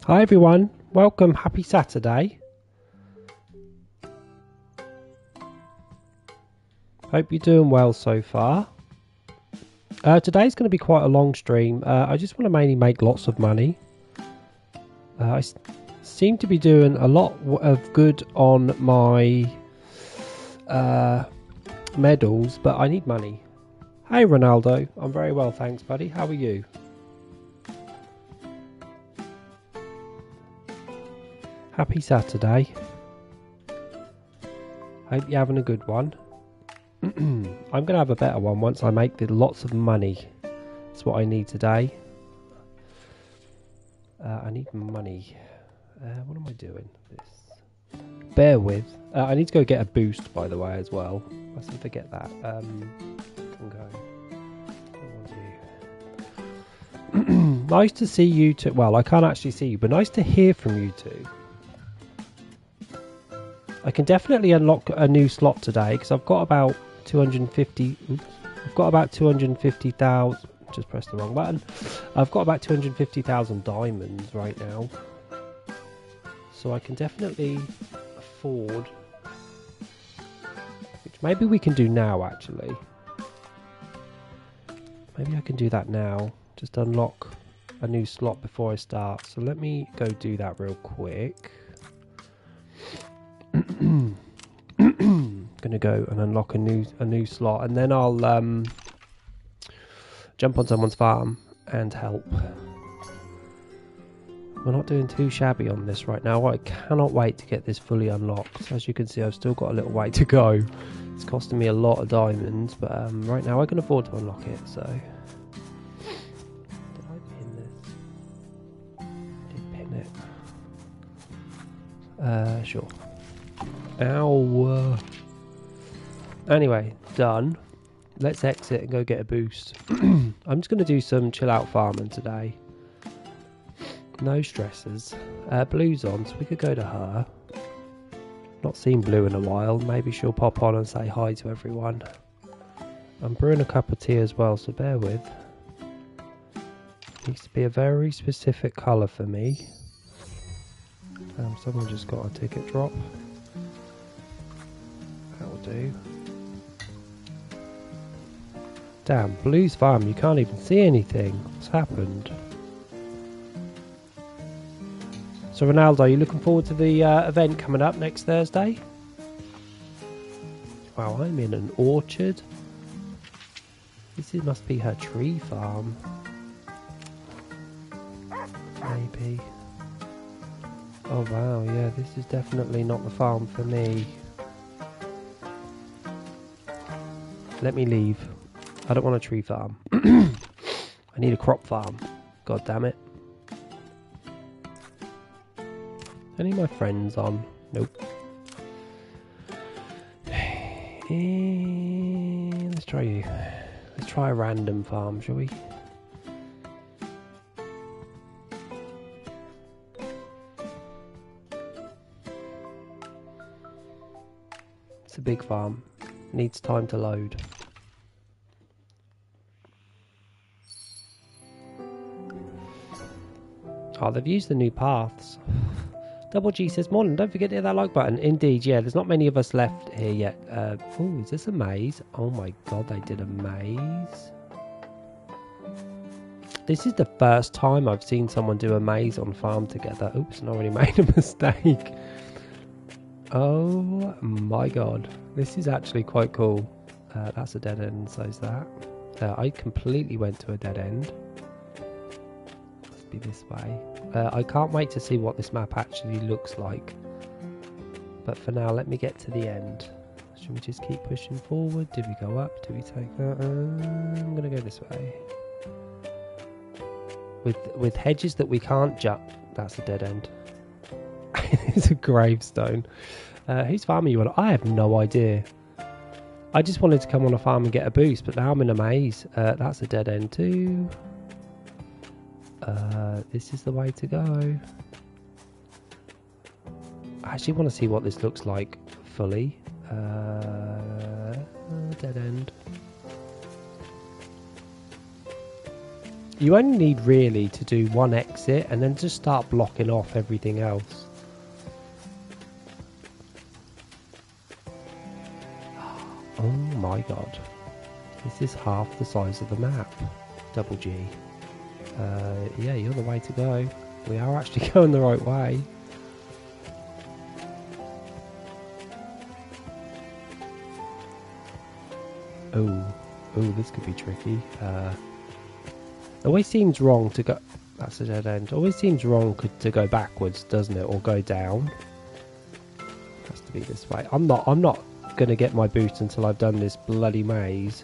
Hi everyone, welcome, happy Saturday. Hope you're doing well so far. Today's going to be quite a long stream. I just want to mainly make lots of money. I seem to be doing a lot of good on my medals, but I need money. Hey Ronaldo, I'm very well thanks buddy, how are you? Happy Saturday. Hope you're having a good one. I'm going to have a better one once I make lots of money. That's what I need today. I need money. What am I doing? This. Bear with. I need to go get a boost, by the way, as well. Mustn't forget that. Can go. Nice to see you two. Well, I can't actually see you, but nice to hear from you two. I can definitely unlock a new slot today because I've got about 250. Oops, I've got about 250,000. Just pressed the wrong button. I've got about 250,000 diamonds right now, so I can definitely afford. Which maybe we can do now. Actually, maybe I can do that now. Just unlock a new slot before I start. So let me go do that real quick. Gonna go and unlock a new slot, and then I'll jump on someone's farm and help. We're not doing too shabby on this right now. I cannot wait to get this fully unlocked. As you can see, I've still got a little way to go. It's costing me a lot of diamonds, but right now I can afford to unlock it. So did I pin this? I did pin it. Sure. Ow. Anyway, done. Let's exit and go get a boost. I'm just going to do some chill out farming today. No stresses. Blue's on, so we could go to her. Not seen Blue in a while. Maybe she'll pop on and say hi to everyone. I'm brewing a cup of tea as well, so bear with. Needs to be a very specific colour for me. Someone just got a ticket drop. That'll do. Damn, Blue's farm, you can't even see anything. What's happened? So Ronaldo, are you looking forward to the event coming up next Thursday? Wow, I'm in an orchard. This must be her tree farm. Maybe. Oh wow, yeah, this is definitely not the farm for me. Let me leave. I don't want a tree farm. I need a crop farm. God damn it. Any of my friends on? Nope. Let's try you. Let's try a random farm, shall we? It's a big farm. Needs time to load. Oh, they've used the new paths. Double G says, morning, don't forget to hit that like button. Indeed, yeah, there's not many of us left here yet. Oh, is this a maze? Oh my god, they did a maze. This is the first time I've seen someone do a maze on Farm Together. Oops, I already made a mistake. Oh my god, this is actually quite cool. That's a dead end, so is that. I completely went to a dead end. Must be this way. I can't wait to see what this map actually looks like. But for now, let me get to the end. Should we just keep pushing forward? Did we go up? Did we take that? I'm going to go this way. With hedges that we can't jump. That's a dead end. It's a gravestone. Whose farm are you on? I have no idea. I just wanted to come on a farm and get a boost, but now I'm in a maze. That's a dead end too. This is the way to go. I actually want to see what this looks like fully. Dead end. You only need really to do one exit and then just start blocking off everything else. Oh my god. This is half the size of the map. Double G. Yeah, you're the way to go. We are actually going the right way. Oh, this could be tricky. It always seems wrong to go... That's a dead end. It always seems wrong to go backwards, doesn't it? Or go down. It has to be this way. I'm not going to get my boots until I've done this bloody maze.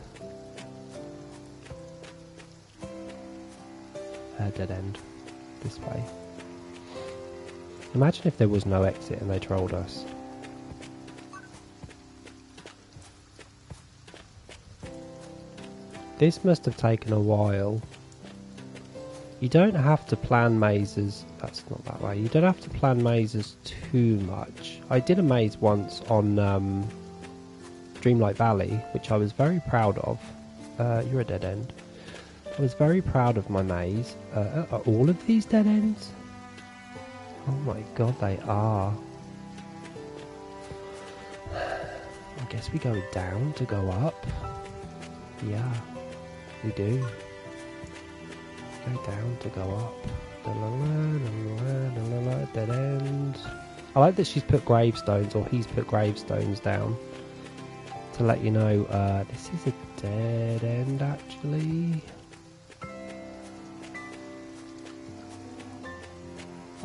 Dead end. This way. Imagine if there was no exit and they trolled us. This must have taken a while. You don't have to plan mazes. That's not that way. You don't have to plan mazes too much. I did a maze once on Dreamlight Valley, which I was very proud of. You're a dead end. I was very proud of my maze. Are all of these dead ends? Oh my god, they are. I guess we go down to go up. Yeah, we do. Go down to go up. Dead end. I like that she's put gravestones, or he's put gravestones down to let you know this is a dead end actually.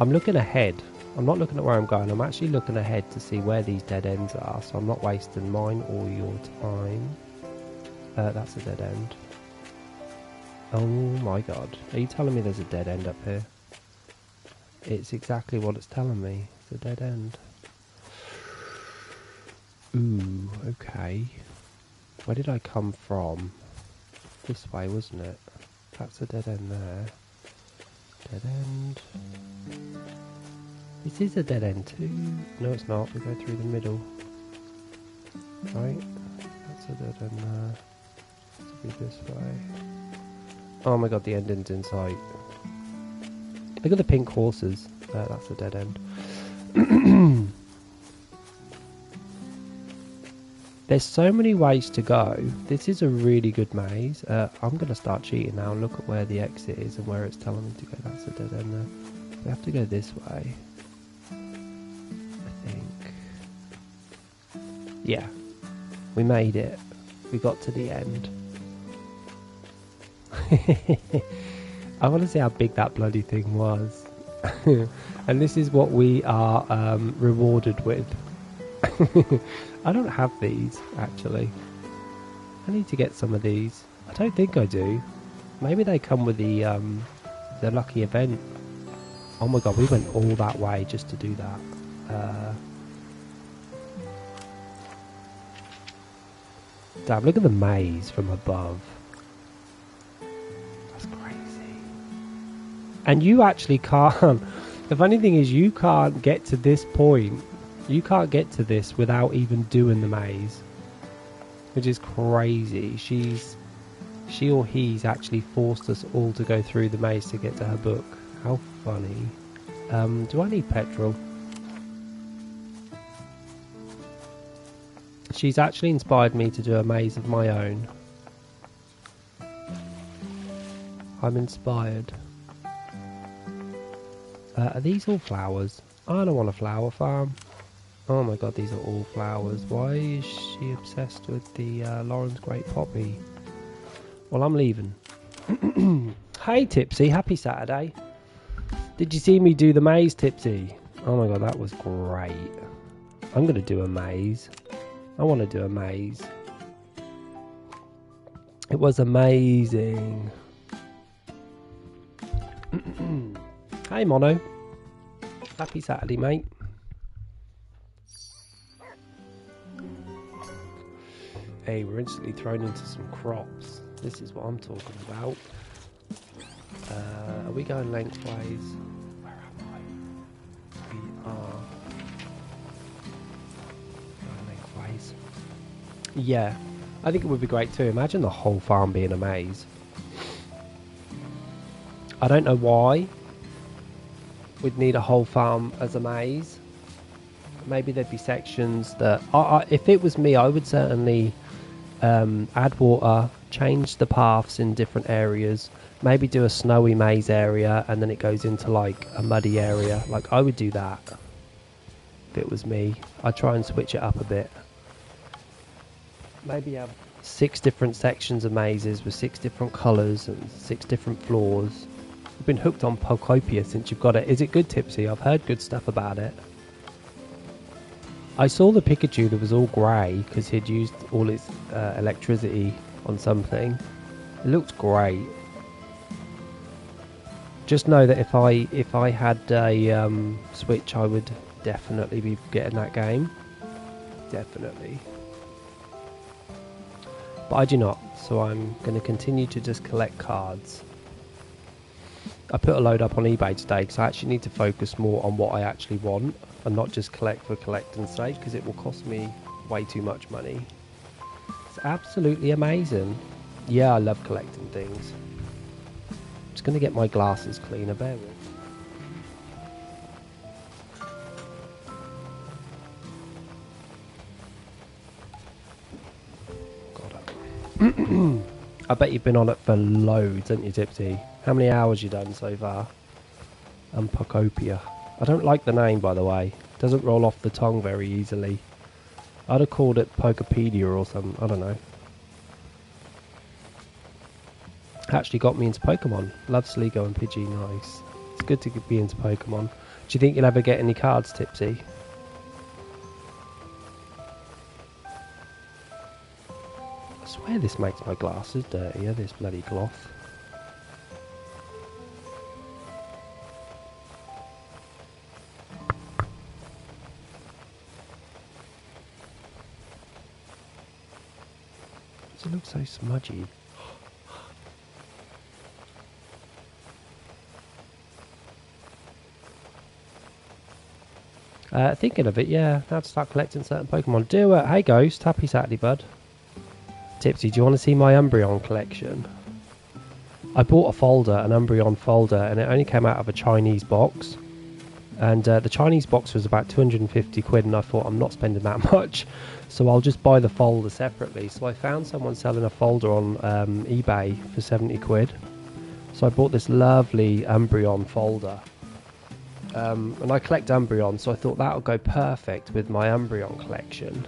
I'm looking ahead. I'm not looking at where I'm going. I'm actually looking ahead to see where these dead ends are, so I'm not wasting mine or your time. That's a dead end. Oh my god. Are you telling me there's a dead end up here? It's exactly what it's telling me. It's a dead end. Ooh, okay. Where did I come from? This way, wasn't it? That's a dead end there. Dead end. This is a dead end too. No, it's not. We go through the middle. Right. That's a dead end there. To be this way. Oh my god, the ending's in sight. Look at the pink horses. That's a dead end. There's so many ways to go. This is a really good maze. I'm going to start cheating now and look at where the exit is and where it's telling me to go. That's a dead end there. We have to go this way. I think. Yeah. We made it. We got to the end. I want to see how big that bloody thing was. And this is what we are rewarded with. I don't have these, actually. I need to get some of these. I don't think I do. Maybe they come with the lucky event. Oh my god, we went all that way just to do that. Damn, look at the maze from above. That's crazy. And you actually can't... The funny thing is you can't get to this point. You can't get to this without even doing the maze, which is crazy. She or he's actually forced us all to go through the maze to get to her book. How funny. Do I need petrol? She's actually inspired me to do a maze of my own. I'm inspired. Are these all flowers? I don't want a flower farm. Oh my god, these are all flowers. Why is she obsessed with the Lauren's Great Poppy? Well, I'm leaving. Hey Tipsy, happy Saturday. Did you see me do the maze, Tipsy? Oh my god, that was great. I'm going to do a maze. I want to do a maze. It was amazing. Hey Mono. Happy Saturday, mate. Hey, we're instantly thrown into some crops. This is what I'm talking about. Are we going lengthways? Where am I? We are going lengthways. Yeah, I think it would be great too. Imagine the whole farm being a maze. I don't know why we'd need a whole farm as a maze. Maybe there'd be sections that... if it was me, I would certainly add water, change the paths in different areas, maybe do a snowy maze area and then it goes into like a muddy area. Like, I would do that if it was me. I'd try and switch it up a bit. Maybe have 6 different sections of mazes with 6 different colours and 6 different floors. I've been hooked on Pokopia since you've got it. Is it good, Tipsy? I've heard good stuff about it. I saw the Pikachu that was all grey because he'd used all its electricity on something. It looked great. Just know that if I had a Switch, I would definitely be getting that game. Definitely. But I do not, so I'm going to continue to just collect cards. I put a load up on eBay today because I actually need to focus more on what I actually want and not just collect for collecting's sake, because it will cost me way too much money. It's absolutely amazing. Yeah, I love collecting things. I'm just going to get my glasses cleaner, bear with. I bet you've been on it for loads, haven't you, Tipsy? How many hours you done so far? Pokopia. I don't like the name, by the way. It doesn't roll off the tongue very easily. I'd have called it Pokepedia or something. I don't know. Actually got me into Pokemon. Love Sligo and Pidgey. Nice. It's good to be into Pokemon. Do you think you'll ever get any cards, Tipsy? I swear this makes my glasses dirtier, this bloody cloth. It looks so smudgy. Thinking of it, yeah. Now to start collecting certain Pokemon. Do it. Hey Ghost, happy Saturday, bud. Tipsy, do you want to see my Umbreon collection? I bought a folder, an Umbreon folder, and it only came out of a Chinese box. And the Chinese box was about 250 quid, and I thought, I'm not spending that much, so I'll just buy the folder separately. So I found someone selling a folder on eBay for 70 quid. So I bought this lovely Umbreon folder. And I collect Umbreon, so I thought that would go perfect with my Umbreon collection.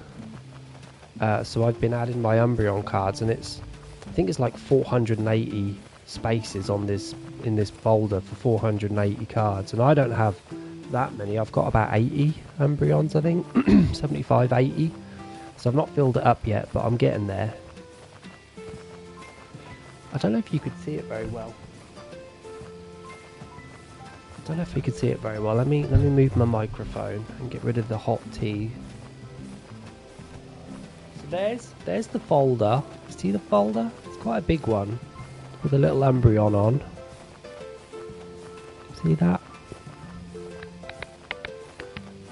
So I've been adding my Umbreon cards, and I think it's like 480 spaces on in this folder for 480 cards, and I don't have that many. I've got about 80 Umbreons, I think. 75, 80. So I've not filled it up yet, but I'm getting there. I don't know if you could see it very well. Let me move my microphone and get rid of the hot tea. So there's the folder. See the folder? It's quite a big one with a little Umbreon on. See that?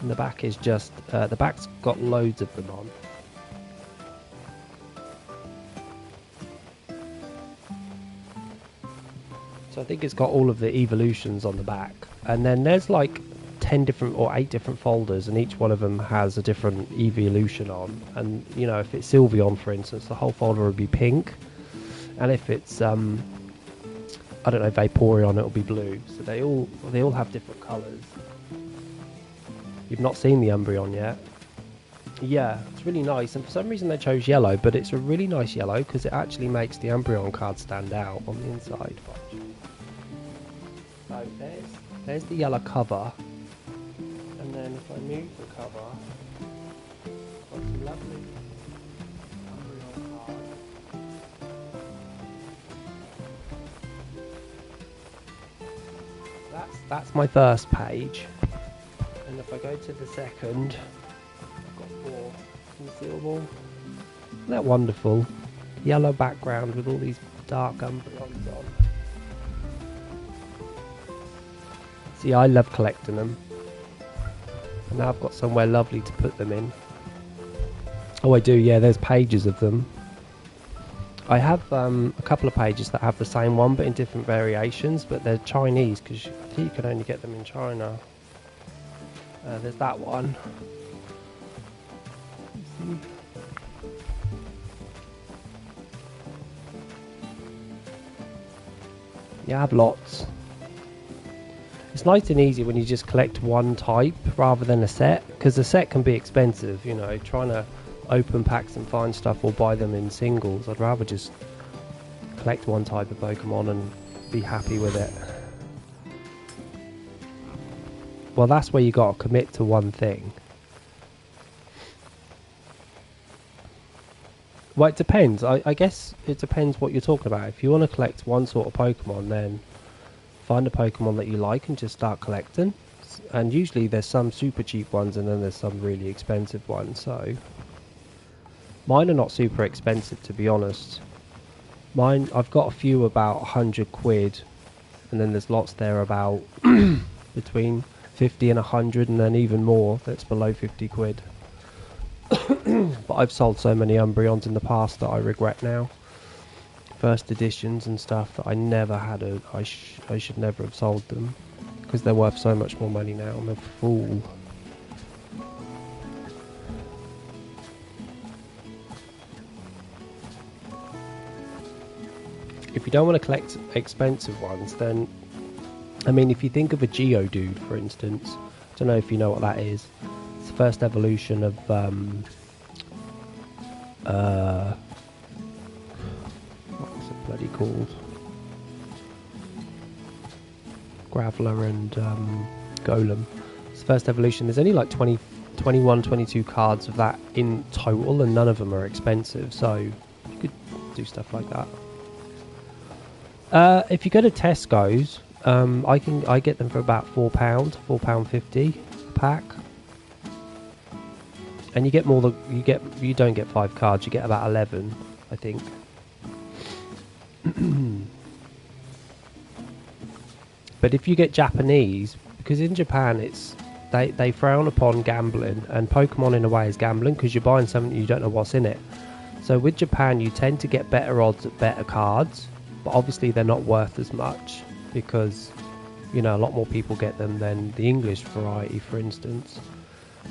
And the back is just the back's got loads of them on. So I think it's got all of the evolutions on the back. And then there's like 10 different or 8 different folders, and each one of them has a different evolution on. And, you know, if it's Sylveon, for instance, the whole folder would be pink. And if it's, I don't know, Vaporeon, it'll be blue. So they all have different colours. You've not seen the Umbreon yet? Yeah, it's really nice. And for some reason they chose yellow, but it's a really nice yellow because it actually makes the Umbreon card stand out on the inside. So there's the yellow cover, and then if I move the cover, got some lovely Umbreon cards. That's my first page, and if I go to the second, I've got 4 concealable. Isn't that wonderful? Yellow background with all these dark Umbreons on. See, I love collecting them. And now I've got somewhere lovely to put them in. Oh, I do, yeah, there's pages of them. I have a couple of pages that have the same one but in different variations, but they're Chinese because I think you can only get them in China. There's that one. You have lots. It's nice and easy when you just collect one type rather than a set, because a set can be expensive, you know, trying to open packs and find stuff or buy them in singles. I'd rather just collect one type of Pokemon and be happy with it. Well, that's where you got to commit to one thing. Well, it depends. I guess it depends what you're talking about. If you want to collect one sort of Pokemon, then find a Pokemon that you like and just start collecting. And usually there's some super cheap ones and then there's some really expensive ones. So mine are not super expensive, to be honest. Mine, I've got a few about 100 quid, and then there's lots there about between 50 and 100, and then even more that's below 50 quid. But I've sold so many Umbreons in the past that I regret now. First editions and stuff that I never had. I should never have sold them because they're worth so much more money now. I'm a fool. If you don't want to collect expensive ones, then I mean, if you think of a Geodude, for instance, I don't know if you know what that is. It's the first evolution of what's it bloody called? Graveler and Golem. It's the first evolution. There's only like 21, 22 cards of that in total, and none of them are expensive, so you could do stuff like that. If you go to Tesco's, I get them for about £4, £4.50 a pack. And you get more you don't get 5 cards, you get about 11, I think. But if you get Japanese, because in Japan they frown upon gambling, and Pokemon in a way is gambling because you're buying something you don't know what's in it. So with Japan you tend to get better odds at better cards, but obviously they're not worth as much because, you know, a lot more people get them than the English variety, for instance.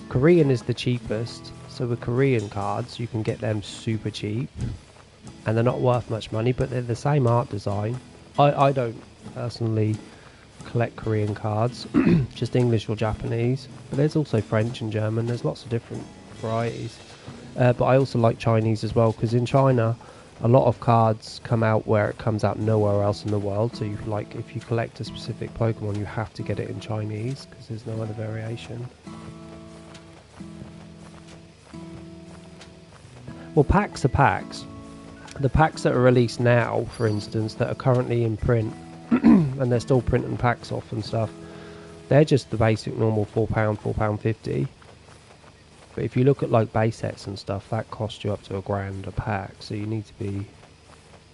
Korean is the cheapest, so with Korean cards you can get them super cheap and they're not worth much money, but they're the same art design. I don't personally collect Korean cards, just English or Japanese, but there's also French and German. There's lots of different varieties, but I also like Chinese as well, because in China a lot of cards come out where it comes out nowhere else in the world. So if you collect a specific Pokemon, you have to get it in Chinese because there's no other variation. Well, packs are packs. The packs that are released now, for instance, that are currently in print, and they're still printing packs off and stuff, they're just the basic normal £4, £4.50. But if you look at like base sets and stuff, that costs you up to £1 a pack. So you need to be,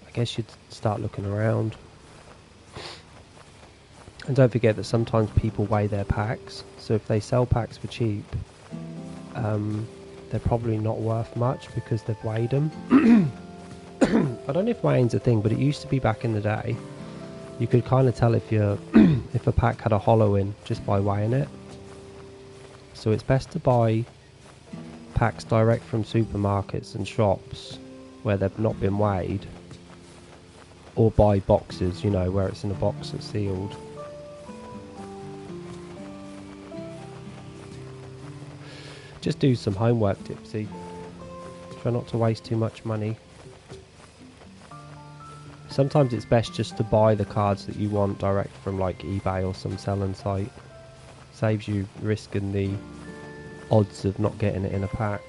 I guess you'd start looking around. And don't forget that sometimes people weigh their packs. So if they sell packs for cheap, they're probably not worth much because they've weighed them. I don't know if weighing's a thing, but it used to be back in the day. You could kind of tell if if a pack had a hollow in just by weighing it. So it's best to buy packs direct from supermarkets and shops where they've not been weighed, or buy boxes, you know, where it's in a box that's sealed. Just do some homework, Dipsy. Try not to waste too much money. Sometimes it's best just to buy the cards that you want direct from like eBay or some selling site. Saves you risking the odds of not getting it in a pack.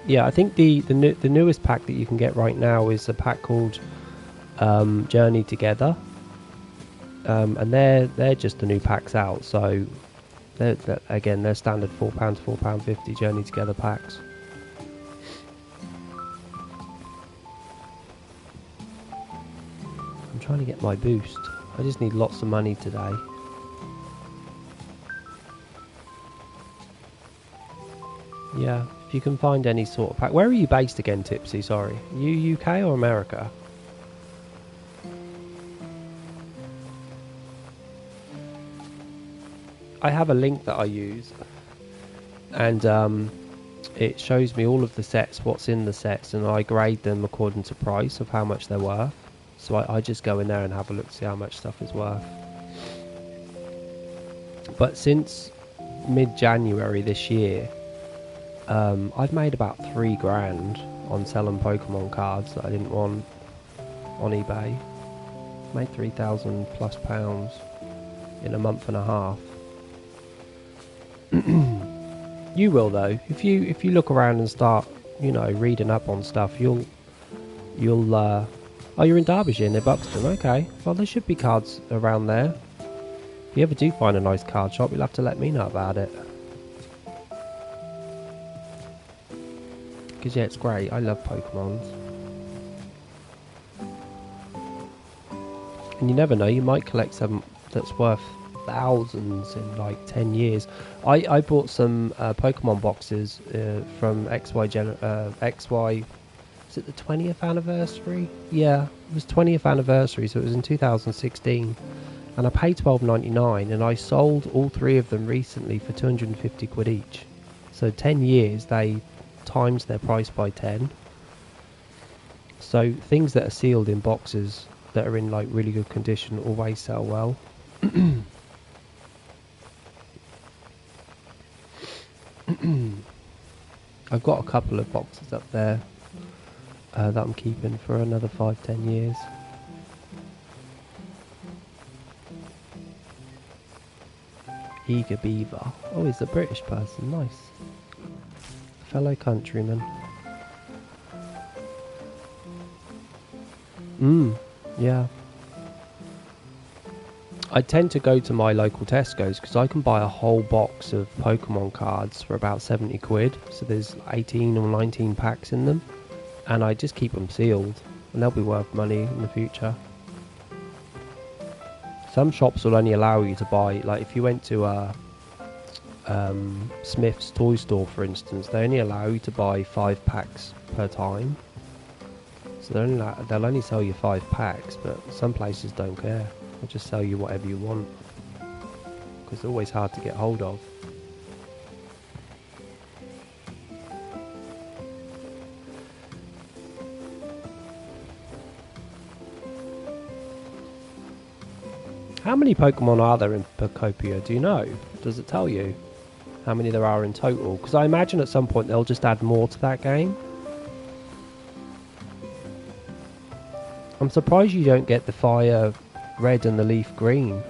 Yeah, I think the newest pack that you can get right now is a pack called Journey Together. And they're just the new packs out, so they're standard £4, £4.50 Journey Together packs. I'm trying to get my boost. I just need lots of money today. Yeah, if you can find any sort of pack. Where are you based again, Tipsy? Sorry. You UK or America? I have a link that I use, and it shows me all of the sets, what's in the sets, and I grade them according to price of how much they're worth. So I just go in there and have a look to see how much stuff is worth. But since mid-January this year, I've made about £3 on selling Pokemon cards that I didn't want on eBay. Made £3,000+ in a month and a half. You will though, if you look around and start, reading up on stuff, you'll oh, you're in Derbyshire near Buxton. Okay, well there should be cards around there. If you ever do find a nice card shop, you'll have to let me know about it. Because yeah, it's great. I love Pokemon. And you never know, you might collect some that's worth thousands in like 10 years. I bought some Pokemon boxes from XY. Is it the 20th anniversary? Yeah, it was 20th anniversary, so it was in 2016. And I paid £12.99, and I sold all 3 of them recently for 250 quid each. So 10 years, they times their price by 10. So things that are sealed in boxes that are in like really good condition always sell well. I've got a couple of boxes up there that I'm keeping for another 5-10 years. Eager Beaver. Oh, he's a British person. Nice. Fellow countryman. Yeah. I tend to go to my local Tesco's because I can buy a whole box of Pokemon cards for about 70 quid. So there's 18 or 19 packs in them. And I just keep them sealed. And they'll be worth money in the future. Some shops will only allow you to buy, like if you went to Smith's toy store, for instance, they only allow you to buy 5 packs per time. So they'll only sell you 5 packs, but some places don't care. They'll just sell you whatever you want. Because they're always hard to get hold of. How many Pokemon are there in Pokopia? Do you know? Does it tell you how many there are in total? Because I imagine at some point they'll just add more to that game. I'm surprised you don't get the Fire Red and the Leaf Green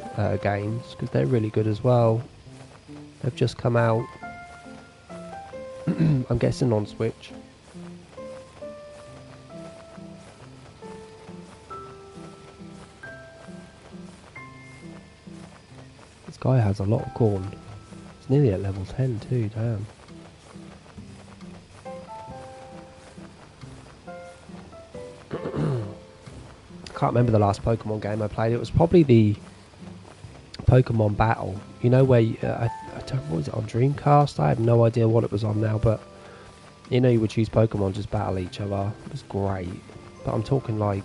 games, because they're really good as well. They've just come out. I'm guessing on Switch. This guy has a lot of corn. It's nearly at level 10 too, damn. I can't remember the last Pokemon game I played. It was probably the Pokemon Battle. You know where I don't, what was it on Dreamcast? I have no idea what it was on now, but you know you would choose Pokemon, just battle each other. It was great. But I'm talking like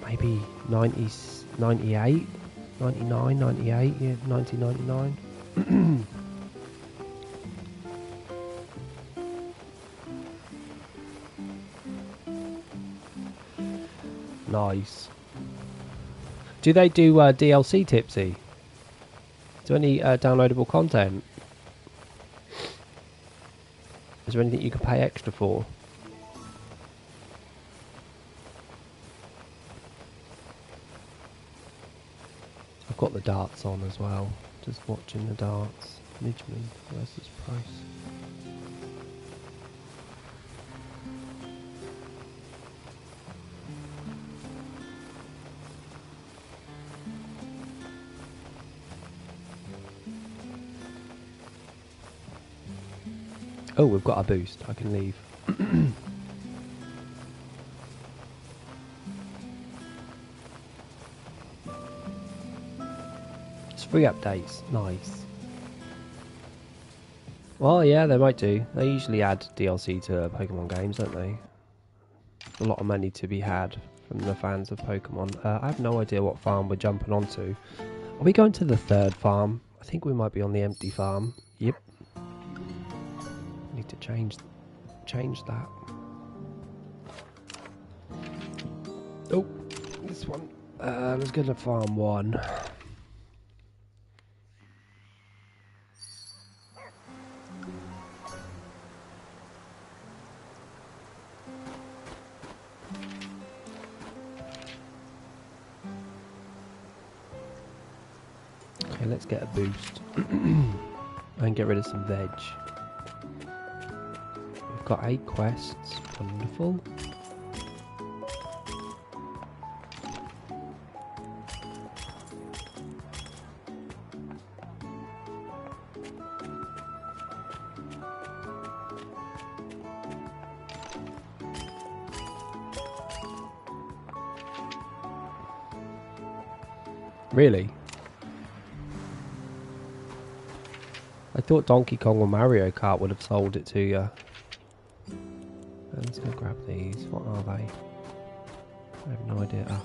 maybe 90s, 98, 99, 98, yeah, 1999. Nice. Do they do DLC, Tipsy? Do any downloadable content? Is there anything you can pay extra for? I've got the darts on as well. Just watching the darts. Nidgeman versus Price. Oh, we've got a boost. I can leave. It's free updates. Nice. Well, yeah, they might do. They usually add DLC to Pokemon games, don't they? A lot of money to be had from the fans of Pokemon. I have no idea what farm we're jumping onto. Are we going to the third farm? I think we might be on the empty farm. Yep. Need to change that. Oh, this one. Let's go to farm 1. Okay, let's get a boost. And get rid of some veg. We've got 8 quests. Wonderful. Really? I thought Donkey Kong or Mario Kart would have sold it to you. Let's go grab these. What are they? I have no idea. Oh,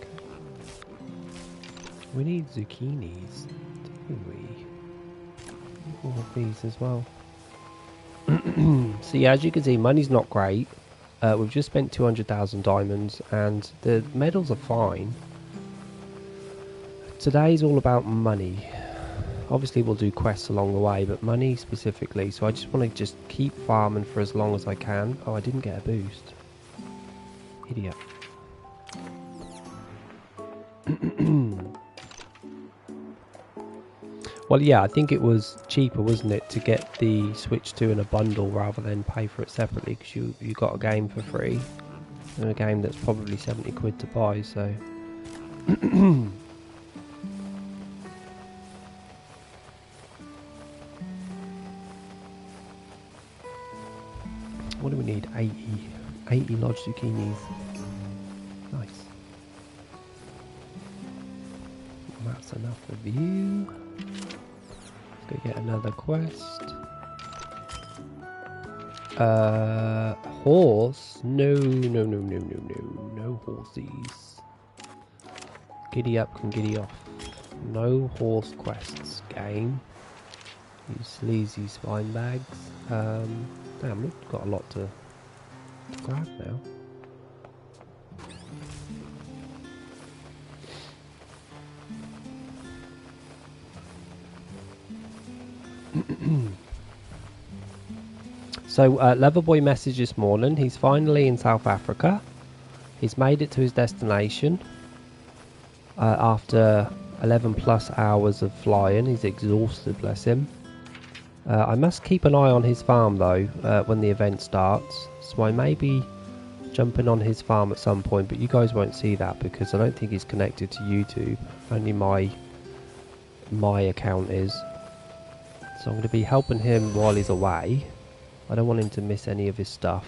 okay. We need zucchinis, do we? All of these as well. So yeah, as you can see, money's not great. We've just spent 200,000 diamonds, and the medals are fine. Today's all about money. Obviously we'll do quests along the way, but money specifically, so I just want to just keep farming for as long as I can. Oh, I didn't get a boost. Idiot. Well, yeah, I think it was cheaper, wasn't it, to get the Switch 2 in a bundle rather than pay for it separately, because you got a game for free, and a game that's probably 70 quid to buy, so... What do we need? 80 large zucchinis. Nice. Well, that's enough of you. Let's go get another quest. Horse? No horsies. Giddy up and giddy off. No horse quests, game. You sleazy spine bags. Damn, we've got a lot to grab now. So, Loverboy messaged this morning. He's finally in South Africa. He's made it to his destination. After 11 plus hours of flying. He's exhausted, bless him. I must keep an eye on his farm though when the event starts, so I may be jumping on his farm at some point, but you guys won't see that because I don't think he's connected to YouTube. Only my account is, so I'm going to be helping him while he's away. I don't want him to miss any of his stuff.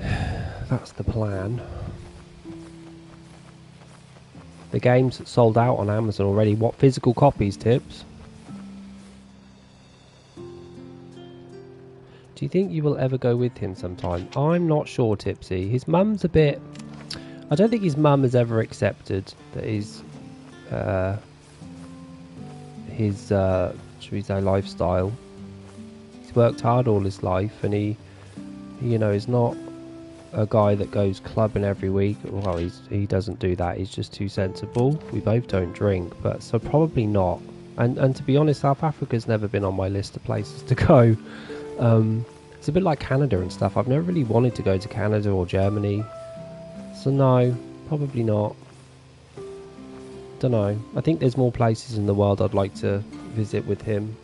That's the plan. The game's sold out on Amazon already. What physical copies, Tips? Do you think you will ever go with him sometime? I'm not sure, Tipsy. His mum's a bit... I don't think his mum has ever accepted that should we say, lifestyle. He's worked hard all his life, and he you know, is not a guy that goes clubbing every week. Well, he doesn't do that. He's just too sensible. We both don't drink, but so probably not. And to be honest, South Africa's never been on my list of places to go. It's a bit like Canada and stuff. I've never really wanted to go to Canada or Germany, so no, probably not. Don't know. I think there's more places in the world I'd like to visit with him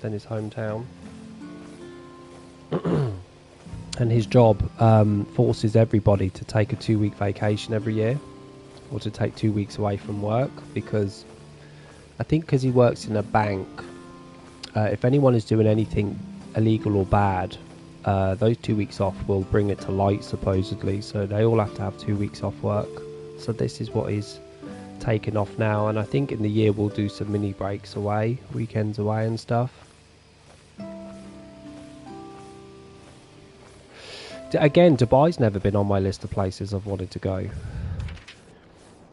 than his hometown. And his job forces everybody to take a 2-week vacation every year, or to take 2 weeks away from work, because I think because he works in a bank, if anyone is doing anything illegal or bad, those 2 weeks off will bring it to light, supposedly, so they all have to have 2 weeks off work. So this is what he's taken off now, and I think in the year we'll do some mini breaks away, weekends away and stuff. Again, Dubai's never been on my list of places I've wanted to go.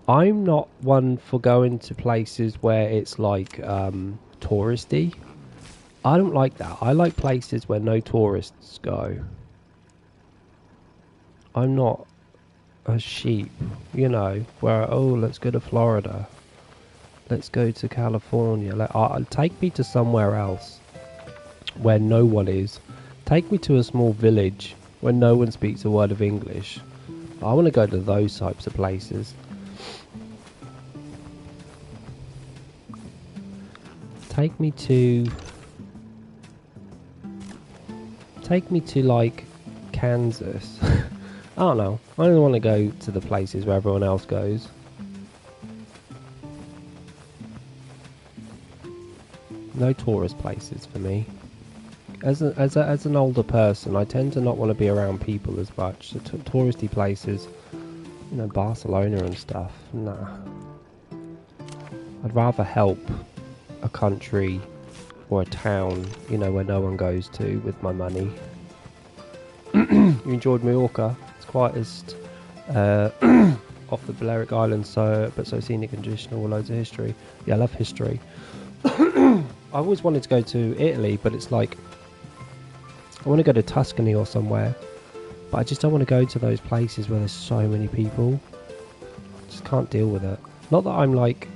I'm not one for going to places where it's like touristy. I don't like that. I like places where no tourists go. I'm not a sheep, you know, where, oh, let's go to Florida. Let's go to California. Take me to somewhere else where no one is. Take me to a small village where no one speaks a word of English. I want to go to those types of places. Take me to like Kansas. I don't know. I don't want to go to the places where everyone else goes. No tourist places for me. As an older person, I tend to not want to be around people as much. So touristy places, you know, Barcelona and stuff. Nah. I'd rather help a country or a town, you know, where no one goes to with my money. You enjoyed Mallorca? It's quietest off the Balearic Islands, but so scenic and traditional, loads of history. Yeah, I love history. I always wanted to go to Italy, but it's like I want to go to Tuscany or somewhere, but I just don't want to go to those places where there's so many people. I just can't deal with it. Not that I'm like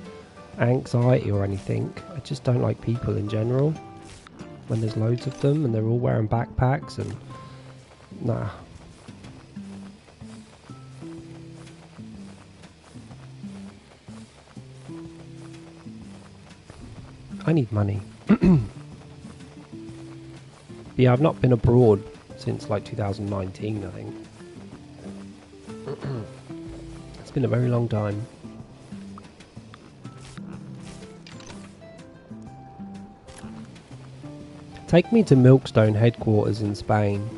anxiety or anything, I just don't like people in general when there's loads of them and they're all wearing backpacks and nah. I need money. Yeah, I've not been abroad since like 2019, I think. It's been a very long time. Take me to Milkstone headquarters in Spain.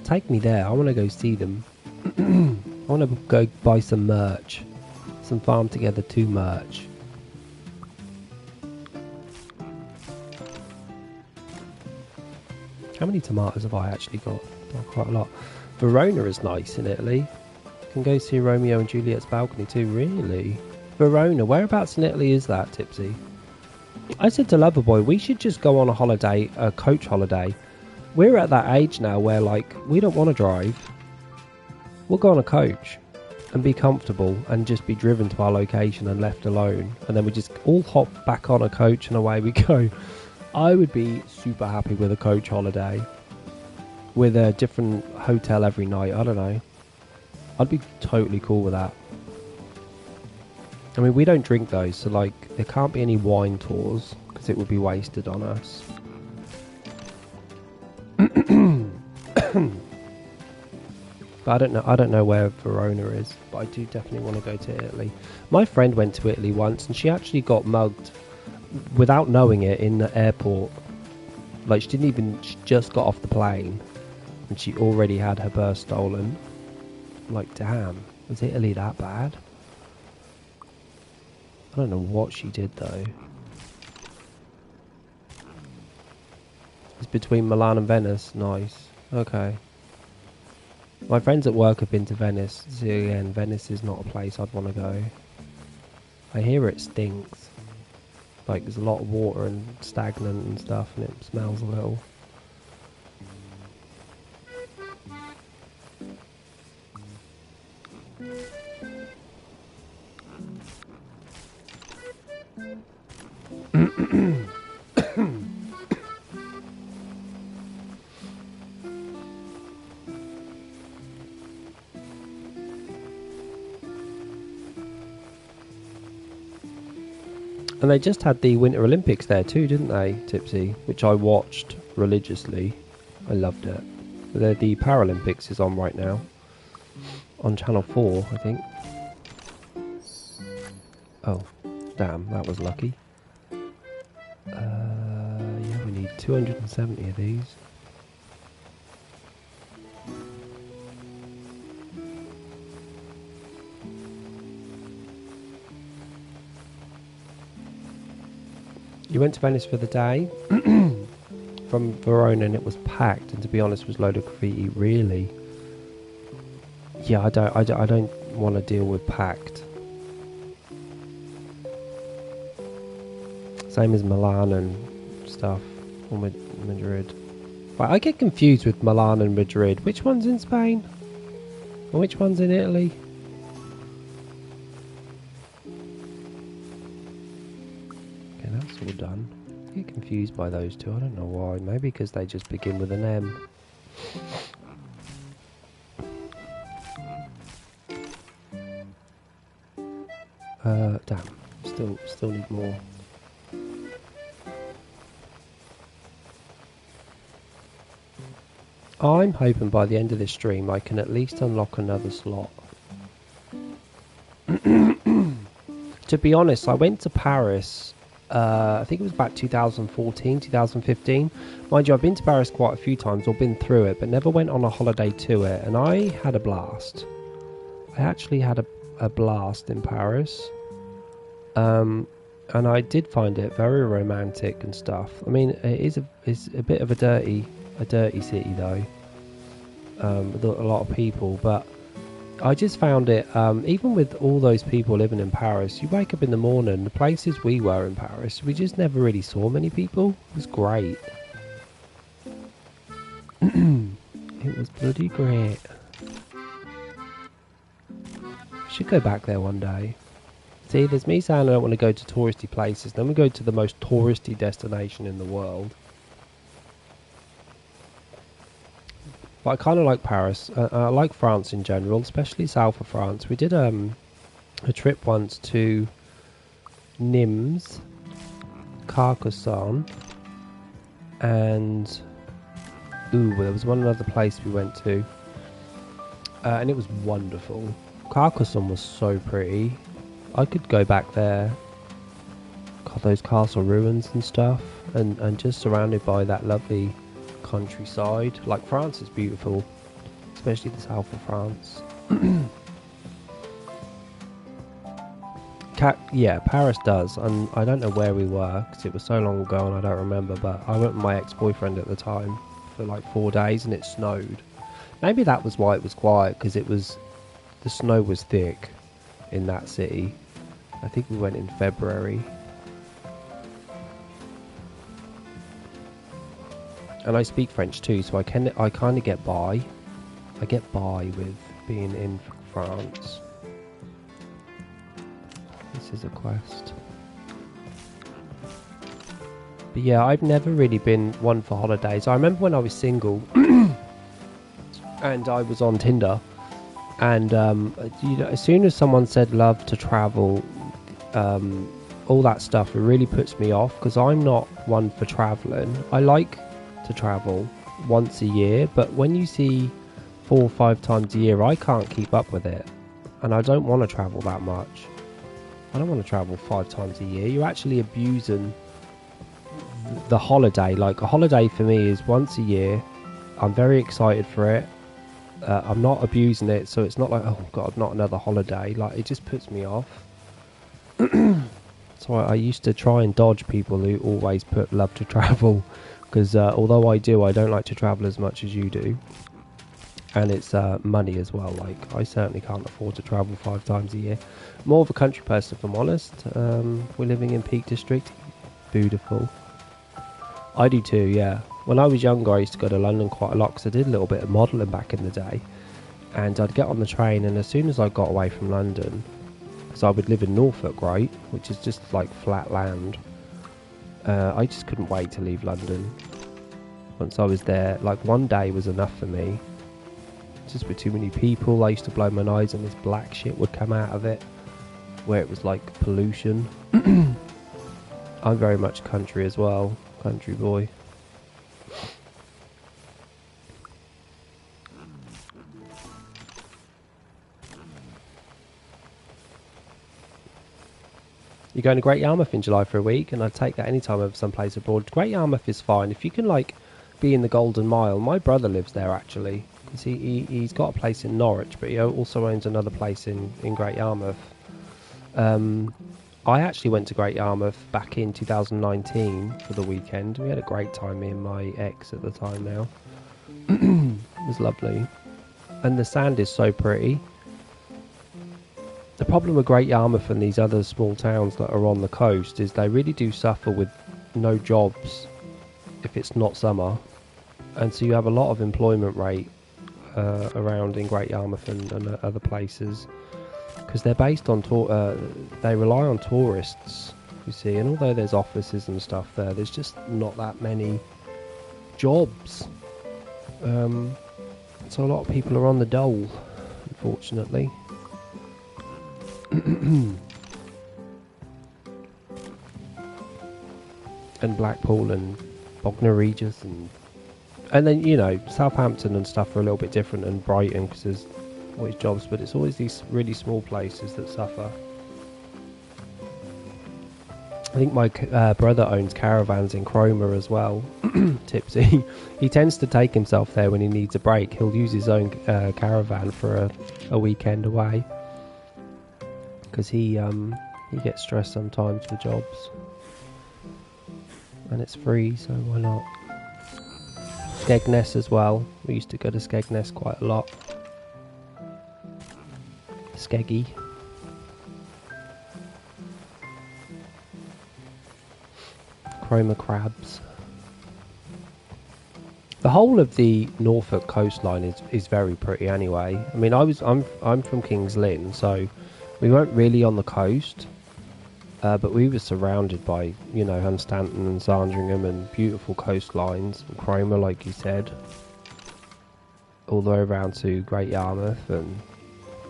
Take me there. I want to go see them. I want to go buy some merch. Some Farm Together 2 merch. How many tomatoes have I actually got? Oh, quite a lot. Verona is nice in Italy. You can go see Romeo and Juliet's balcony too. Really? Verona. Whereabouts in Italy is that, Tipsy? I said to Loverboy, we should just go on a holiday, a coach holiday. We're at that age now where, like, we don't want to drive. We'll go on a coach and be comfortable and just be driven to our location and left alone. And then we just all hop back on a coach and away we go. I would be super happy with a coach holiday. With a different hotel every night. I don't know. I'd be totally cool with that. I mean, we don't drink those, so like there can't be any wine tours because it would be wasted on us. But I don't know where Verona is, but I do definitely want to go to Italy. My friend went to Italy once and she actually got mugged without knowing it in the airport. Like she just got off the plane and she already had her purse stolen. I'm like, damn, was Italy that bad? I don't know what she did though. It's between Milan and Venice. Nice. Okay. My friends at work have been to Venice. So again, Venice is not a place I'd want to go. I hear it stinks. Like there's a lot of water and stagnant and stuff and it smells a little. And they just had the Winter Olympics there too, didn't they, Tipsy? Which I watched religiously. I loved it. The Paralympics is on right now. On Channel 4, I think. Oh, damn, that was lucky. Yeah, we need 270 of these. You went to Venice for the day. from Verona and it was packed, and to be honest was a load of graffiti, really. Yeah, I don't want to deal with packed. Same as Milan and stuff, or Madrid. Right, I get confused with Milan and Madrid. Which one's in Spain? And which one's in Italy? Okay, that's all done. I get confused by those two, I don't know why. Maybe because they just begin with an M. Damn. Still need more. I'm hoping by the end of this stream I can at least unlock another slot. To be honest, I went to Paris, I think it was about 2014, 2015. Mind you, I've been to Paris quite a few times, or been through it, but never went on a holiday to it, and I had a blast. I actually had a blast in Paris. And I did find it very romantic and stuff. I mean, it's a bit of a dirty city though, with a lot of people. But I just found it, even with all those people living in Paris, you wake up in the morning, the places we were in Paris, we just never really saw many people. It was great. It was bloody great. I should go back there one day. See, there's me saying I don't want to go to touristy places, then we go to the most touristy destination in the world. But I kind of like Paris. I like France in general, especially south of France. We did a trip once to Nimes, Carcassonne, and there was one other place we went to, and it was wonderful. Carcassonne was so pretty. I could go back there. God, those castle ruins and stuff, and just surrounded by that lovely countryside. Like, France is beautiful, especially the south of France. Yeah, Paris does, and I don't know where we were because it was so long ago and I don't remember, but I went with my ex-boyfriend at the time for like 4 days and it snowed. Maybe that was why it was quiet, because the snow was thick in that city. I think we went in February. And I speak French too, so I kind of get by. I get by with being in France. This is a quest. But yeah, I've never really been one for holidays. I remember when I was single and I was on Tinder, and you know, as soon as someone said love to travel, all that stuff, it really puts me off, because I'm not one for travelling. I like to travel once a year, but when you see 4 or 5 times a year, I can't keep up with it, and I don't want to travel that much. I don't want to travel 5 times a year. You're actually abusing the holiday. Like, a holiday for me is once a year. I'm very excited for it. I'm not abusing it, so it's not like, oh god, not another holiday. Like, it just puts me off. So I used to try and dodge people who always put love to travel, because although I don't like to travel as much as you do, and it's money as well. Like, I certainly can't afford to travel 5 times a year. More of a country person, if I'm honest. We're living in Peak District. Beautiful. I do too, yeah. When I was younger, I used to go to London quite a lot, because I did a little bit of modelling back in the day. And I'd get on the train, and as soon as I got away from London, because I would live in Norfolk, right, which is just like flat land, I just couldn't wait to leave London. Once I was there, like, one day was enough for me. Just with too many people. I used to blow my nose and this black shit would come out of it, where it was like pollution. I'm very much country as well, country boy. You're going to Great Yarmouth in July for a week, and I'd take that any time over someplace abroad. Great Yarmouth is fine if you can, like, be in the Golden Mile. My brother lives there, actually. He's got a place in Norwich, but he also owns another place in Great Yarmouth. I actually went to Great Yarmouth back in 2019 for the weekend. We had a great time, me and my ex at the time now. It was lovely. And the sand is so pretty. The problem with Great Yarmouth and these other small towns that are on the coast is they really do suffer with no jobs if it's not summer. And so you have a lot of employment rate around in Great Yarmouth and other places. Because they're based on they rely on tourists, you see, and although there's offices and stuff there, there's just not that many jobs. So a lot of people are on the dole, unfortunately. And Blackpool and Bognor Regis and then, you know, Southampton and stuff are a little bit different, and Brighton, because there's always jobs, but it's always these really small places that suffer. I think my brother owns caravans in Cromer as well. Tipsy. He tends to take himself there when he needs a break. He'll use his own caravan for a weekend away, because he gets stressed sometimes with jobs, and it's free, so why not? Skegness as well. We used to go to Skegness quite a lot. Skeggy. Cromer crabs. The whole of the Norfolk coastline is very pretty anyway. I mean, I'm from King's Lynn, so we weren't really on the coast, but we were surrounded by, you know, Hunstanton and Sandringham and beautiful coastlines, and Cromer, like you said, all the way around to Great Yarmouth and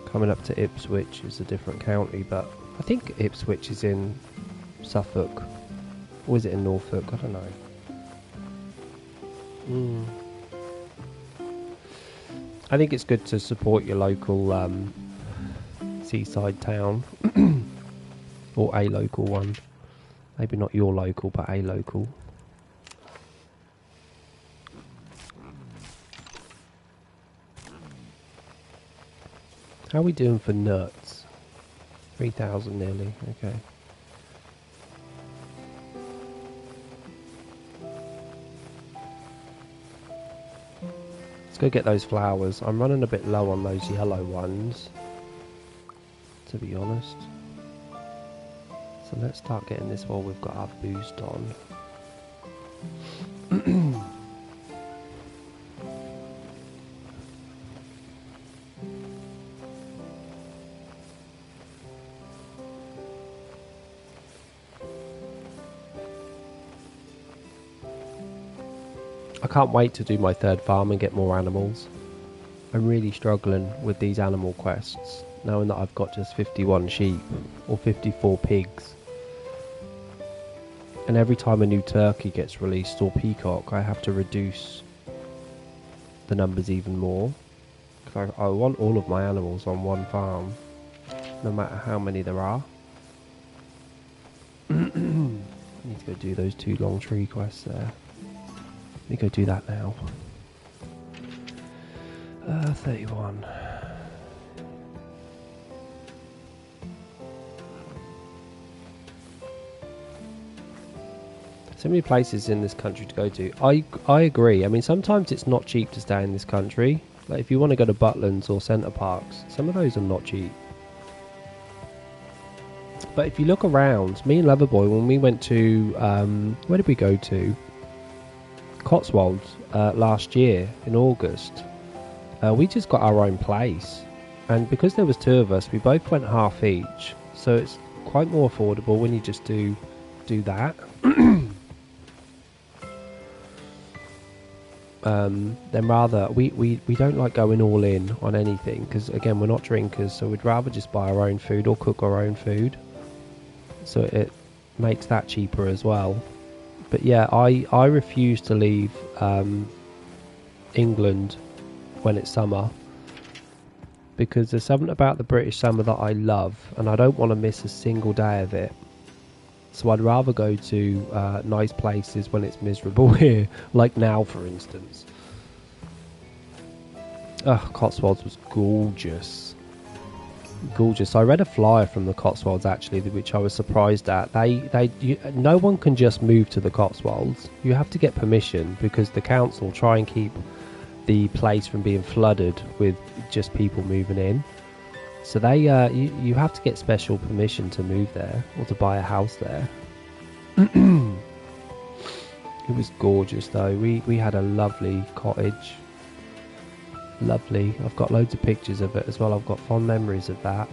coming up to Ipswich is a different county, but I think Ipswich is in Suffolk, or is it in Norfolk? I don't know. I think it's good to support your local seaside town, or a local one. Maybe not your local, but a local. How are we doing for nuts? 3,000 nearly, okay. Let's go get those flowers. I'm running a bit low on those yellow ones, to be honest. So let's start getting this while we've got our boost on. I can't wait to do my third farm and get more animals. I'm really struggling with these animal quests, knowing that I've got just 51 sheep or 54 pigs. And every time a new turkey gets released or peacock, I have to reduce the numbers even more. Because I want all of my animals on one farm, no matter how many there are. I need to go do those 2 long tree quests there. Let me go do that now. 31. So many places in this country to go to. I agree. I mean, sometimes it's not cheap to stay in this country. Like if you want to go to Butlins or Centre Parks, some of those are not cheap. But if you look around, me and Loverboy, when we went to, where did we go to? Cotswolds last year in August. We just got our own place, and because there was 2 of us, we both went half each, so it's quite more affordable when you just do that. Then rather we don't like going all in on anything, because again, we're not drinkers, so we'd rather just buy our own food or cook our own food, so it makes that cheaper as well. But yeah, I refuse to leave England when it's summer, because there's something about the British summer that I love, and I don't want to miss a single day of it. So I'd rather go to nice places when it's miserable here, like now for instance. Cotswolds was gorgeous. Gorgeous. I read a flyer from the Cotswolds actually, which I was surprised at. No one can just move to the Cotswolds. You have to get permission because the council try and keep the place from being flooded with just people moving in. So you have to get special permission to move there or to buy a house there. It was gorgeous though. We had a lovely cottage. Lovely. I've got loads of pictures of it as well. I've got fond memories of that.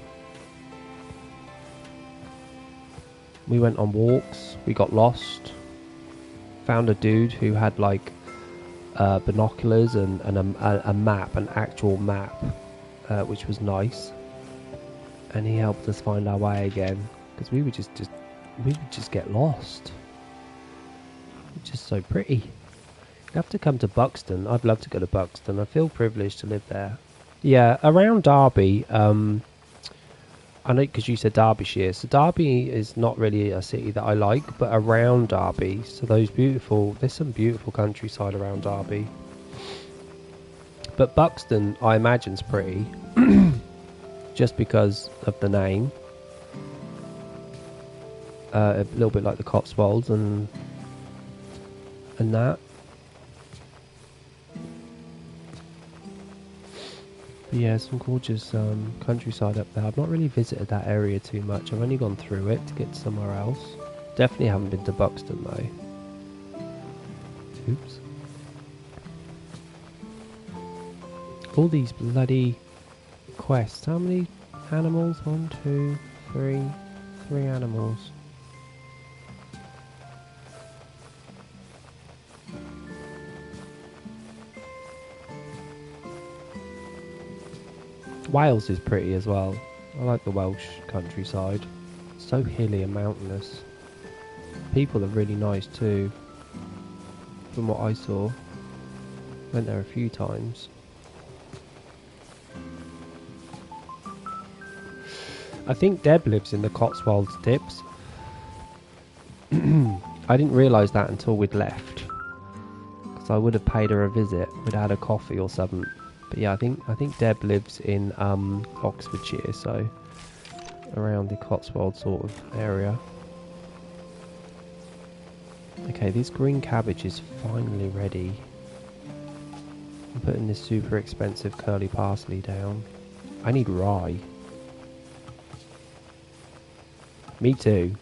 We went on walks. We got lost. Found a dude who had like binoculars and a map, an actual map, which was nice. And he helped us find our way again because we would just get lost. It's just so pretty. You have to come to Buxton. I'd love to go to Buxton. I feel privileged to live there. Yeah, around Derby. I know because you said Derbyshire. So Derby is not really a city that I like, but around Derby. So there's some beautiful countryside around Derby. But Buxton, I imagine's pretty, just because of the name. A little bit like the Cotswolds and that. Yeah, some gorgeous countryside up there. I've not really visited that area too much. I've only gone through it to get to somewhere else. Definitely haven't been to Buxton though. Oops. All these bloody quests. How many animals? 1, 2, 3. 3 animals. Wales is pretty as well. I like the Welsh countryside. It's so hilly and mountainous. People are really nice too, from what I saw. Went there a few times. I think Deb lives in the Cotswolds Tips. I didn't realise that until we'd left, because I would have paid her a visit. We'd had a coffee or something. But yeah, I think Deb lives in Oxfordshire, so around the Cotswold sort of area. Okay, this green cabbage is finally ready. I'm putting this super expensive curly parsley down. I need rye. Me too.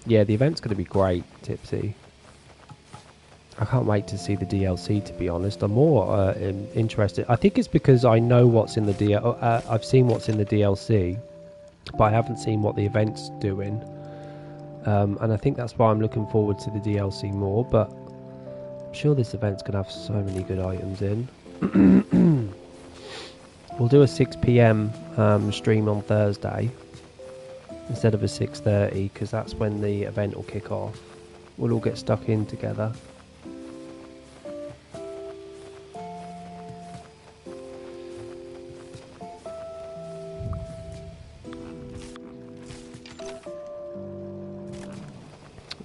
Yeah, the event's going to be great, Tipsy. I can't wait to see the DLC, to be honest. I'm more interested. I think it's because I know what's in the I've seen what's in the DLC, but I haven't seen what the event's doing. And I think that's why I'm looking forward to the DLC more, but I'm sure this event's going to have so many good items in. We'll do a 6 PM stream on Thursday instead of a 6:30, because that's when the event will kick off. We'll all get stuck in together.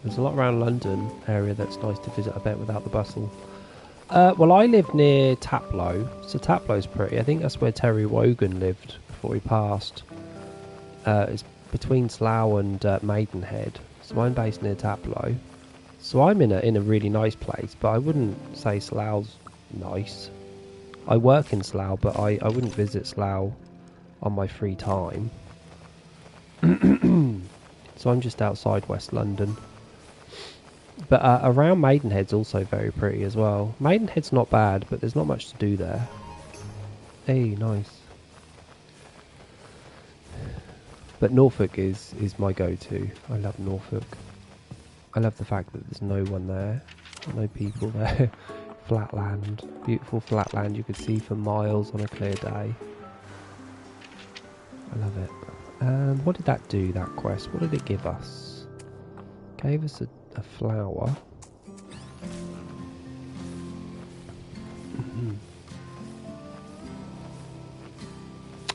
There's a lot around London area that's nice to visit, I bet, without the bustle. Well, I live near Taplow, so Taplow's pretty. I think that's where Terry Wogan lived before he passed. It's between Slough and Maidenhead, so I'm based near Taplow. So I'm in a really nice place, but I wouldn't say Slough's nice. I work in Slough, but I wouldn't visit Slough on my free time. So I'm just outside West London. But around Maidenhead's also very pretty as well. Maidenhead's not bad, but there's not much to do there. Hey, nice. But Norfolk is my go-to. I love Norfolk. I love the fact that there's no one there. No people there. Flatland. Beautiful flatland you could see for miles on a clear day. I love it. What did that do, that quest? What did it give us? Gave us a flower.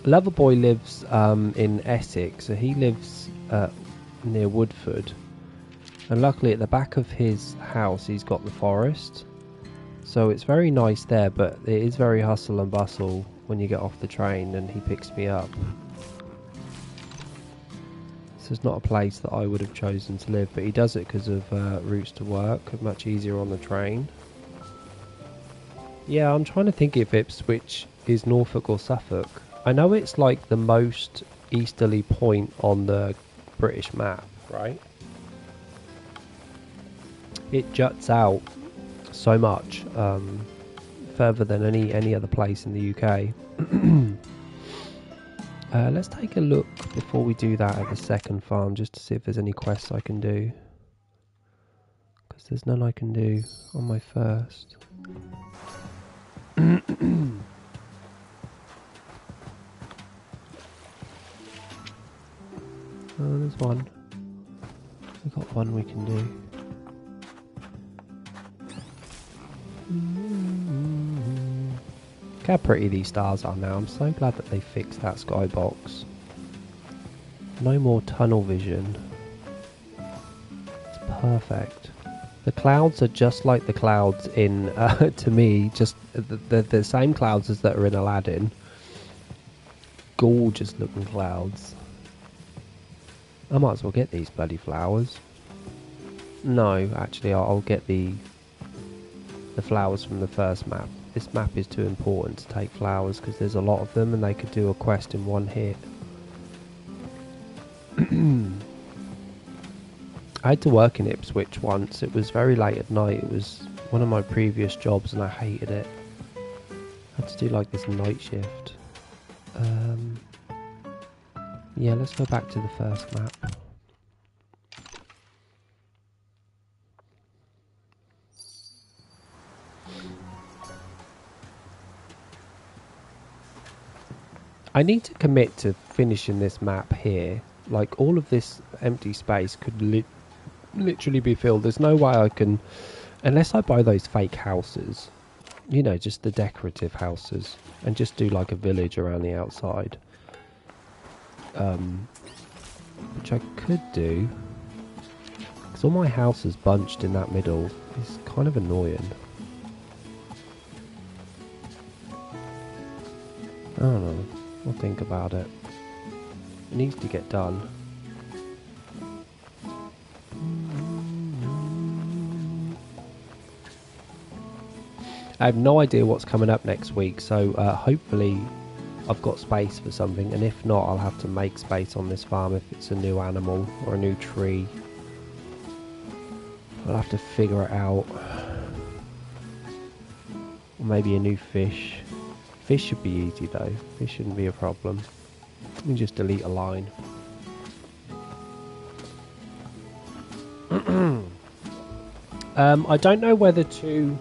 Loverboy lives in Essex, so he lives near Woodford. And luckily at the back of his house he's got the forest. So it's very nice there, but it is very hustle and bustle when you get off the train and he picks me up. This is not a place that I would have chosen to live, but he does it because of routes to work, much easier on the train. Yeah, I'm trying to think if Ipswich is Norfolk or Suffolk. I know it's like the most easterly point on the British map, right? It juts out so much further than any other place in the UK. Let's take a look before we do that at the second farm, just to see if there's any quests I can do. Because there's none I can do on my first. Oh, there's one. We've got one we can do. Look how pretty these stars are now. I'm so glad that they fixed that skybox. No more tunnel vision. It's perfect. The clouds are just like the clouds in, to me, just the same clouds as that are in Aladdin. Gorgeous looking clouds. I might as well get these bloody flowers. No, actually I'll get the flowers from the first map. This map is too important to take flowers because there's a lot of them and they could do a quest in one hit. I had to work in Ipswich once. It was very late at night. It was one of my previous jobs and I hated it. I had to do like this night shift. Yeah, let's go back to the first map. I need to commit to finishing this map here. Like, all of this empty space could literally be filled. There's no way I can, unless I buy those fake houses, you know, just the decorative houses, and just do like a village around the outside. Which I could do, because all my houses bunched in that middle is kind of annoying. I don't know. I'll think about it. It needs to get done. I have no idea what's coming up next week, so hopefully I've got space for something, and if not, I'll have to make space on this farm if it's a new animal or a new tree. I'll have to figure it out. Or maybe a new fish. Fish should be easy though. Fish shouldn't be a problem. Let me just delete a line. I don't know whether to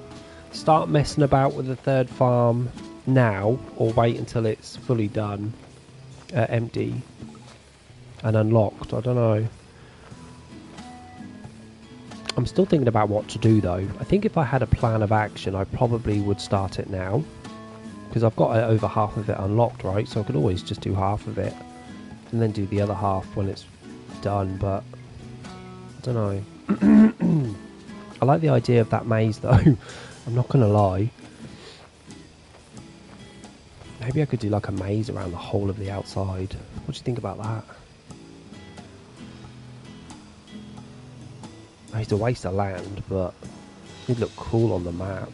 start messing about with the third farm now or wait until it's fully done, empty and unlocked. I don't know. I'm still thinking about what to do though. I think if I had a plan of action I probably would start it now, because I've got over half of it unlocked, right? So I could always just do half of it and then do the other half when it's done, but I don't know. I like the idea of that maze though. I'm not gonna lie. Maybe I could do like a maze around the whole of the outside. What do you think about that? It's a waste of land, but it'd look cool on the map.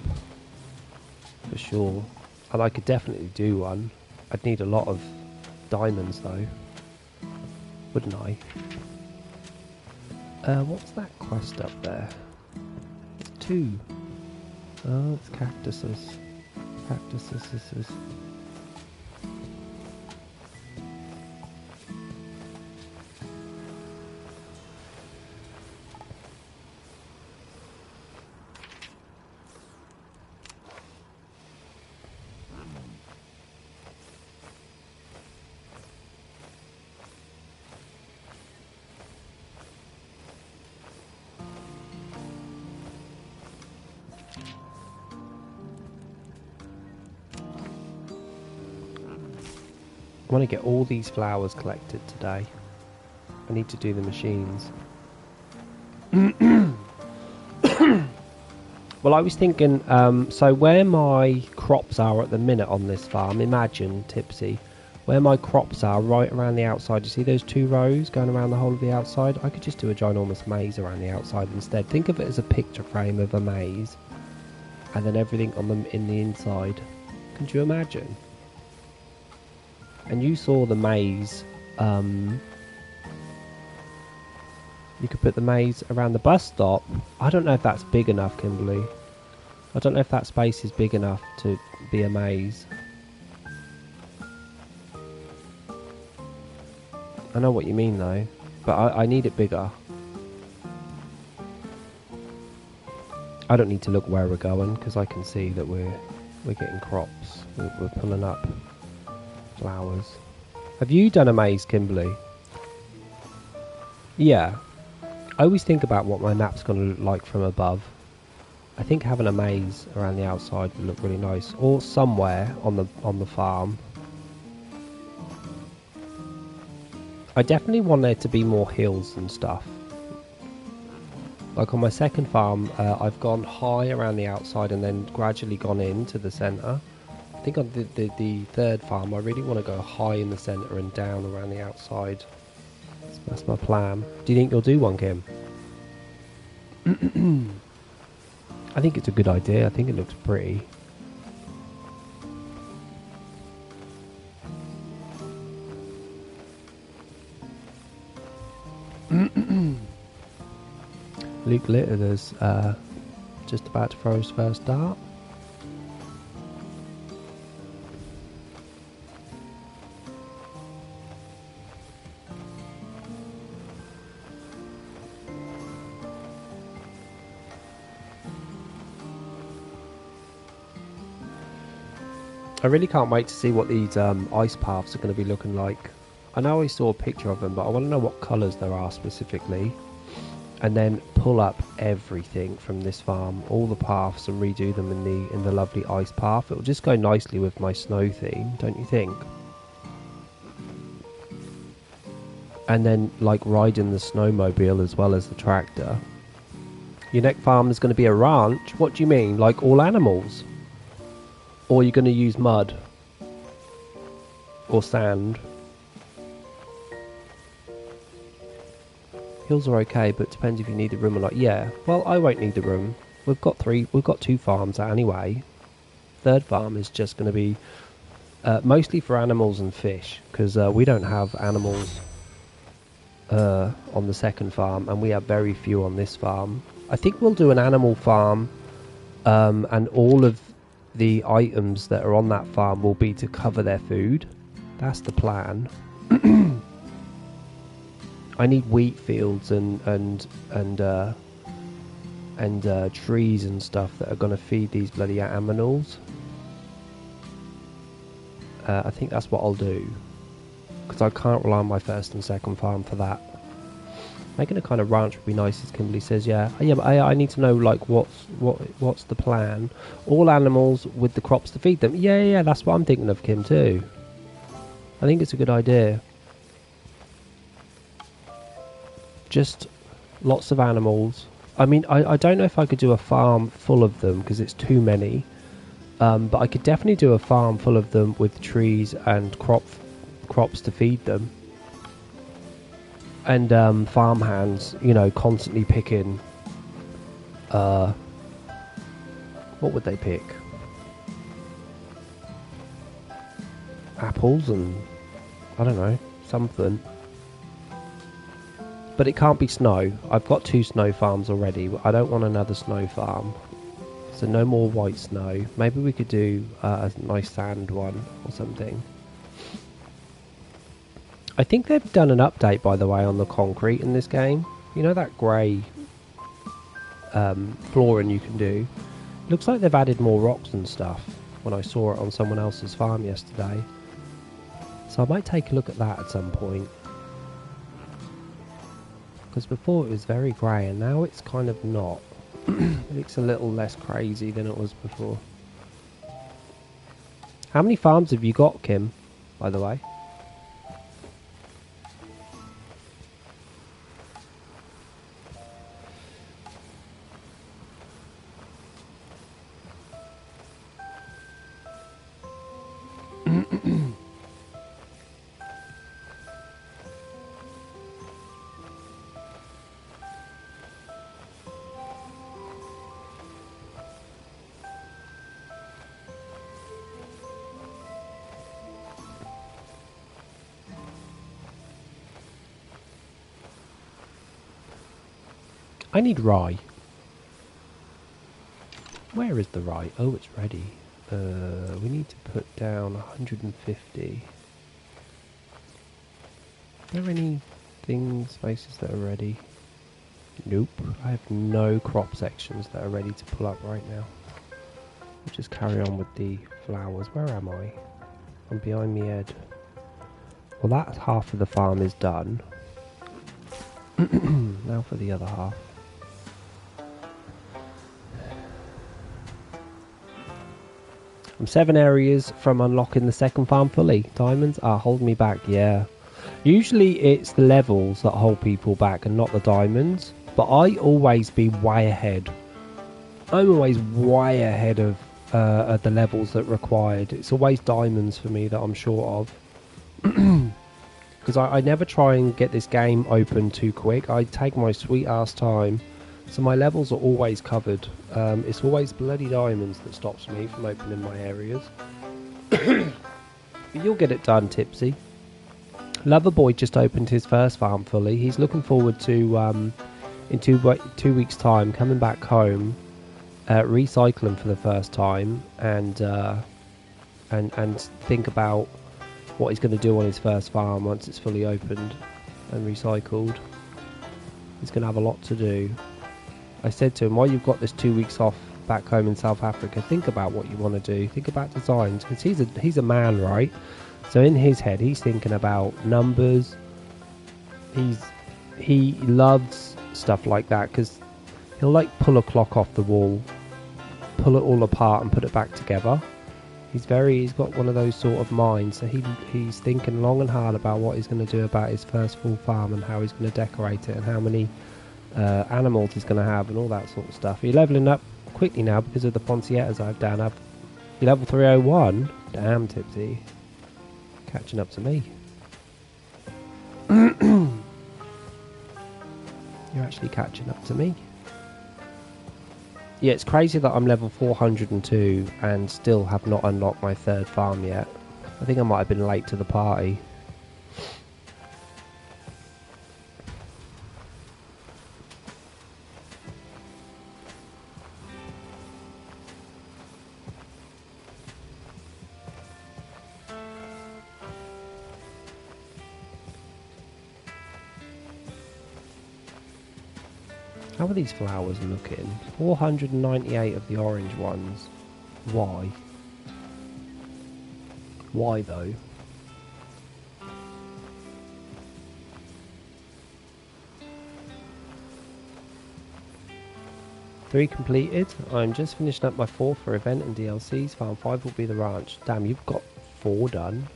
For sure. And I could definitely do one. I'd need a lot of diamonds though. Wouldn't I? What's that quest up there? It's 2. Oh, it's cactuses. Cactuses. I want to get all these flowers collected today. I need to do the machines. Well, I was thinking, so where my crops are at the minute on this farm, imagine, Tipsy, where my crops are, right around the outside. You see those 2 rows going around the whole of the outside? I could just do a ginormous maze around the outside instead. Think of it as a picture frame of a maze, and then everything on them in the inside. Could you imagine? And you saw the maze. You could put the maze around the bus stop. I don't know if that's big enough, Kimberly. I don't know if that space is big enough to be a maze. I know what you mean though, but I need it bigger. I don't need to look where we're going because I can see that we're getting crops. We're pulling up flowers. Have you done a maze, Kimberly? Yeah. I always think about what my map's going to look like from above. I think having a maze around the outside would look really nice, or somewhere on the farm. I definitely want there to be more hills and stuff. Like on my second farm, I've gone high around the outside and then gradually gone into the centre. I think on the third farm, I really want to go high in the centre and down around the outside. That's my plan. Do you think you'll do one, Kim? I think it's a good idea. I think it looks pretty. Luke Litter's just about to throw his first dart. I really can't wait to see what these ice paths are going to be looking like. I know I saw a picture of them, but I want to know what colours there are specifically. And then pull up everything from this farm, all the paths, and redo them in the lovely ice path. It'll just go nicely with my snow theme, don't you think? And then like riding the snowmobile as well as the tractor. Your next farm is going to be a ranch? What do you mean? Like all animals? Or you're going to use mud? Or sand? Hills are okay, but depends if you need the room or not. Yeah, well, I won't need the room. We've got 2 farms anyway. Third farm is just going to be mostly for animals and fish, because we don't have animals on the second farm, and we have very few on this farm. I think we'll do an animal farm, and all of the items that are on that farm will be to cover their food. That's the plan. I need wheat fields and trees and stuff that are going to feed these bloody aminals. I think that's what I'll do, because I can't rely on my first and second farm for that. Making a kind of ranch would be nice, as Kimberly says. Yeah, but I need to know like what's the plan. All animals with the crops to feed them. Yeah, that's what I'm thinking of, Kim, too. I think it's a good idea. Just lots of animals. I mean, I don't know if I could do a farm full of them because it's too many. But I could definitely do a farm full of them with trees and crops to feed them. And farm hands, you know, constantly picking. What would they pick? Apples and I don't know, something. But it can't be snow. I've got 2 snow farms already. I don't want another snow farm. So no more white snow. Maybe we could do a nice sand one or something. I think they've done an update, by the way, on the concrete in this game. You know that grey flooring you can do? Looks like they've added more rocks and stuff when I saw it on someone else's farm yesterday. So I might take a look at that at some point. Because before it was very grey and now it's kind of not. It looks a little less crazy than it was before. How many farms have you got, Kim, by the way? I need rye. Where is the rye? Oh, it's ready. We need to put down 150. Are there any spaces that are ready? Nope. I have no crop sections that are ready to pull up right now. We'll just carry on with the flowers. Where am I? I'm behind me head. Well, that half of the farm is done. Now for the other half. I'm 7 areas from unlocking the second farm fully. Diamonds are holding me back, yeah. Usually it's the levels that hold people back and not the diamonds. But I always be way ahead. I'm always way ahead of the levels that required. It's always diamonds for me that I'm short of. Because I never try and get this game open too quick. I take my sweet ass time. So my levels are always covered. It's always bloody diamonds that stops me from opening my areas. But you'll get it done, Tipsy. Loverboy just opened his first farm fully. He's looking forward to, in 2 weeks' time, coming back home, recycling for the first time, and think about what he's going to do on his first farm once it's fully opened and recycled. He's going to have a lot to do. I said to him, while you've got this 2 weeks off back home in South Africa, think about what you want to do. Think about designs, because he's a man, right? So in his head, he's thinking about numbers. He loves stuff like that, because he'll like pull a clock off the wall, pull it all apart and put it back together. He's got one of those sort of minds. So he's thinking long and hard about what he's going to do about his first full farm and how he's going to decorate it and how many animals he's going to have and all that sort of stuff. You're leveling up quickly now because of the Ponciettas I've down. You're level 301. Damn, Tipsy. Catching up to me. You're actually catching up to me. Yeah, it's crazy that I'm level 402 and still have not unlocked my third farm yet. I think I might have been late to the party. How are these flowers looking? 498 of the orange ones. Why? Why though? Three completed. I'm just finishing up my 4 for event and DLCs. Farm 5 will be the ranch. Damn, you've got 4 done.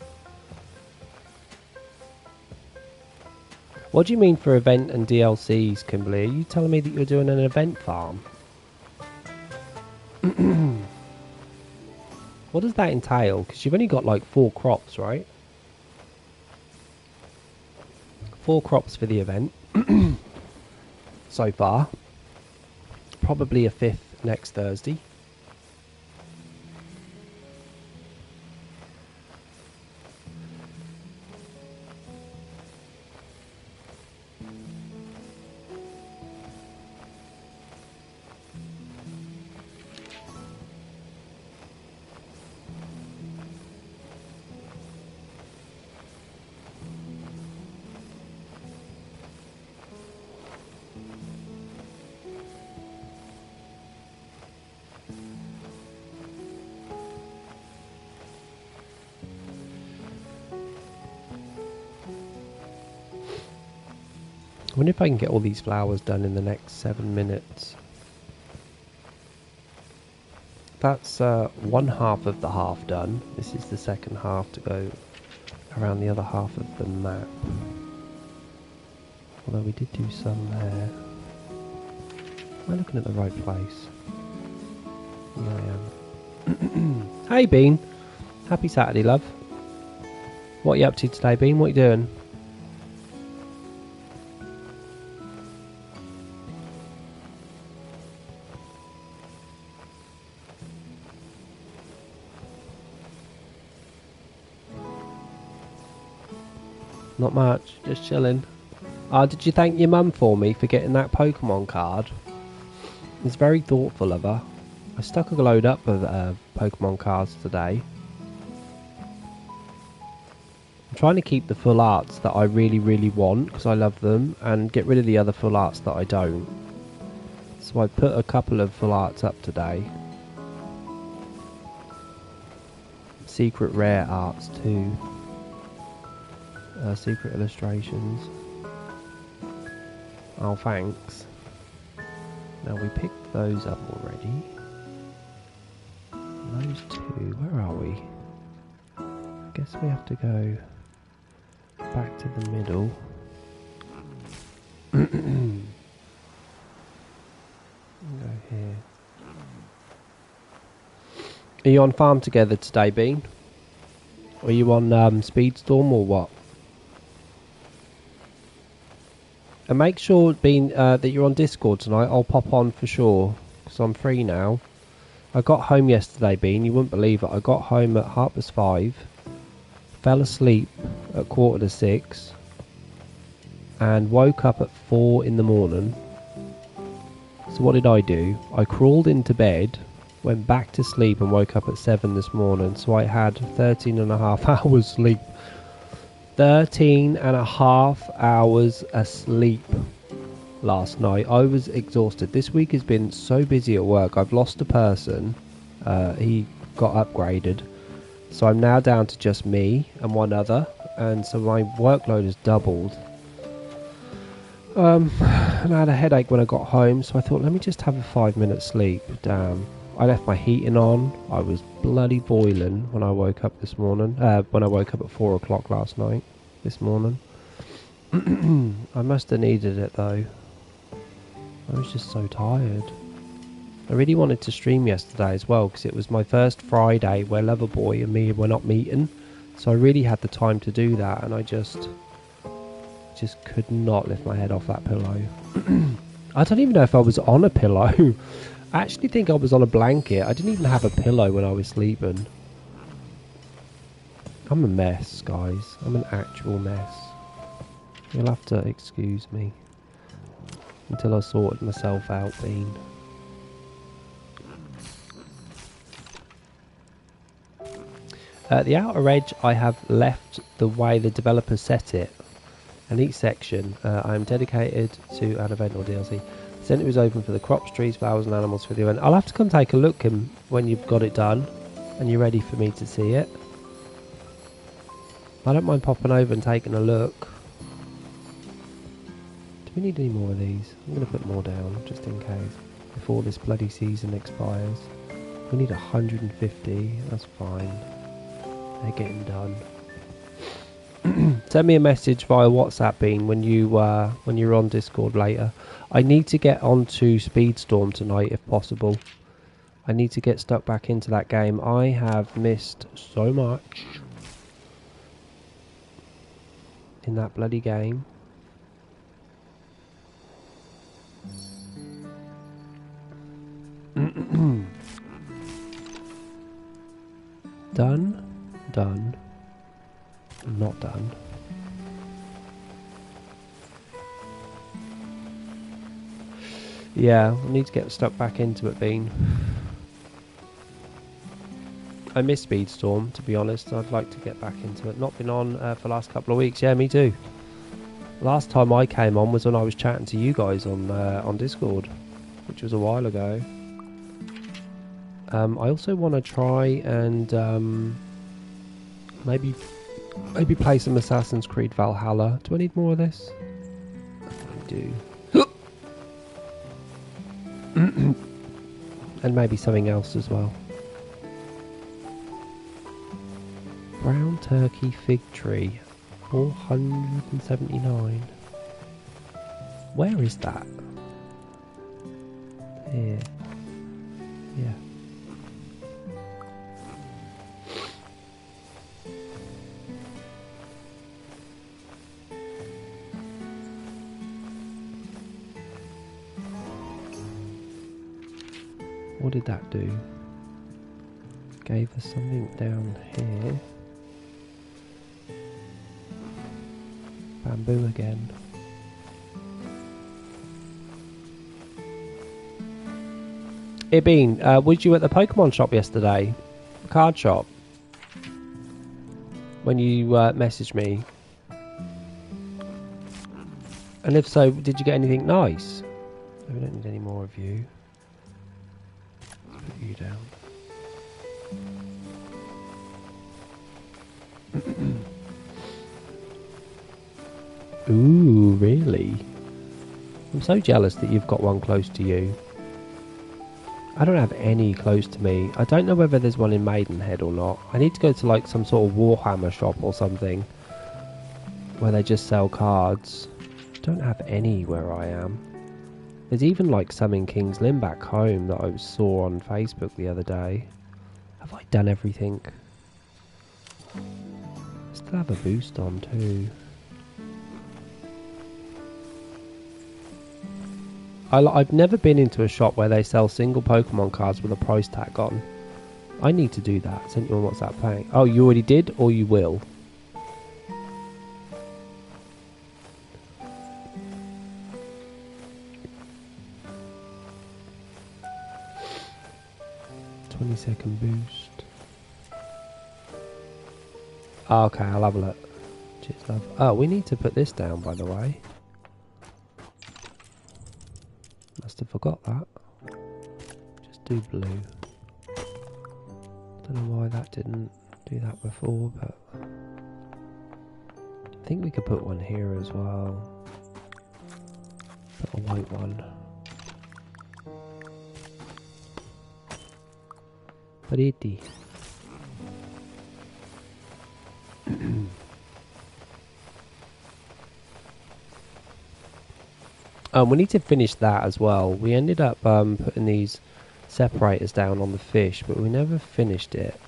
What do you mean for event and DLCs, Kimberly? Are you telling me that you're doing an event farm? What does that entail? Because you've only got like 4 crops, right? 4 crops for the event so far. Probably a 5th next Thursday. I wonder if I can get all these flowers done in the next 7 minutes. That's one half of the half done. This is the second half to go around the other half of the map. Although we did do some there. Am I looking at the right place? Yeah, I am. Hey Bean! Happy Saturday, love. What are you up to today, Bean? What are you doing? Not much, just chilling. Did you thank your mum for me for getting that Pokemon card? It's very thoughtful of her. I stuck a load up of Pokemon cards today. I'm trying to keep the full arts that I really, really want because I love them, and get rid of the other full arts that I don't. So I put a couple of full arts up today. Secret rare arts too. Secret illustrations. Oh, thanks. Now we picked those up already. Those two, where are we? I guess we have to go back to the middle. Go here. Are you on farm together today, Bean? Are you on Speedstorm or what? And make sure, Bean, that you're on Discord tonight. I'll pop on for sure, because I'm free now. I got home yesterday, Bean. You wouldn't believe it. I got home at 5:30, fell asleep at 5:45, and woke up at 4 in the morning. So what did I do? I crawled into bed, went back to sleep, and woke up at 7 this morning. So I had 13 and a half hours sleep. 13 and a half hours asleep last night. I was exhausted. This week has been so busy at work. I've lost a person. He got upgraded. So I'm now down to just me and one other. And so my workload has doubled. And I had a headache when I got home. So I thought, let me just have a 5-minute sleep. Damn. I left my heating on. I was bloody boiling when I woke up this morning. When I woke up at 4 o'clock last night. This morning. I must have needed it though. I was just so tired. I really wanted to stream yesterday as well because it was my first Friday where Loverboy and me were not meeting. So I really had the time to do that, and I just could not lift my head off that pillow. I don't even know if I was on a pillow. I actually think I was on a blanket. I didn't even have a pillow when I was sleeping. I'm a mess, guys. I'm an actual mess. You'll have to excuse me until I sorted myself out, Bean. The outer edge I have left the way the developers set it, and each section I am dedicated to an event or DLC. The centre is open for the crops, trees, flowers and animals for the event. I'll have to come take a look when you've got it done and you're ready for me to see it. I don't mind popping over and taking a look. Do we need any more of these? I'm going to put more down just in case before this bloody season expires. We need 150, that's fine. They're getting done. Send me a message via WhatsApp, Bean, when you're on Discord later. I need to get onto Speedstorm tonight if possible. I need to get stuck back into that game. I have missed so much in that bloody game. Done. Not done. Yeah, I need to get stuck back into it, Bean. I miss Speedstorm, to be honest. I'd like to get back into it. Not been on for the last couple of weeks. Yeah, me too. Last time I came on was when I was chatting to you guys on Discord, which was a while ago. I also want to try and maybe play some Assassin's Creed Valhalla. Do I need more of this? I do. And maybe something else as well. Brown turkey fig tree, 479. Where is that? Here. Yeah. What did that do? Gave us something down here. Bamboo again. Ibeen, was you at the Pokemon shop yesterday? The card shop? When you messaged me? And if so, did you get anything nice? We don't need any more of you. Let's put you down. Ooh, really? I'm so jealous that you've got one close to you. I don't have any close to me. I don't know whether there's one in Maidenhead or not. I need to go to like some sort of Warhammer shop or something where they just sell cards. I don't have any where I am. There's even like some in King's Lynn back home that I saw on Facebook the other day. Have I done everything? I still have a boost on too. I've never been into a shop where they sell single Pokemon cards with a price tag on. I need to do that. Sent you on WhatsApp paying. Oh, you already did, or you will? Second boost. Oh, okay, I'll have a look. Cheers, love. Oh, we need to put this down, by the way. Must have forgot that. Just do blue. Don't know why that didn't do that before, but I think we could put one here as well. Put a white one. Pretty. We need to finish that as well. We ended up putting these separators down on the fish, but we never finished it.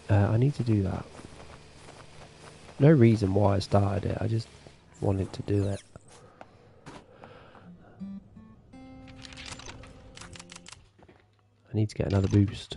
I need to do that. No reason why I started it, I just wanted to do it. I need to get another boost.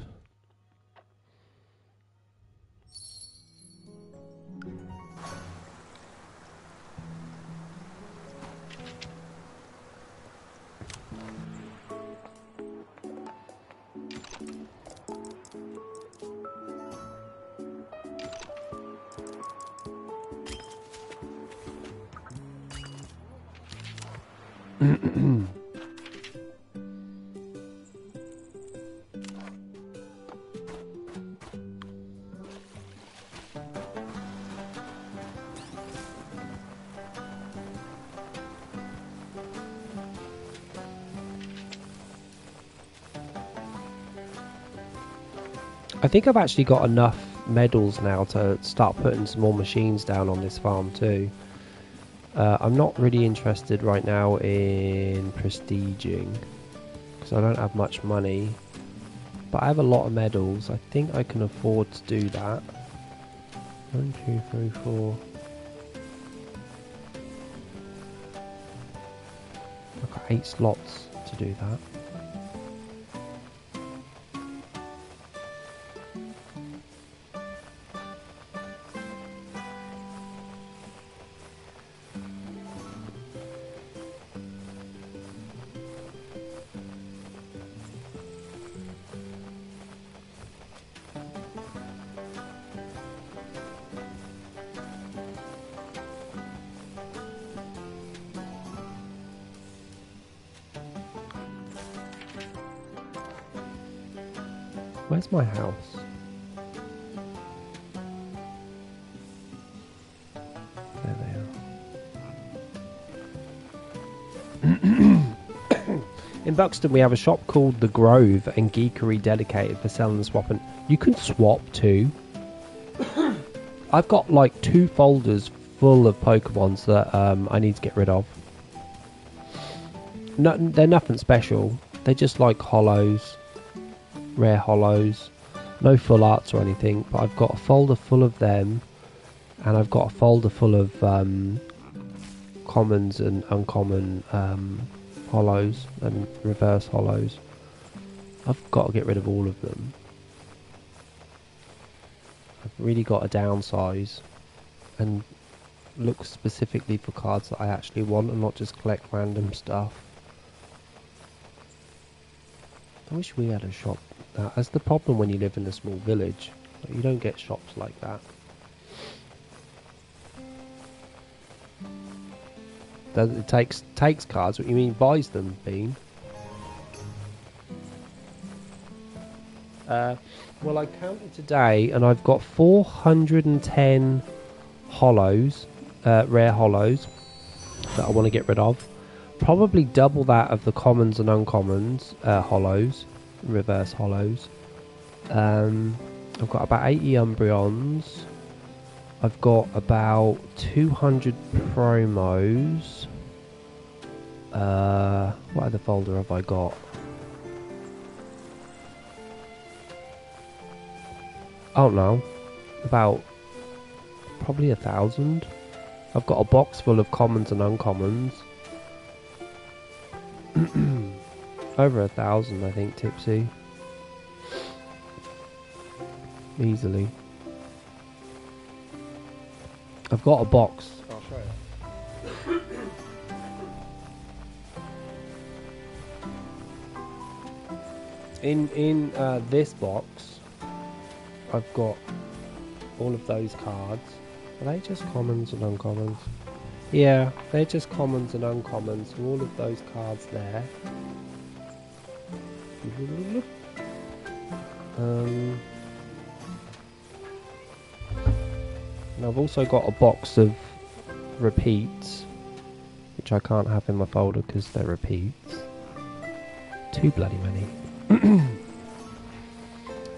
I think I've actually got enough medals now to start putting some more machines down on this farm too. I'm not really interested right now in prestiging because I don't have much money, but I have a lot of medals. I think I can afford to do that. 1, 2, 3, 4. I've got 8 slots to do that. Where's my house? There they are. In Buxton we have a shop called The Grove and Geekery dedicated for selling and swapping. You can swap too. I've got like 2 folders full of Pokemons that I need to get rid of. No, they're nothing special. They're just like hollows. Rare hollows, no full arts or anything, but I've got a folder full of them, and I've got a folder full of commons and uncommon hollows and reverse hollows. I've got to get rid of all of them. I've really got to downsize and look specifically for cards that I actually want and not just collect random stuff. I wish we had a shop. That's the problem when you live in a small village. You don't get shops like that. It takes cards. What you mean buys them, Bean? Well, I counted today, and I've got 410 hollows, rare hollows, that I want to get rid of. Probably double that of the commons and uncommons hollows, reverse hollows. I've got about 80 Umbreons. I've got about 200 promos. What other folder have I got? I don't know. About probably 1,000. I've got a box full of commons and uncommons. Over 1,000, I think, Tipsy. Easily. I've got a box. I'll show you. In this box, I've got all of those cards. Are they just commons and uncommons? Yeah, they're just commons and uncommons. So all of those cards there. And I've also got a box of repeats, which I can't have in my folder because they're repeats. Too bloody many.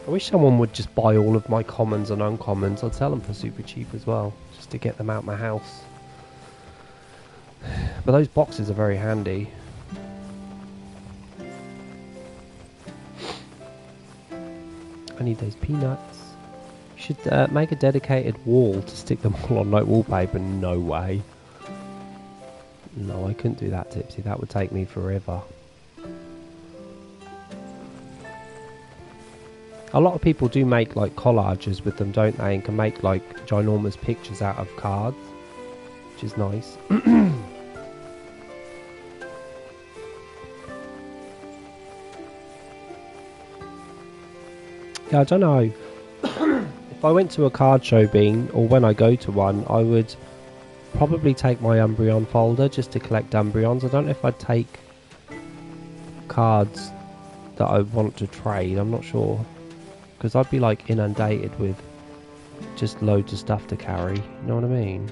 I wish someone would just buy all of my commons and uncommons. I'd sell them for super cheap as well, just to get them out my house. But those boxes are very handy. I need those peanuts. You should make a dedicated wall to stick them all on like wallpaper. No way. No, I couldn't do that, Tipsy. That would take me forever. A lot of people do make like collages with them, don't they? And can make like ginormous pictures out of cards, which is nice. Yeah, I don't know. If I went to a card show, Bean, or when I go to one, I would probably take my Umbreon folder just to collect Umbreons. I don't know if I'd take cards that I want to trade. I'm not sure. Because I'd be like inundated with just loads of stuff to carry. You know what I mean?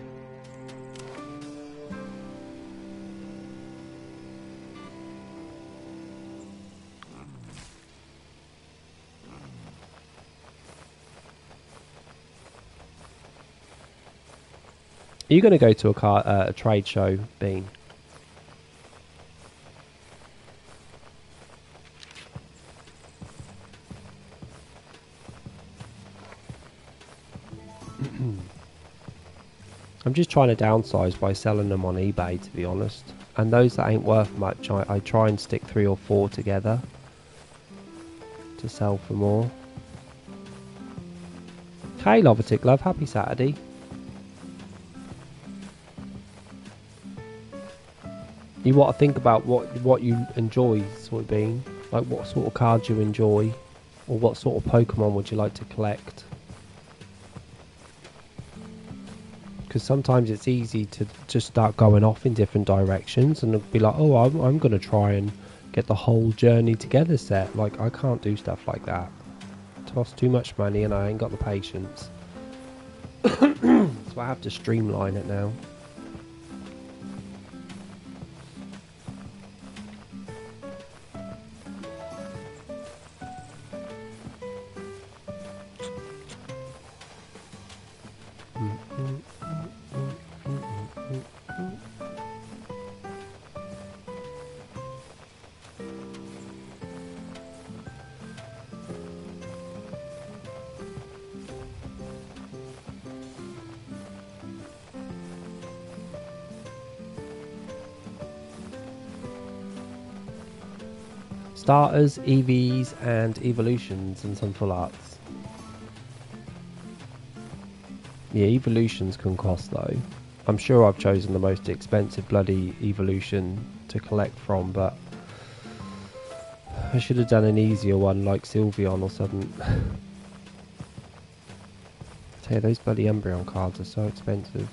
Are you going to go to a trade show, Bean? I'm just trying to downsize by selling them on eBay, to be honest. And those that ain't worth much, I try and stick 3 or 4 together to sell for more. Hey, Lovatic Love, happy Saturday. You want to think about what you enjoy, sort of being like what sort of cards you enjoy, or what sort of Pokemon would you like to collect. Because sometimes it's easy to just start going off in different directions and be like, oh, I'm going to try and get the whole Journey Together set. Like, I can't do stuff like that. It costs too much money and I ain't got the patience. So I have to streamline it now. Starters, EVs, and evolutions, and some full arts. Yeah, evolutions can cost though. I'm sure I've chosen the most expensive bloody evolution to collect from, but I should have done an easier one like Sylveon or something. Tell you, those bloody Umbreon cards are so expensive.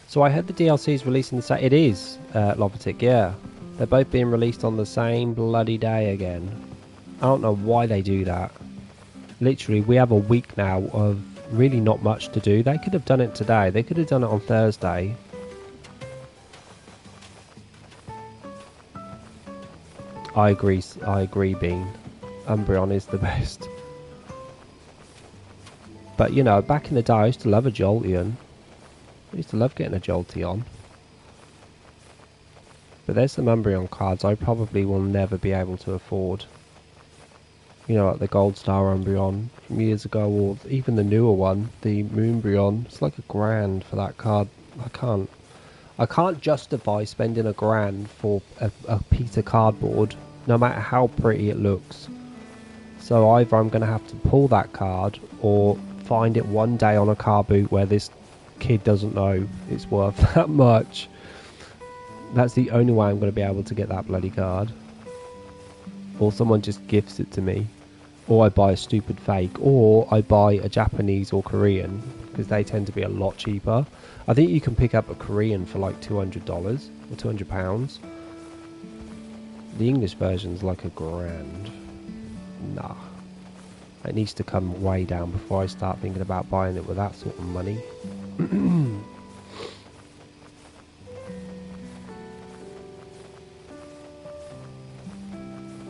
So I heard the DLC's releasing the same. It is, Lobotic, yeah. They're both being released on the same bloody day again. I don't know why they do that. Literally, we have a week now of really not much to do. They could have done it today. They could have done it on Thursday. I agree, Bean. Umbreon is the best. But, you know, back in the day, I used to love a Jolteon. I used to love getting a Jolteon. But there's some Umbreon cards I probably will never be able to afford. You know, like the Gold Star Umbreon from years ago, or even the newer one, the Moonbreon. It's like $1,000 for that card. I can't justify spending $1,000 for a piece of cardboard, no matter how pretty it looks. So either I'm going to have to pull that card, or find it one day on a car boot where this kid doesn't know it's worth that much. That's the only way I'm going to be able to get that bloody card. Or someone just gifts it to me. Or I buy a stupid fake. Or I buy a Japanese or Korean, because they tend to be a lot cheaper. I think you can pick up a Korean for like $200 or £200. The English version's like $1,000. Nah. It needs to come way down before I start thinking about buying it with that sort of money.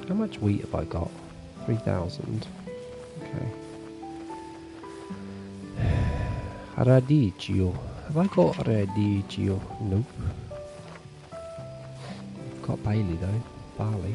How much wheat have I got? 3,000. Okay. Radicchio. Have I got radicchio? Nope. I've got Bailey though. Barley.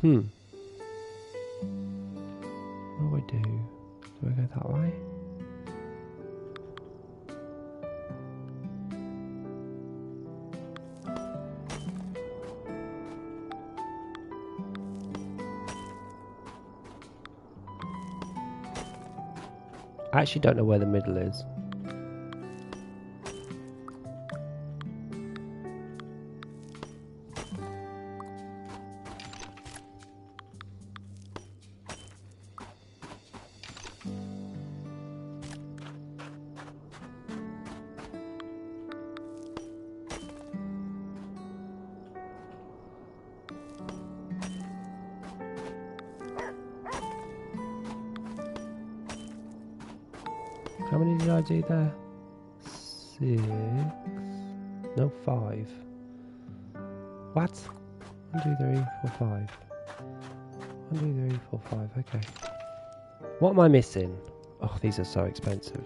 What do I do? Do I go that way? I actually don't know where the middle is. How many did I do there? 6. No, 5. What? 1, 2, 3, 4, 5. 1, 2, 3, 4, 5. Okay. What am I missing? Oh, these are so expensive.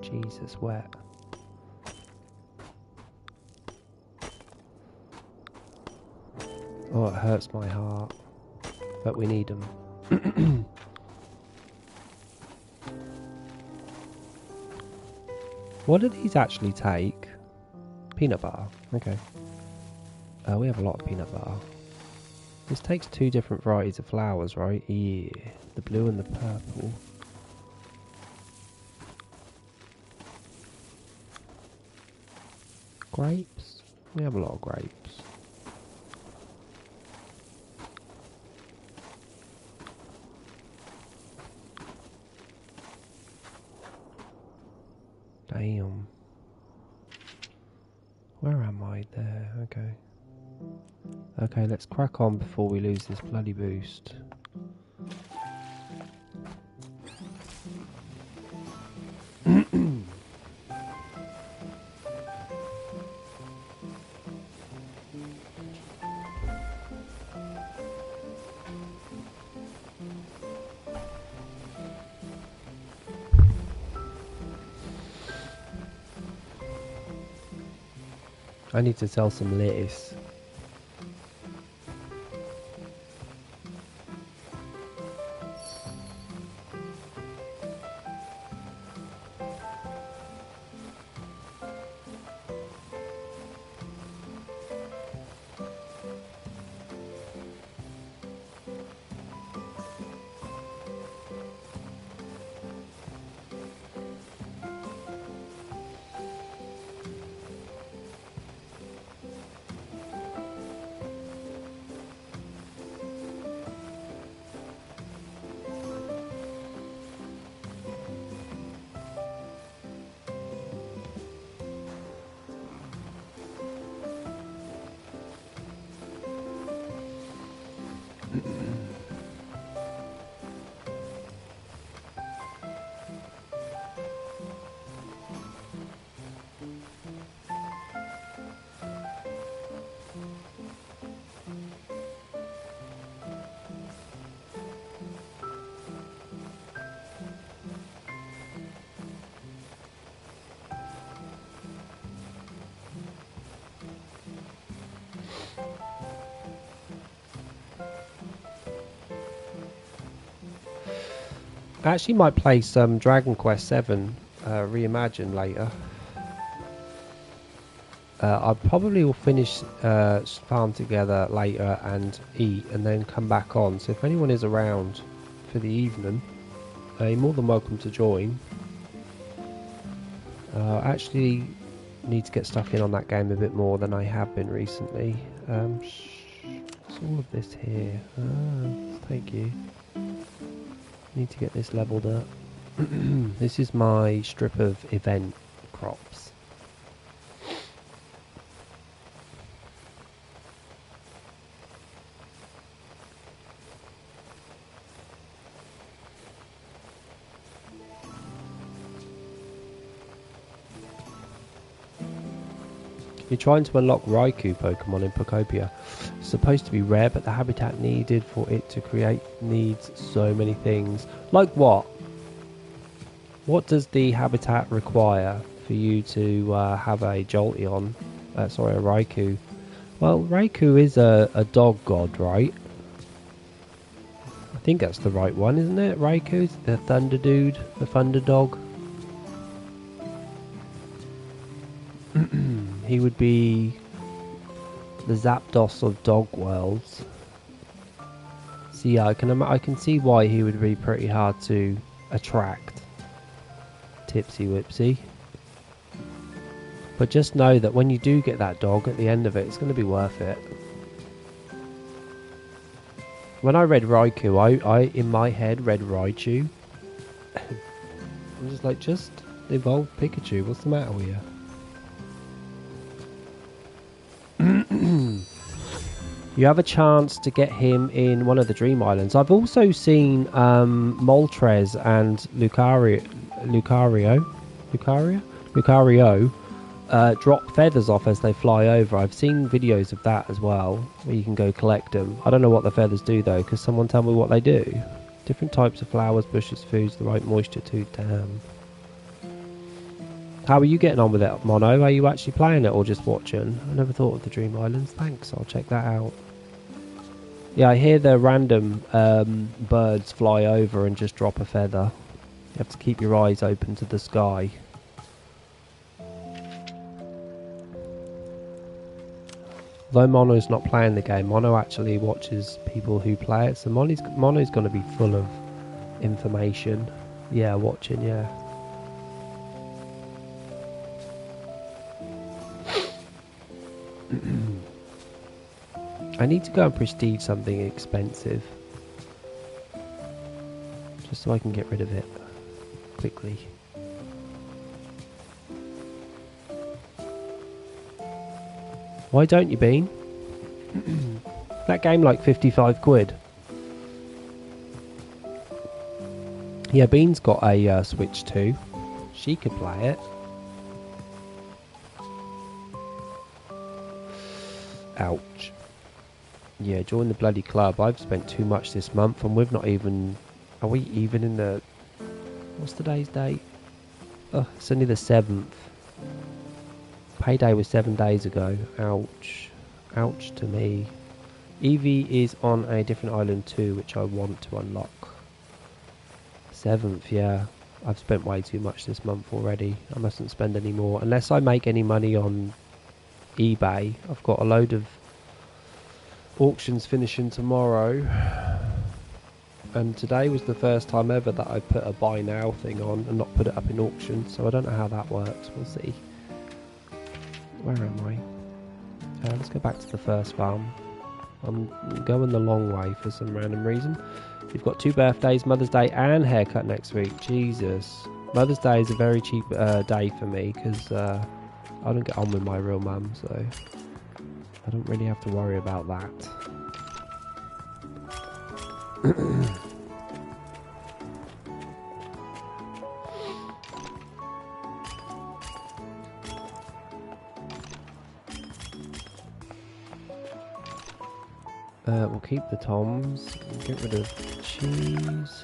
Jesus, wet. Oh, it hurts my heart. But we need them. What do these actually take? Peanut butter. Okay. We have a lot of peanut butter. This takes 2 different varieties of flowers, right? Yeah. The blue and the purple. Grapes? We have a lot of grapes. Damn. Where am I? There. Okay. Okay, let's crack on before we lose this bloody boost. I need to sell some lettuce. I actually might play some Dragon Quest 7 Reimagined later. I probably will finish Farm Together later and eat and then come back on. So if anyone is around for the evening, you're more than welcome to join. I actually need to get stuck in on that game a bit more than I have been recently. What's all of this here? Thank you. Need to get this leveled up. This is my strip of event crops. You're trying to unlock Raikou Pokemon in Pokopia. It's supposed to be rare, but the habitat needed for it to create needs so many things. Like what? What does the habitat require for you to have a Jolteon? Sorry, a Raikou. Well, Raikou is a dog god, right? I think that's the right one, isn't it? Raikou's the thunder dude, the thunder dog. He would be the Zapdos of dog worlds. So yeah, I can see why he would be pretty hard to attract. Tipsy Whipsy. But just know that when you do get that dog, at the end of it, it's going to be worth it. When I read Raikou, I in my head read Raichu. I'm just like, just evolve Pikachu. What's the matter with you? You have a chance to get him in one of the Dream Islands. I've also seen Moltres and Lucario drop feathers off as they fly over. I've seen videos of that as well, where you can go collect them. I don't know what the feathers do though. Because someone tell me what they do. Different types of flowers, bushes, foods, the right moisture to damn. How are you getting on with it, Mono? Are you actually playing it or just watching? I never thought of the Dream Islands. Thanks, I'll check that out. Yeah, I hear the random birds fly over and just drop a feather. You have to keep your eyes open to the sky. Though Mono's not playing the game, Mono actually watches people who play it. So Mono's going to be full of information. Yeah, watching, yeah. I need to go and prestige something expensive. Just so I can get rid of it quickly. Why don't you, Bean? That game like 55 quid. Yeah, Bean's got a Switch too. She could play it. Ouch. Yeah, join the bloody club. I've spent too much this month and we've not even... Are we even in the... What's today's date? Oh, it's only the 7th. Payday was 7 days ago. Ouch. Ouch to me. Evie is on a different island too, which I want to unlock. 7th, yeah. I've spent way too much this month already. I mustn't spend any more. Unless I make any money on eBay. I've got a load of auctions finishing tomorrow. And today was the first time ever that I put a buy now thing on and not put it up in auction. So I don't know how that works. We'll see. Where am I? Let's go back to the first farm. I'm going the long way for some random reason. You've got 2 birthdays, Mother's Day and haircut next week. Jesus. Mother's Day is a very cheap day for me because I don't get on with my real mum, so I don't really have to worry about that. We'll keep the toms, get rid of cheese.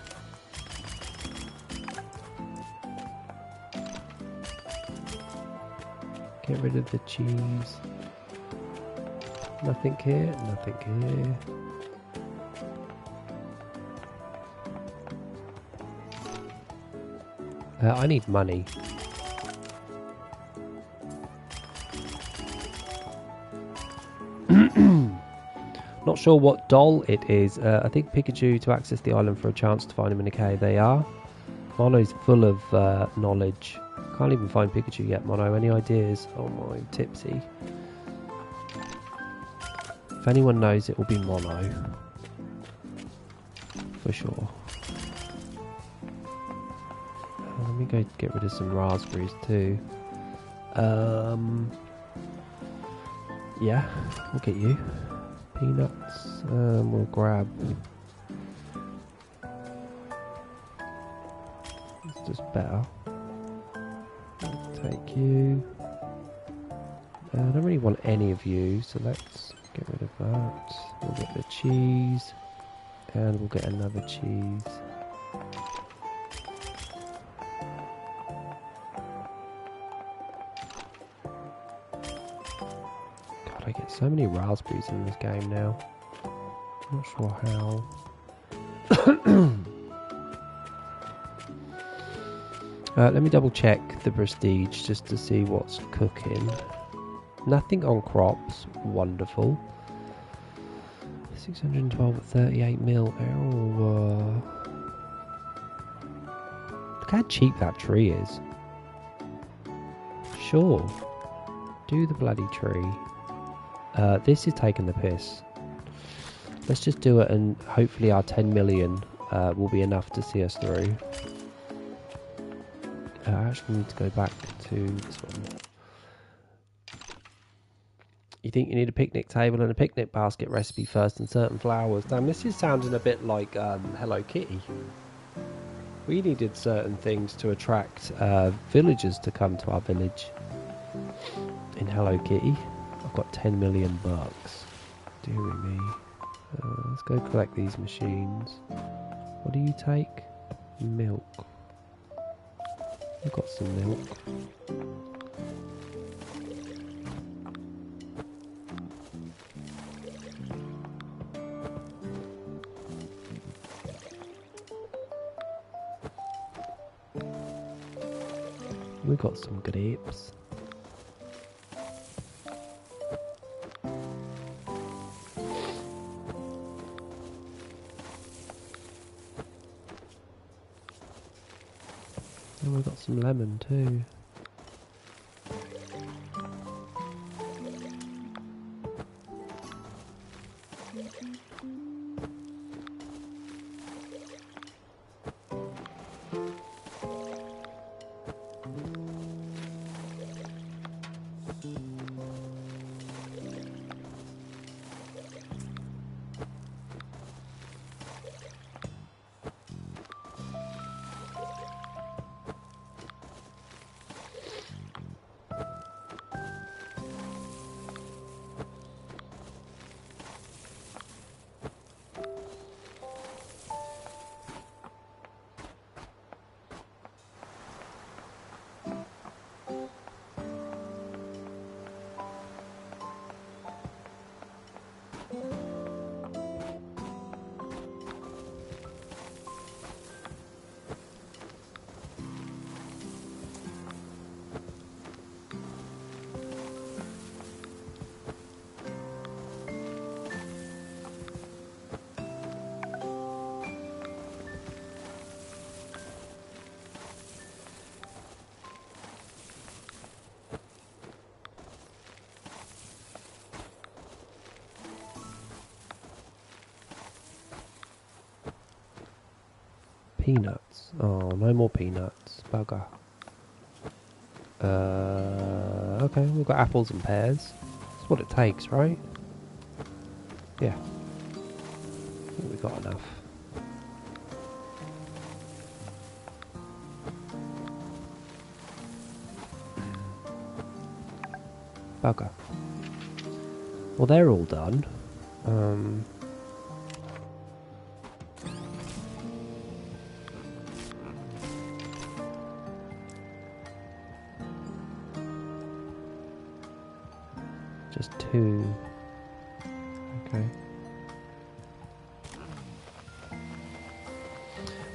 Get rid of the cheese. Nothing here, nothing here. I need money. Not sure what doll it is. I think Pikachu to access the island for a chance to find him in a cave. They are. Mono's full of knowledge. Can't even find Pikachu yet, Mono. Any ideas? Oh my, tipsy. If anyone knows, it will be Mono. For sure. Let me go get rid of some raspberries too. Yeah, we'll get you. Peanuts, we'll grab. It's just better. I'll take you. I don't really want any of you, so let's get rid of that. We'll get the cheese, and we'll get another cheese. God, I get so many raspberries in this game now. I'm not sure how. Let me double check the prestige just to see what's cooking. Nothing on crops. Wonderful. 612 at 38 mil. Ow. Look how cheap that tree is. Sure. Do the bloody tree. This is taking the piss. Let's just do it and hopefully our 10 million will be enough to see us through. I actually need to go back to this one. You think you need a picnic table and a picnic basket recipe first and certain flowers. Damn, this is sounding a bit like Hello Kitty. We needed certain things to attract villagers to come to our village. In Hello Kitty. I've got 10 million bucks. Deary me. Let's go collect these machines. What do you take? Milk. I've got some milk. We've got some grapes. And we've got some lemon too. Peanuts. Oh, no more peanuts. Bugger. Okay, we've got apples and pears. That's what it takes, right? Yeah. I think we've got enough. Bugger. Well, they're all done. Just 2. Okay.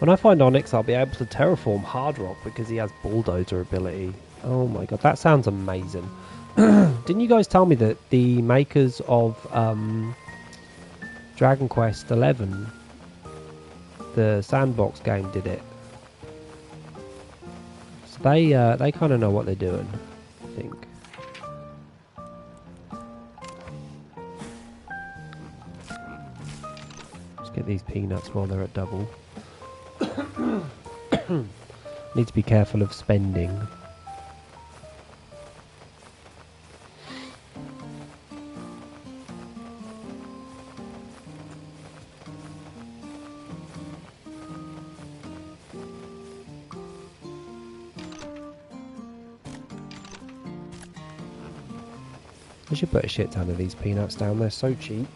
When I find Onyx, I'll be able to terraform Hard Rock because he has bulldozer ability. Oh my god, that sounds amazing. Didn't you guys tell me that the makers of Dragon Quest 11, the sandbox game, did it? So they kind of know what they're doing, I think. Let's get these peanuts while they're at double. Need to be careful of spending. I should put a shit ton of these peanuts down, they're so cheap.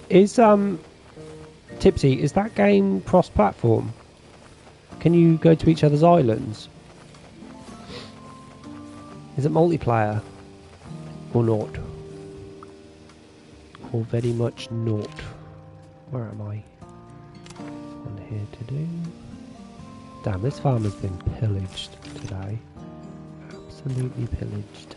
Is Tipsy, is that game cross-platform? Can you go to each other's islands? Is it multiplayer? Or not? Or very much not? Where am I? On here to do. Damn, this farm has been pillaged today. Absolutely pillaged.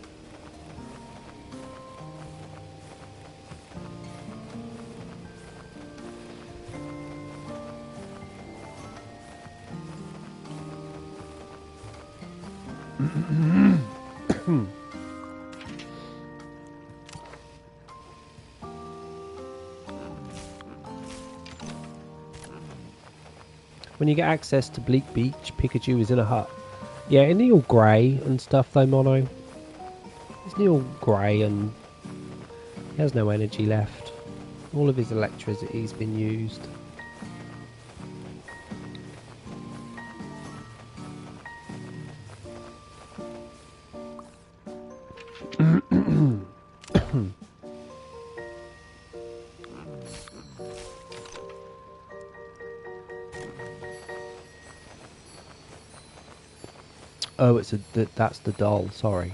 When you get access to Bleak Beach, Pikachu is in a hut. Yeah, isn't he all grey and stuff though, Mono? Isn't he all grey and he has no energy left? All of his electricity's been used. Oh, it's that's the doll, sorry.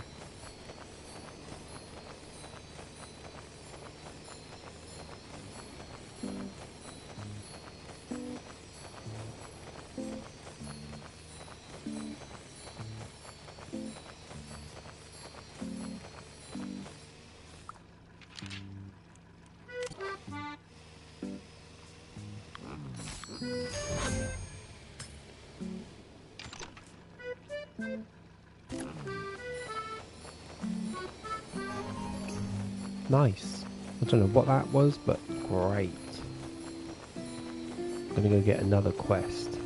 Nice. I don't know what that was, but great. I'm gonna go get another quest.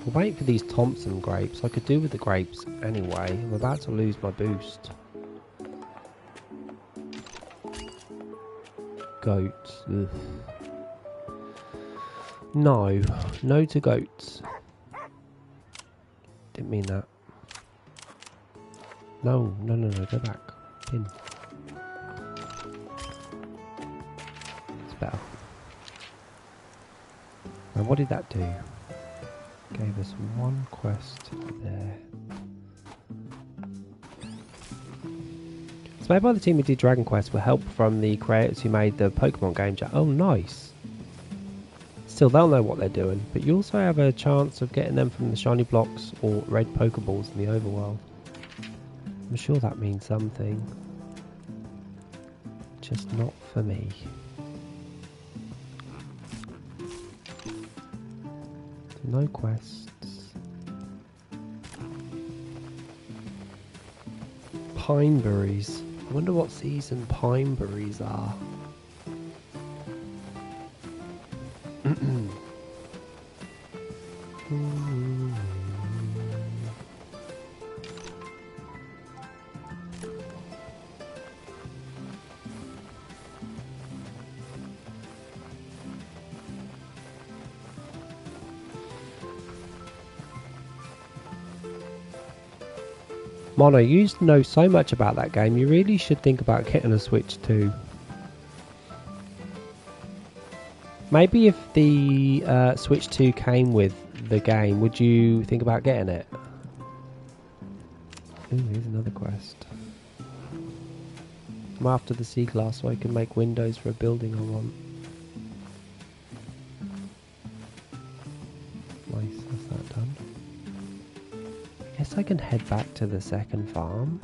We'll wait for these Thompson grapes. I could do with the grapes anyway. I'm about to lose my boost. Goats. Ugh. No. No to goats. Didn't mean that. No, go back. Pin. It's better. Now what did that do? Gave us one quest there. It's made by the team who did Dragon Quest with help from the creators who made the Pokemon game. Oh, nice. Still, they'll know what they're doing, but you also have a chance of getting them from the shiny blocks or red Pokeballs in the overworld. I'm sure that means something. Just not for me. No quests. Pine berries. I wonder what season pine berries are. Mono, you used to know so much about that game. You really should think about getting a Switch too. Maybe if the Switch 2 came with the game, would you think about getting it? Ooh, here's another quest. I'm after the sea glass so I can make windows for a building I want. Nice, that's that done. I guess I can head back to the second farm.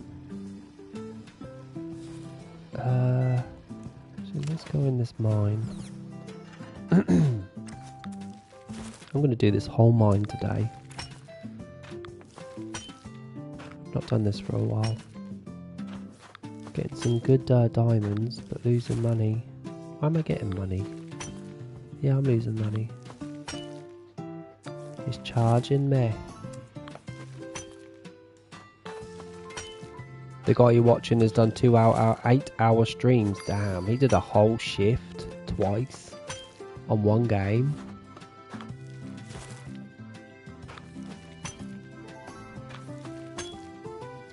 So let's go in this mine. I'm going to do this whole mine today. Not done this for a while. Getting some good diamonds, but losing money. Why am I getting money? Yeah, I'm losing money. He's charging me. The guy you're watching has done 8-hour streams. Damn, he did a whole shift twice on one game.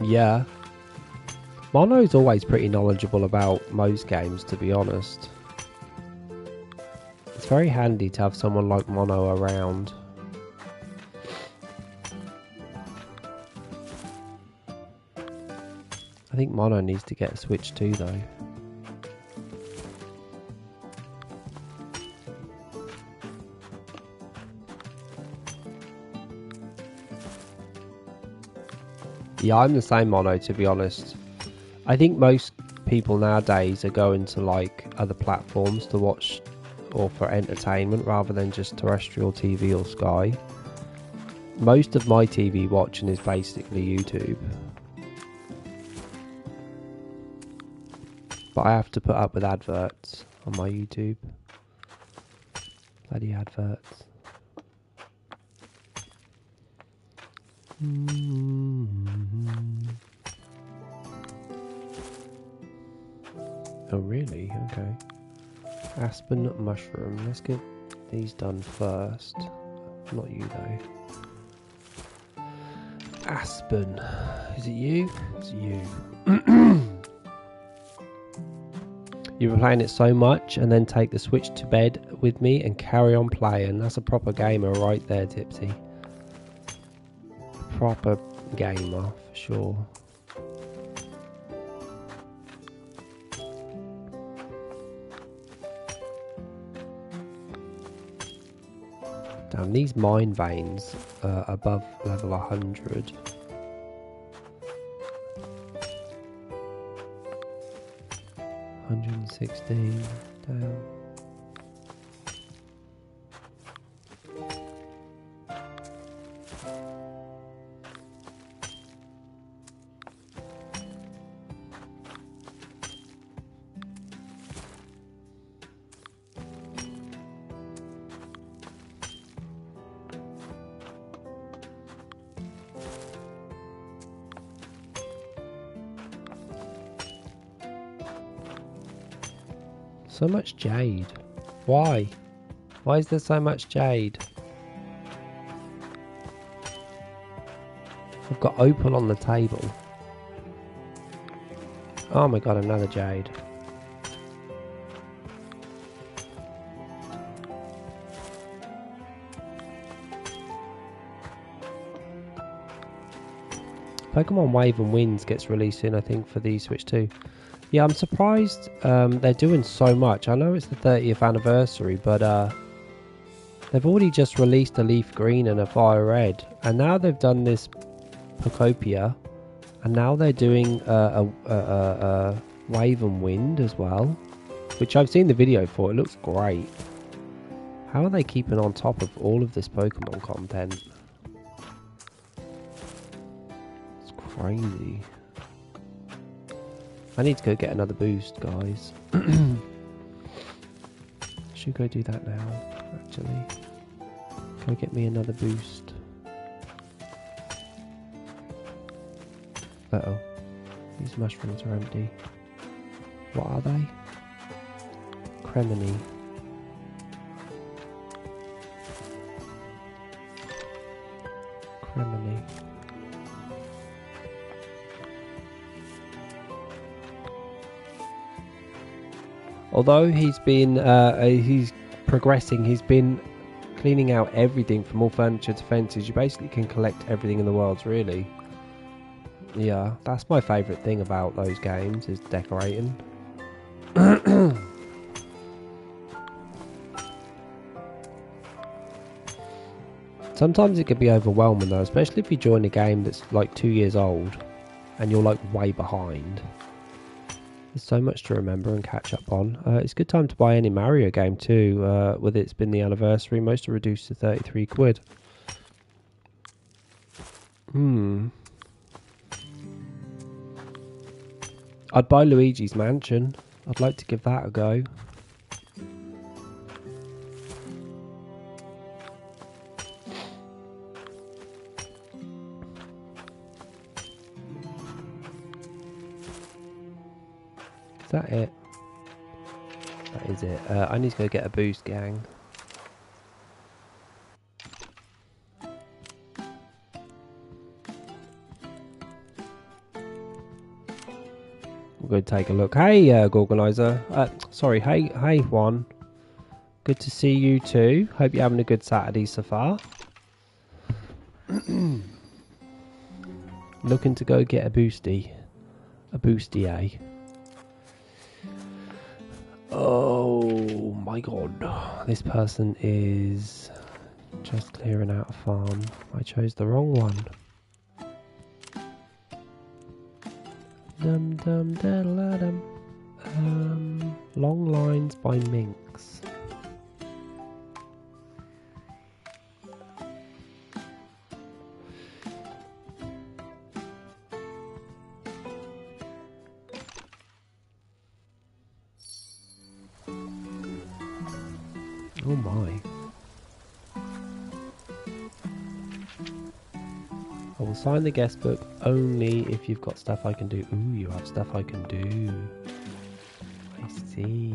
Yeah. Mono's always pretty knowledgeable about most games, to be honest. It's very handy to have someone like Mono around. I think Mono needs to get a Switch too, though. Yeah, I'm the same, Mono, to be honest. I think most people nowadays are going to like other platforms to watch or for entertainment rather than just terrestrial TV or Sky. Most of my TV watching is basically YouTube. But I have to put up with adverts on my YouTube. Bloody adverts. Oh really? Okay. Aspen mushroom. Let's get these done first. Not you though. Aspen. Is it you? It's you. You've been playing it so much and then take the Switch to bed with me and carry on playing. That's a proper gamer right there, Tipsy. Proper gamer, for sure. Damn, these mine veins are above level 100. $116, damn. So much jade. Why? Why is there so much jade? I've got opal on the table. Oh my god, another jade. Pokemon Wave and Winds gets released soon, I think, for the Switch 2. Yeah, I'm surprised they're doing so much. I know it's the 30th anniversary, but they've already just released a Leaf Green and a Fire Red. And now they've done this Pokopia. And now they're doing a Wave and Wind as well. Which I've seen the video for. It looks great. How are they keeping on top of all of this Pokemon content? It's crazy. I need to go get another boost, guys. Should go do that now, actually. Go get me another boost. Uh-oh. These mushrooms are empty. What are they? Cremini. Cremini. Although he's progressing, he's been cleaning out everything from all furniture to fences. You basically can collect everything in the world, really. Yeah, that's my favourite thing about those games, is decorating. Sometimes it can be overwhelming though, especially if you join a game that's like 2 years old and you're like way behind. There's so much to remember and catch up on. It's a good time to buy any Mario game too, with it's been the anniversary. Most are reduced to 33 quid. I'd buy Luigi's Mansion. I'd like to give that a go. Is that it? That is it. I need to go get a boost, gang. We'll go take a look. Hey, Gorganizer. Sorry, hey, Juan. Good to see you too. Hope you're having a good Saturday so far. Looking to go get a boosty. A boosty, Oh my god. This person is just clearing out a farm. I chose the wrong one. Dum dum da la dum. Long Lines by Minx. Oh my. I will sign the guest book only if you've got stuff I can do. Ooh, you have stuff I can do. I see.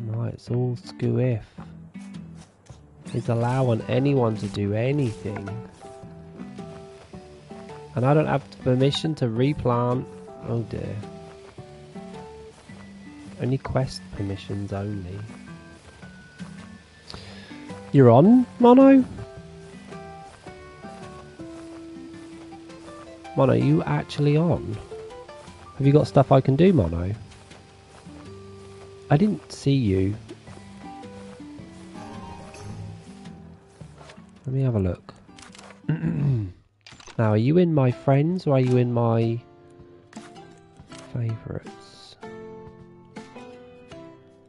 Right, it's all squiff. It's allowing anyone to do anything. And I don't have permission to replant. Oh dear. Only quest permissions only. You're on, Mono? Mono, you actually on? Have you got stuff I can do, Mono? I didn't see you. Let me have a look. Now, are you in my friends or are you in my favourites?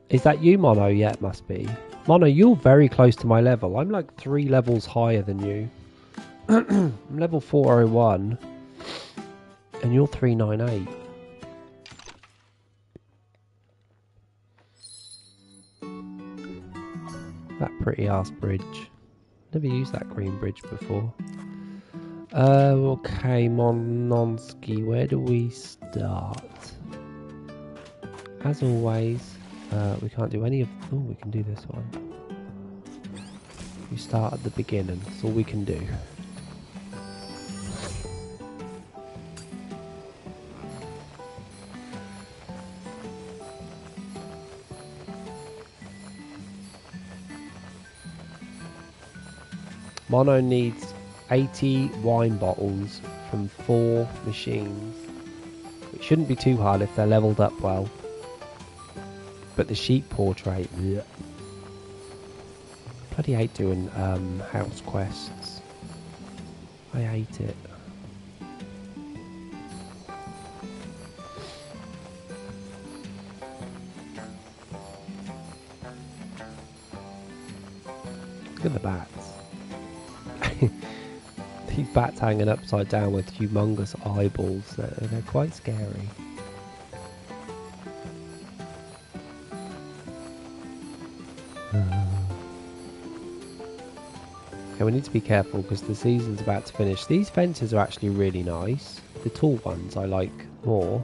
Is that you, Mono? Yeah, it must be. Mono, you're very close to my level. I'm like 3 levels higher than you. I'm level 401. And you're 398. That pretty ass bridge. Never used that green bridge before. Okay, Mononsky, where do we start? As always, we can't do any of... Oh, we can do this one. We start at the beginning. That's all we can do. Mono needs 80 wine bottles from 4 machines. It shouldn't be too hard if they're leveled up well. But the sheep portrait, bleh. Bloody hate doing house quests. I hate it. Look at the bats. These bats hanging upside down with humongous eyeballs. They're quite scary. Okay, we need to be careful because the season's about to finish. These fences are actually really nice. The tall ones I like more.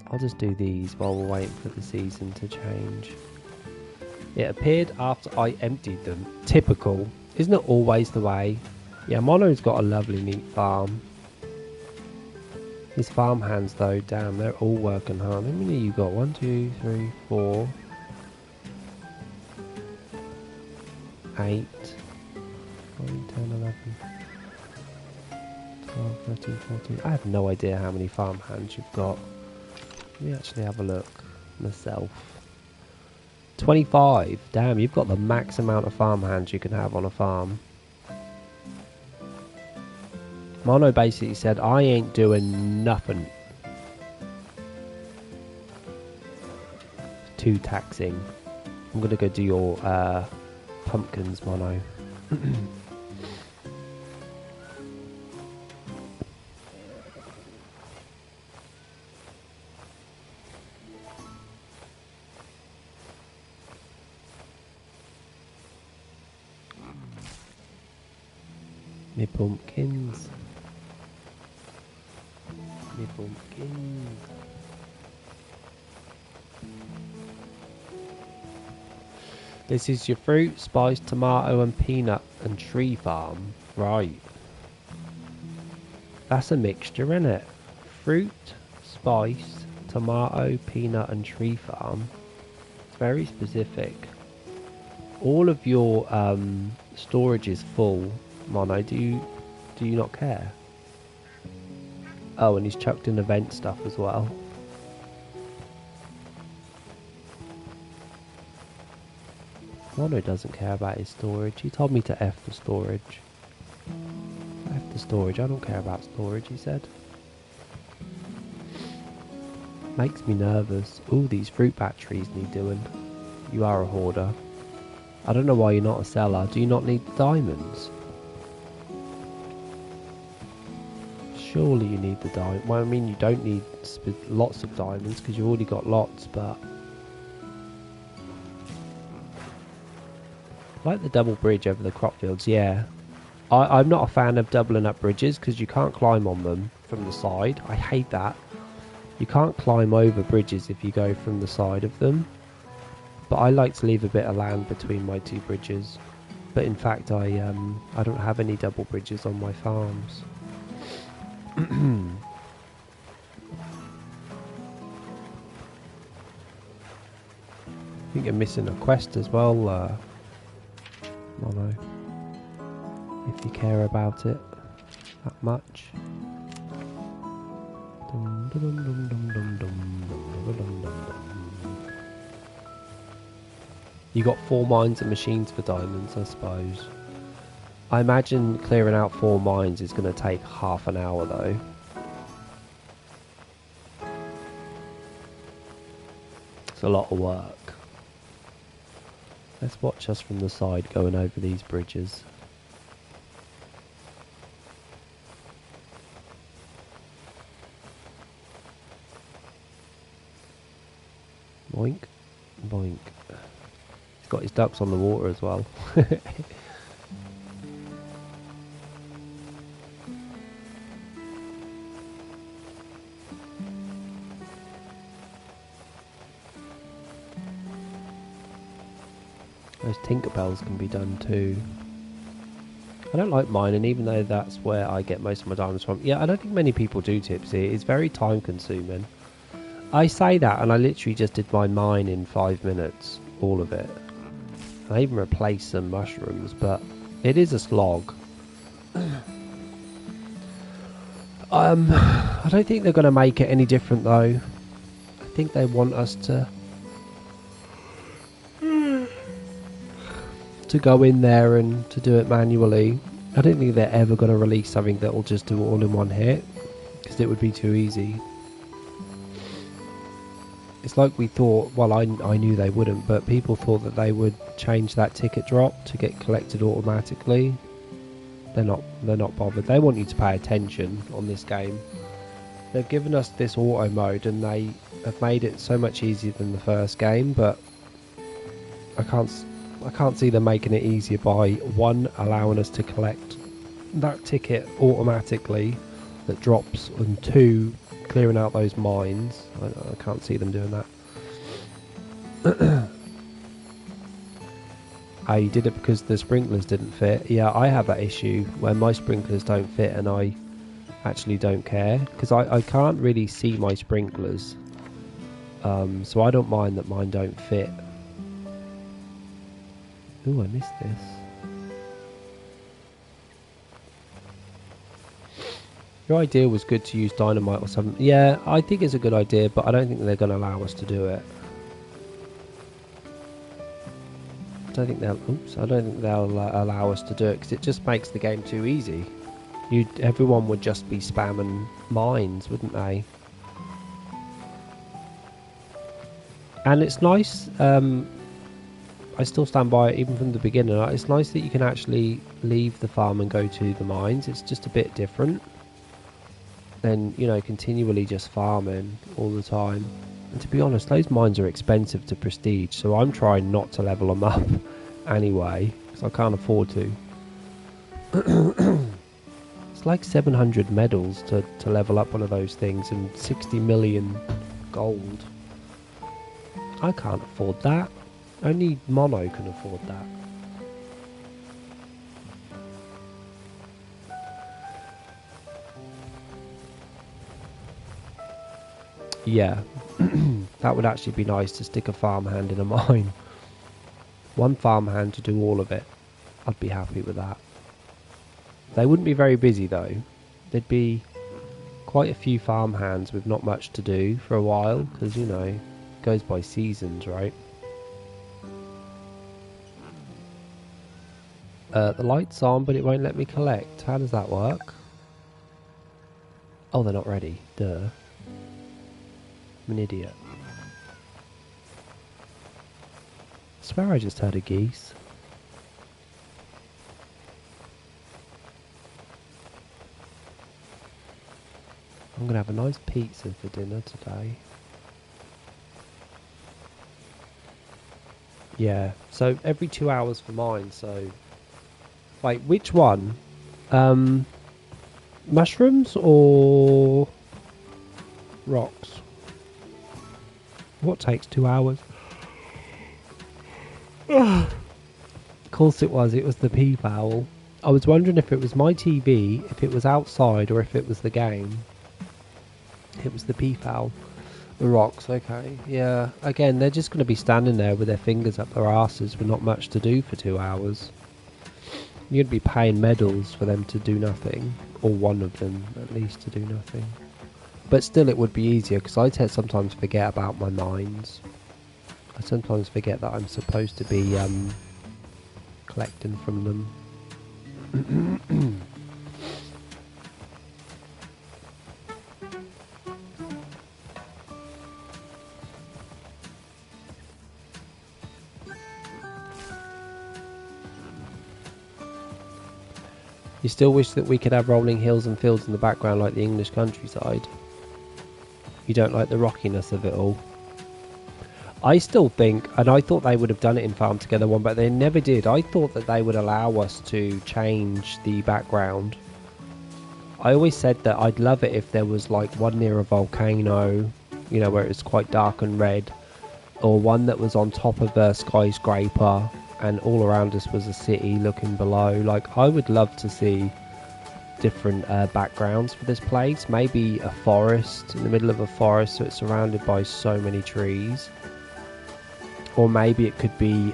I'll just do these while we're waiting for the season to change. It appeared after I emptied them. Typical. Isn't it always the way? Yeah, Mono's got a lovely neat farm. His farm hands though, damn, they're all working hard. How many you got? 1, 2, 3, 4, 8, 9, 10, 11, 12, 13, 14. I have no idea how many farm hands you've got. Let me actually have a look myself. 25. Damn, you've got the max amount of farm hands you can have on a farm. Mono basically said, I ain't doing nothing. Too taxing. I'm gonna go do your pumpkins, Mono. Me pumpkins. Me pumpkins. This is your fruit, spice, tomato and peanut and tree farm. Right. That's a mixture, isn't it? Fruit, spice, tomato, peanut and tree farm. It's very specific. All of your storage is full, Mono. Do you not care? Oh, and he's chucked in event stuff as well. Mono doesn't care about his storage. He told me to F the storage. F the storage. I don't care about storage, he said. Makes me nervous. Ooh, these fruit batteries need doing. You are a hoarder. I don't know why you're not a seller. Do you not need diamonds? Surely you need the diamond. Well, I mean, you don't need lots of diamonds because you've already got lots, but... I like the double bridge over the crop fields, yeah. I'm not a fan of doubling up bridges because you can't climb on them from the side. I hate that. You can't climb over bridges if you go from the side of them. But I like to leave a bit of land between my two bridges. But in fact, I don't have any double bridges on my farms. I think you're missing a quest as well, Mono. If you care about it that much. You got 4 mines and machines for diamonds, I suppose. I imagine clearing out 4 mines is going to take half an hour though. It's a lot of work. Let's watch us from the side going over these bridges. Boink, boink. He's got his ducks on the water as well. Those Tinkerbells can be done too. I don't like mining, even though that's where I get most of my diamonds from. Yeah, I don't think many people do, Tipsy. It's very time consuming. I say that and I literally just did my mine in 5 minutes. All of it. I even replaced some mushrooms, but it is a slog. I don't think they're going to make it any different though. I think they want us to go in there and to do it manually. I don't think they're ever going to release something that will just do it all in one hit, because it would be too easy. It's like we thought, well, I knew they wouldn't, but people thought that they would change that ticket drop to get collected automatically. They're not bothered. They want you to pay attention on this game. They've given us this auto mode and they have made it so much easier than the first game, but I can't see them making it easier by, one, allowing us to collect that ticket automatically that drops, and two, clearing out those mines. I can't see them doing that. I did it because the sprinklers didn't fit. Yeah, I have that issue where my sprinklers don't fit and I actually don't care because I can't really see my sprinklers, so I don't mind that mine don't fit. Ooh, I missed this. Your idea was good to use dynamite or something. Yeah, I think it's a good idea, but I don't think they're going to allow us to do it. I don't think they'll allow us to do it because it just makes the game too easy. Everyone would just be spamming mines, wouldn't they? And it's nice. I still stand by it even from the beginning. It's nice that you can actually leave the farm and go to the mines. It's just a bit different than, you know, continually just farming all the time. And to be honest, those mines are expensive to prestige, so I'm trying not to level them up anyway, because I can't afford to. It's like 700 medals to level up one of those things and 60 million gold. I can't afford that. Only Mono can afford that. Yeah, that would actually be nice to stick a farmhand in a mine. One farmhand to do all of it. I'd be happy with that. They wouldn't be very busy though. There'd be quite a few farmhands with not much to do for a while, because, you know, it goes by seasons, right? The light's on, but it won't let me collect. How does that work? Oh, they're not ready. Duh. I'm an idiot. I swear I just heard a geese. I'm gonna have a nice pizza for dinner today. Yeah, so every 2 hours for mine, so... Wait, which one? Mushrooms or rocks? What takes 2 hours? Of course it was the peafowl. I was wondering if it was my TV, if it was outside, or if it was the game. It was the peafowl. The rocks, okay. Yeah, again, they're just going to be standing there with their fingers up their asses with not much to do for 2 hours. You'd be paying medals for them to do nothing, or one of them at least to do nothing. But still, it would be easier because I sometimes forget about my mines. I sometimes forget that I'm supposed to be collecting from them. You still wish that we could have rolling hills and fields in the background like the English countryside? You don't like the rockiness of it all? I still think, and I thought they would have done it in Farm Together 1, but they never did. I thought that they would allow us to change the background. I always said that I'd love it if there was like one near a volcano, you know, where it's quite dark and red, or one that was on top of a skyscraper and all around us was a city looking below. Like, I would love to see different backgrounds for this place. Maybe a forest, in the middle of a forest, so it's surrounded by so many trees. Or maybe it could be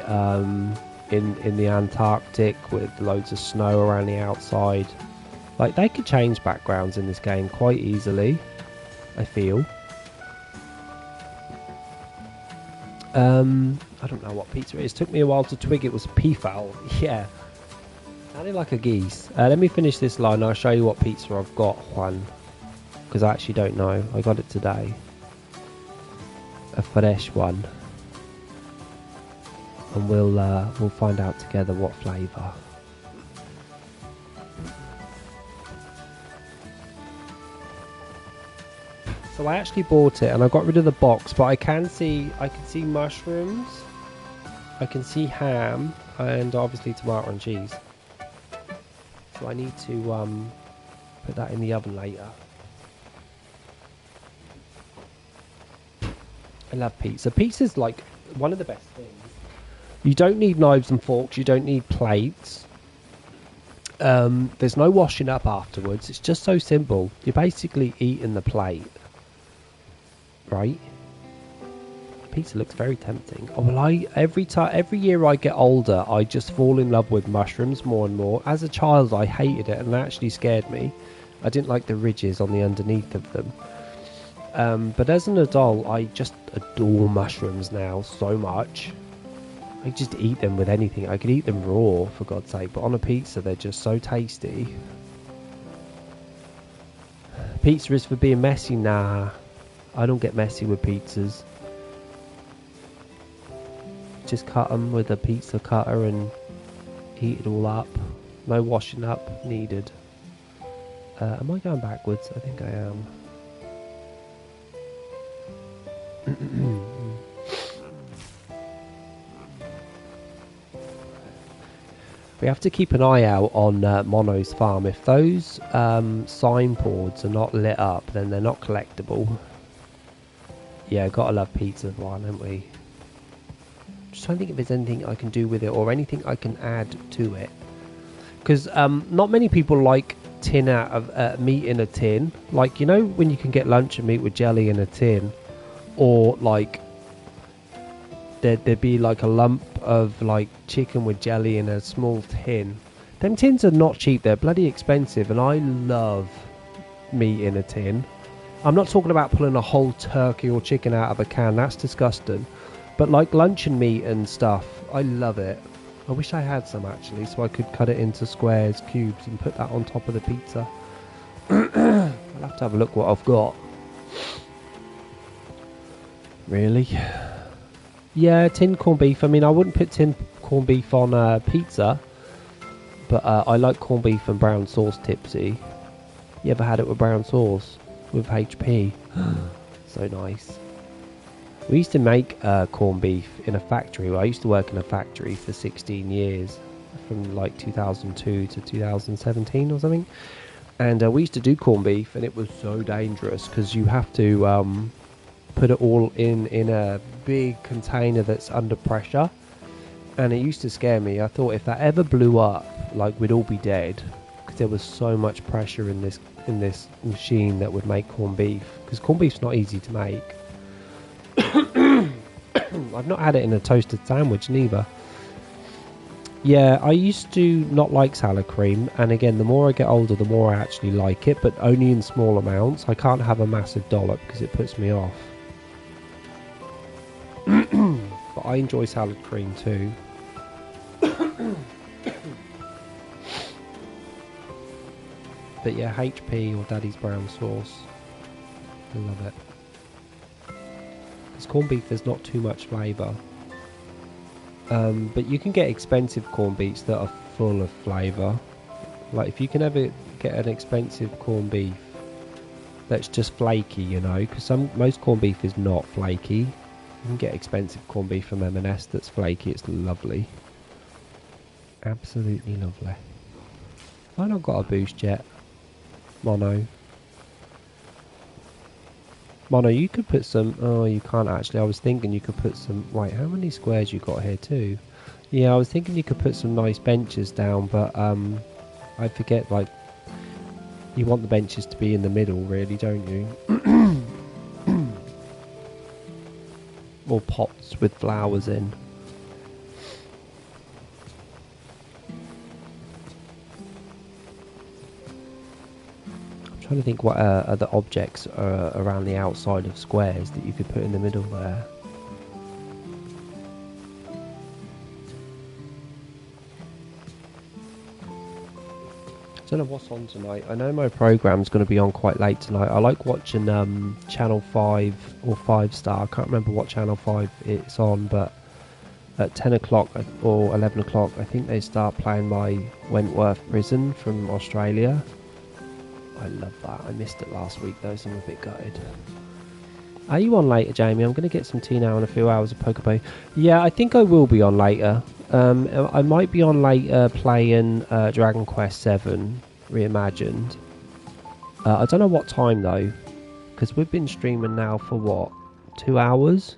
in the Antarctic with loads of snow around the outside. Like, they could change backgrounds in this game quite easily, I feel. I don't know what pizza it is. Took me a while to twig it was peafowl. Yeah. Sounded like a geese. Let me finish this line. I'll show you what pizza I've got, Juan. Because I actually don't know. I got it today. A fresh one. and we'll find out together what flavour. So I actually bought it and I got rid of the box, but I can see mushrooms, I can see ham, and obviously tomato and cheese. So I need to put that in the oven later. I love pizza. Pizza's like one of the best things. You don't need knives and forks, you don't need plates. There's no washing up afterwards. It's just so simple. You're basically eating the plate. Right? Pizza looks very tempting. Oh, well, every year I get older, I just fall in love with mushrooms more and more. As a child, I hated it and it actually scared me. I didn't like the ridges on the underneath of them. But as an adult, I just adore mushrooms now so much. I just eat them with anything. I could eat them raw, for God's sake, but on a pizza, they're just so tasty. Pizza is for being messy? Nah, I don't get messy with pizzas. Just cut them with a pizza cutter and heat it all up. No washing up needed. Am I going backwards? I think I am. We have to keep an eye out on Mono's farm. If those signboards are not lit up, then they're not collectible. Yeah, gotta love pizza one, haven't we? Just trying to think if there's anything I can do with it or anything I can add to it. Because not many people like tin out of meat in a tin. Like, you know, when you can get luncheon meat with jelly in a tin, or like there'd be like a lump of like chicken with jelly in a small tin. Them tins are not cheap. They're bloody expensive, and I love meat in a tin. I'm not talking about pulling a whole turkey or chicken out of a can. That's disgusting. But like luncheon meat and stuff, I love it. I wish I had some actually, so I could cut it into squares, cubes, and put that on top of the pizza. I'll have to have a look what I've got. Really? Yeah, tin corned beef. I mean, I wouldn't put tin corned beef on pizza, but I like corned beef and brown sauce tipsy. You ever had it with brown sauce? With HP? So nice. We used to make corned beef in a factory. Well, I used to work in a factory for 16 years, from like 2002 to 2017 or something. And we used to do corned beef, and it was so dangerous because you have to put it all in a big container that's under pressure. And it used to scare me. I thought if that ever blew up, like we'd all be dead, because there was so much pressure in this machine that would make corned beef. Because corned beef's not easy to make. I've not had it in a toasted sandwich neither. Yeah, I used to not like salad cream, and again, the more I get older, the more I actually like it, but only in small amounts. I can't have a massive dollop because it puts me off. But I enjoy salad cream too. But yeah, HP or Daddy's brown sauce. I love it. Because corned beef, there's not too much flavour. But you can get expensive corned beefs that are full of flavour. Like if you can ever get an expensive corned beef that's just flaky, you know, because most corned beef is not flaky. You can get expensive corned beef from M&S that's flaky. It's lovely. Absolutely lovely. Have I not got a boost yet? Mono, you could put some... Oh, you can't actually. I was thinking you could put some... Wait, how many squares you got here too? Yeah, I was thinking you could put some nice benches down, but I forget, like, you want the benches to be in the middle, really, don't you? Or pots with flowers in. I'm trying to think what other objects are around the outside of squares that you could put in the middle there. I don't know what's on tonight. I know my program's going to be on quite late tonight. I like watching Channel 5 or 5 Star. I can't remember what Channel 5 it's on, but at 10 o'clock or 11 o'clock, I think they start playing my Wentworth Prison from Australia. I love that. I missed it last week though, so I'm a bit gutted. Are you on later, Jamie? I'm going to get some tea now and a few hours of Pokeball. Yeah, I think I will be on later. I might be on later playing Dragon Quest VII Reimagined. I don't know what time though, because we've been streaming now for what, 2 hours?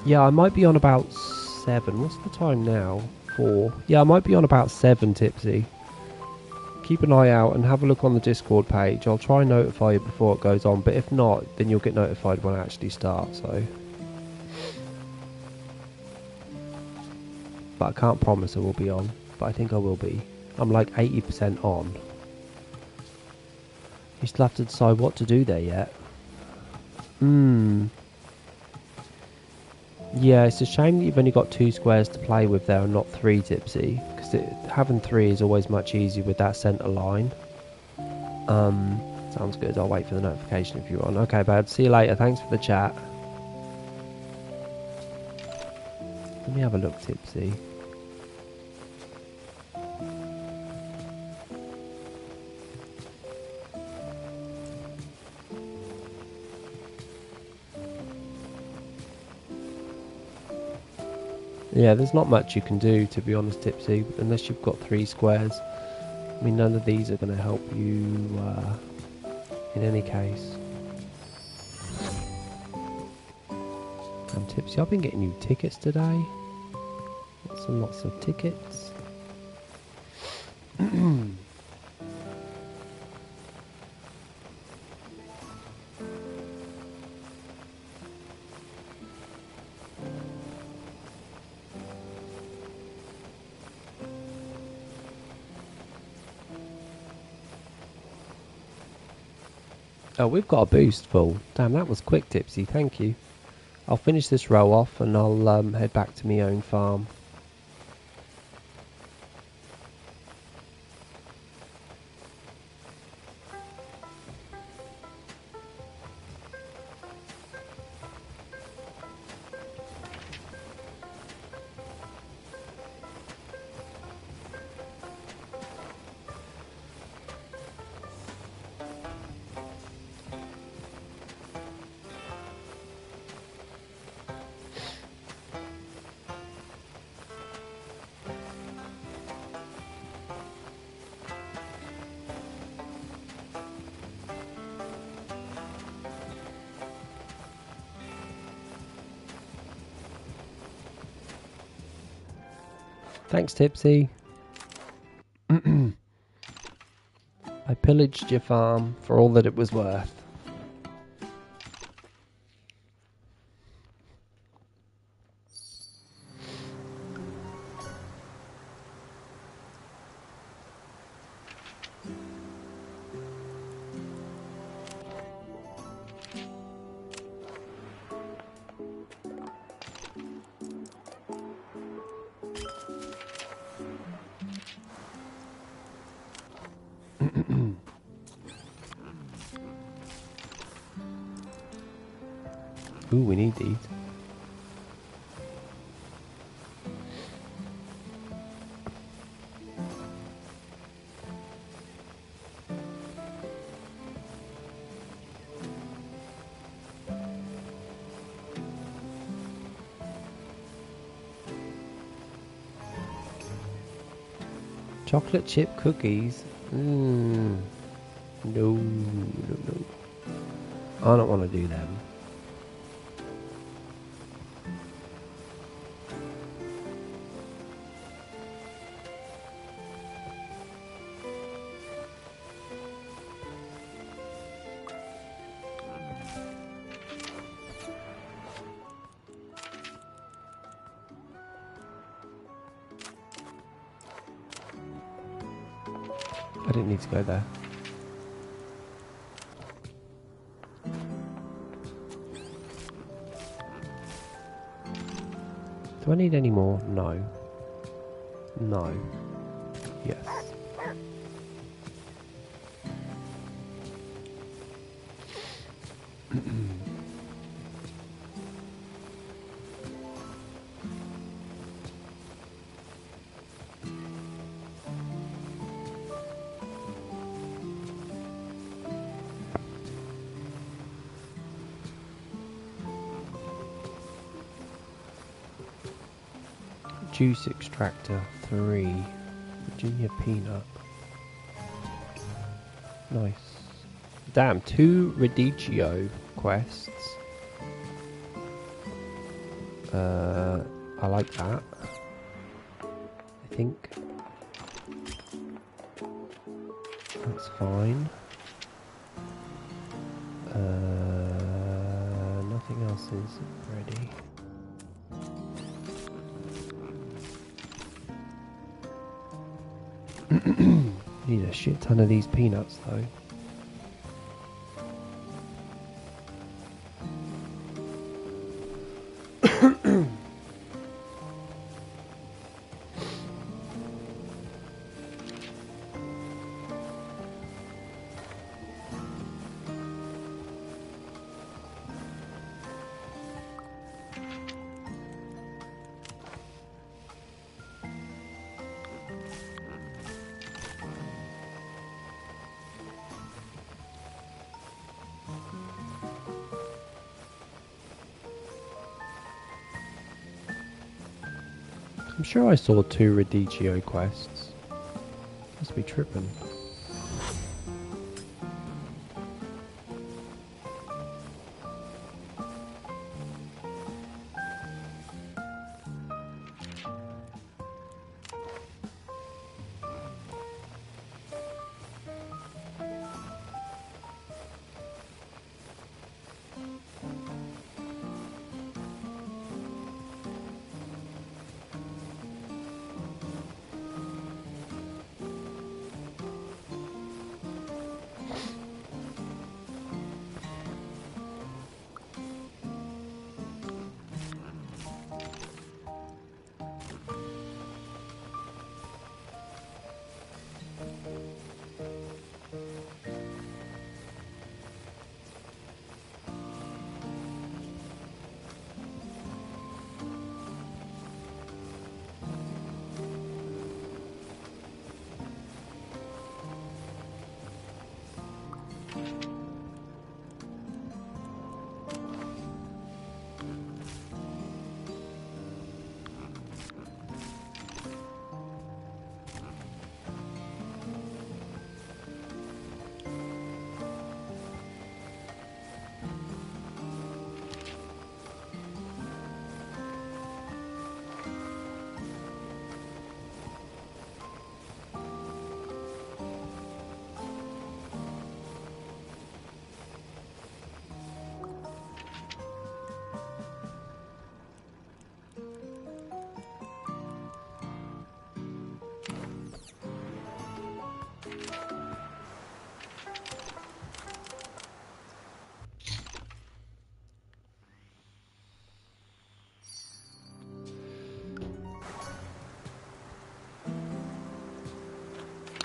Yeah, I might be on about 7. What's the time now? 4. Yeah, I might be on about 7, Tipsy. Keep an eye out and have a look on the Discord page. I'll try and notify you before it goes on, but if not, then you'll get notified when I actually start, so. But I can't promise I will be on, but I think I will be. I'm like 80% on. You still have to decide what to do there yet. Yeah, it's a shame that you've only got 2 squares to play with there and not 3, Tipsy. Because having 3 is always much easier with that centre line. Sounds good. I'll wait for the notification if you're on. Okay, bud. See you later. Thanks for the chat. Let me have a look, Tipsy. Yeah, there's not much you can do, to be honest, Tipsy, unless you've got 3 squares. I mean, none of these are going to help you in any case. Tipsy, I've been getting you tickets today. Lots and lots of tickets. Oh, we've got a boost full. Damn, that was quick, Tipsy. Thank you. I'll finish this row off and I'll head back to my own farm. Thanks, Tipsy. I pillaged your farm for all that it was worth. Ooh, we need these. Chocolate chip cookies? No. I don't want to do them. I didn't need to go there. Do I need any more? No. No. Yes. Juice extractor 3. Virginia peanut. Nice. Damn, 2 Radicchio quests. I like that. I think that's fine. Nothing else is ready. Need a shit ton of these peanuts though. I'm sure I saw 2 Radicchio quests. Must be tripping.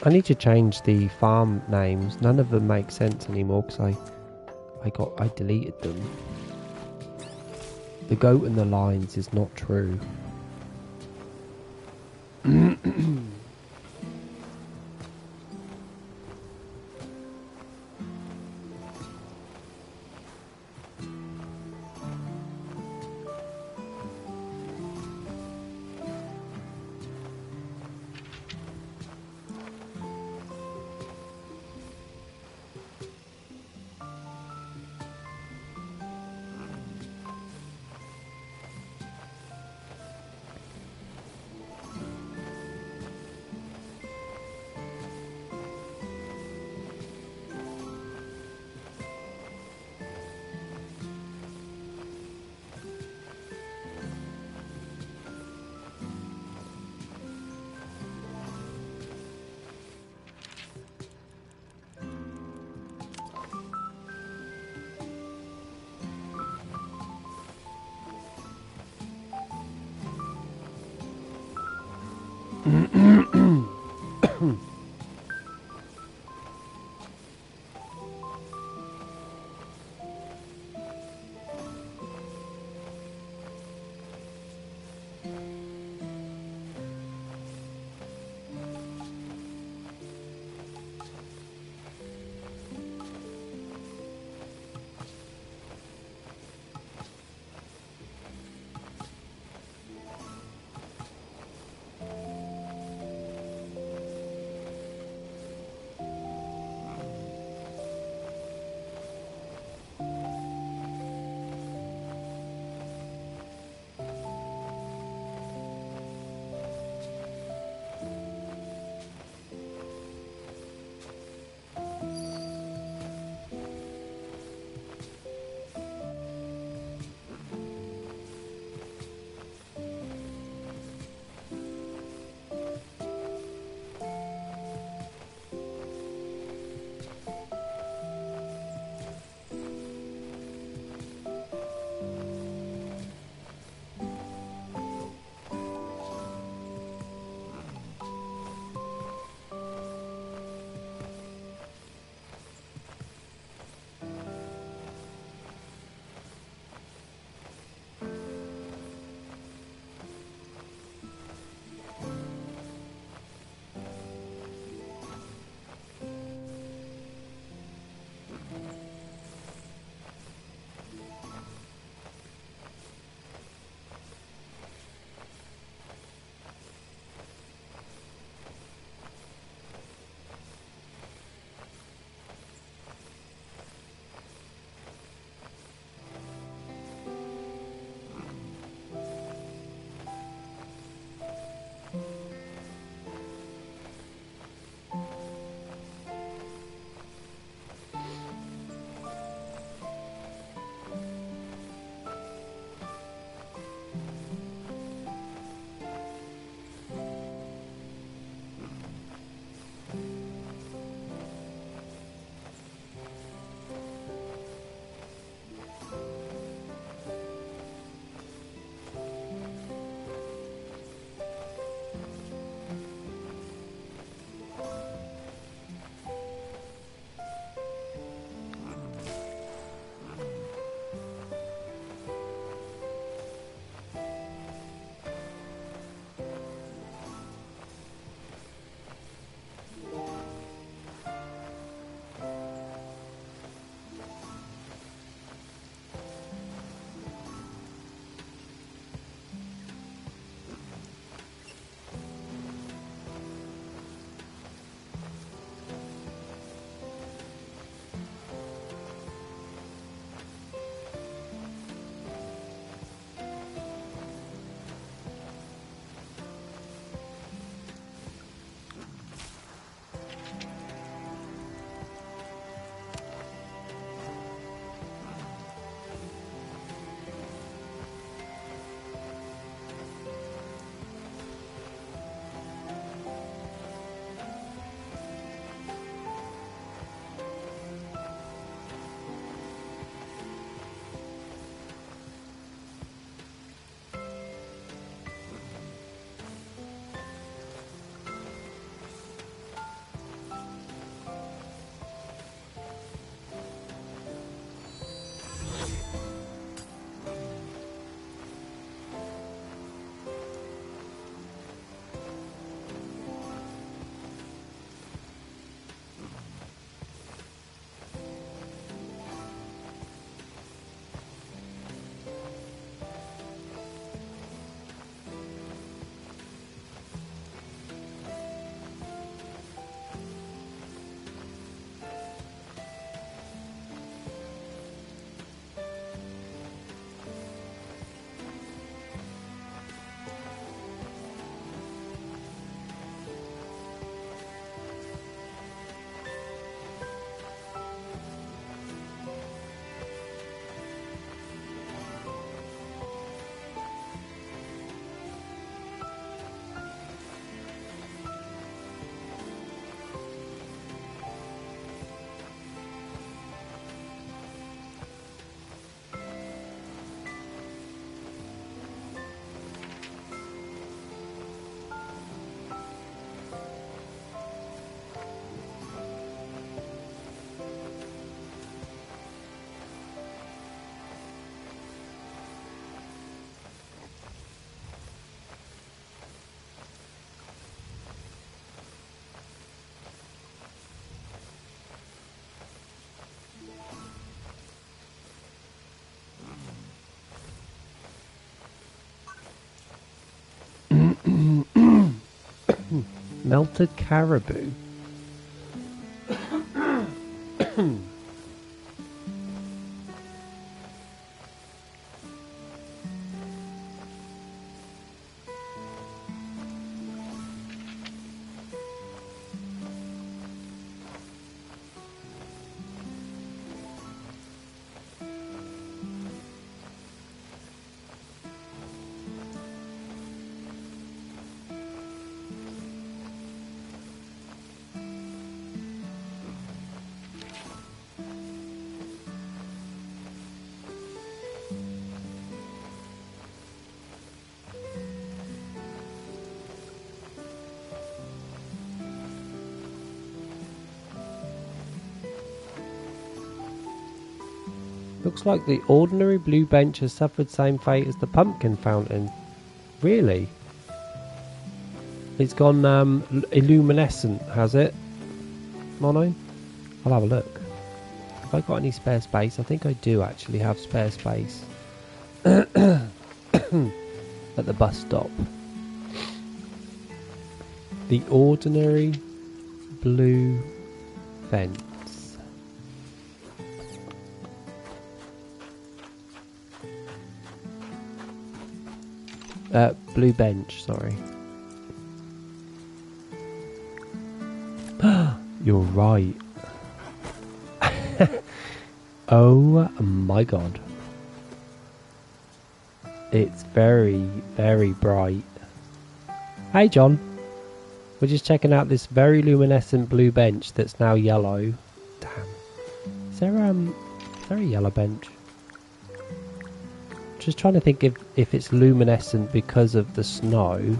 I need to change the farm names. None of them make sense anymore because I deleted them. The goat and the lions is not true. Melted caribou. Looks like the ordinary blue bench has suffered same fate as the pumpkin fountain. Really? It's gone illuminescent, has it? Mono? I'll have a look. Have I got any spare space? I think I do actually have spare space. At the bus stop. The ordinary blue bench. Blue bench, sorry. You're right. Oh my god. It's very, very bright. Hey John. We're just checking out this very luminescent blue bench that's now yellow. Damn. Is there a yellow bench? Just trying to think if it's luminescent because of the snow.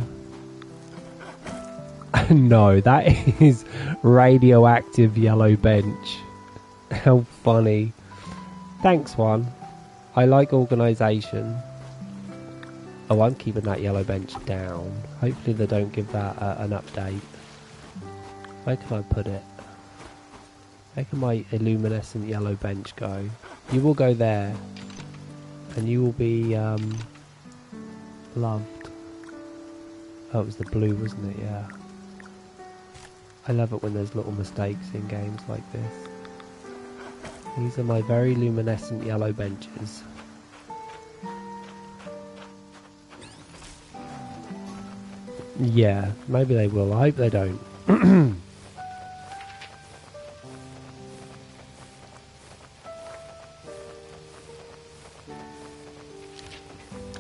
No, that is radioactive yellow bench. How funny. Thanks, one. I like organisation. Oh, I'm keeping that yellow bench down. Hopefully they don't give that an update. Where can I put it? Where can my illuminescent yellow bench go? You will go there. And you will be loved. Oh, it was the blue, wasn't it? Yeah. I love it when there's little mistakes in games like this. These are my very luminescent yellow benches. Yeah, maybe they will. I hope they don't.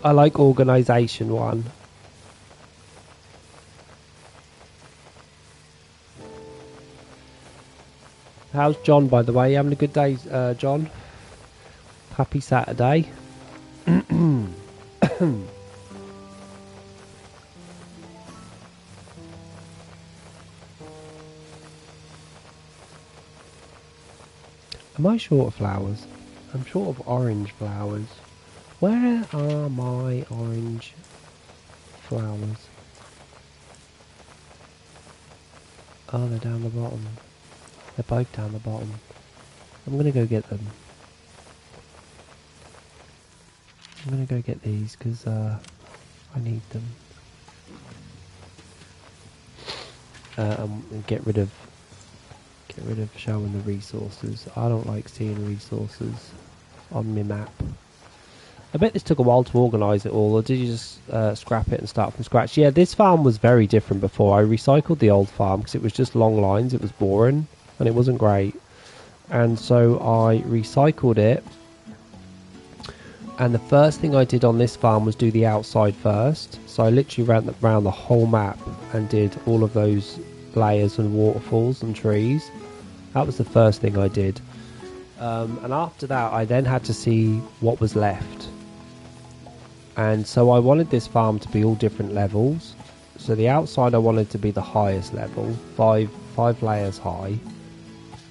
I like organisation one. How's John, by the way? You having a good day, John? Happy Saturday. Am I short of flowers? I'm short of orange flowers. Where are my orange flowers? Oh, they're down the bottom. They're both down the bottom. I'm going to go get them. I'm going to go get these because I need them. And get rid of showing the resources. I don't like seeing resources on my map. I bet this took a while to organise it all, or did you just scrap it and start from scratch? Yeah, this farm was very different before. I recycled the old farm because it was just long lines, it was boring, and it wasn't great. And so I recycled it, and the first thing I did on this farm was do the outside first. So I literally ran around the whole map and did all of those layers and waterfalls and trees. That was the first thing I did. And after that, I then had to see what was left. And so I wanted this farm to be all different levels. So the outside I wanted to be the highest level, five layers high.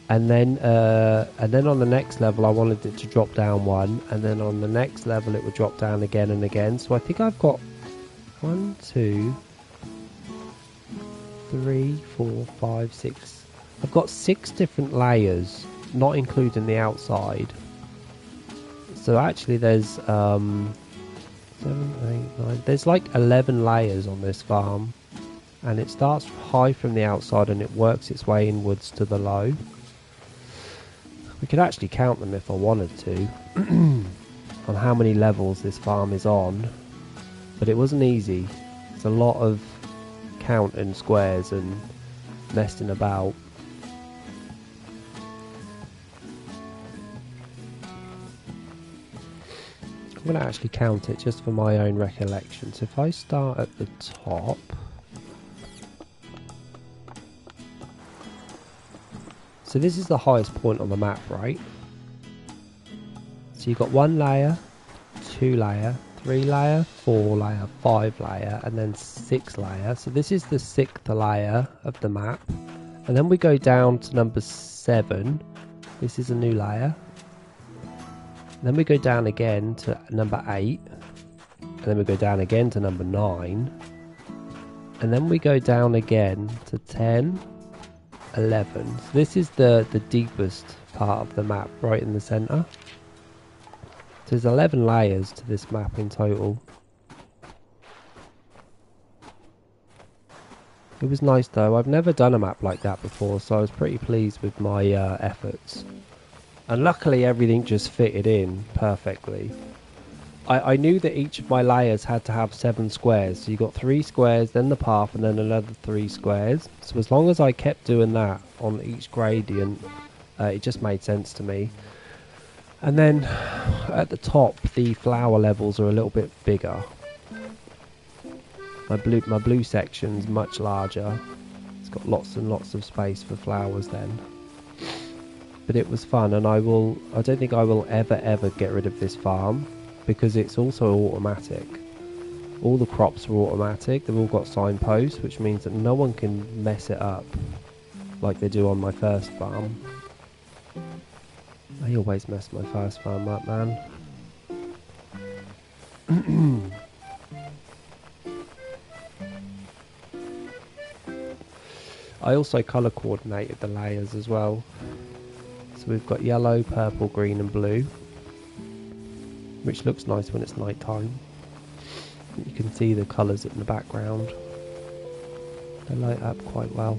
And then on the next level I wanted it to drop down one, and then on the next level it would drop down again and again. So I think I've got 1, 2, 3, 4, 5, 6. I've got 6 different layers, not including the outside. So actually there's 7, 8, 9. There's like 11 layers on this farm, and it starts high from the outside and it works its way inwards to the low. We could actually count them if I wanted to on how many levels this farm is on, but it wasn't easy. It's a lot of counting squares and messing about. I'm going to actually count it just for my own recollection. So if I start at the top, so this is the highest point on the map, right? So you've got 1 layer, 2 layer, 3 layer, 4 layer, 5 layer, and then 6 layer. So this is the 6th layer of the map. And then we go down to number 7. This is a new layer. Then we go down again to number 8, and then we go down again to number 9, and then we go down again to 10, 11. So this is the deepest part of the map, right in the center. So there's 11 layers to this map in total. It was nice though. I've never done a map like that before, so I was pretty pleased with my efforts. And luckily everything just fitted in perfectly. I knew that each of my layers had to have 7 squares. So you got 3 squares, then the path, and then another 3 squares. So as long as I kept doing that on each gradient, it just made sense to me. And then at the top, the flower levels are a little bit bigger. My blue section's much larger. It's got lots and lots of space for flowers then. But it was fun, and I don't think I will ever get rid of this farm, because it's also automatic. All the crops are automatic. They've all got signposts, which means that no one can mess it up like they do on my first farm. I always mess my first farm up, man. I also colour coordinated the layers as well. So we've got yellow, purple, green and blue, which looks nice when it's night time. You can see the colours in the background. They light up quite well.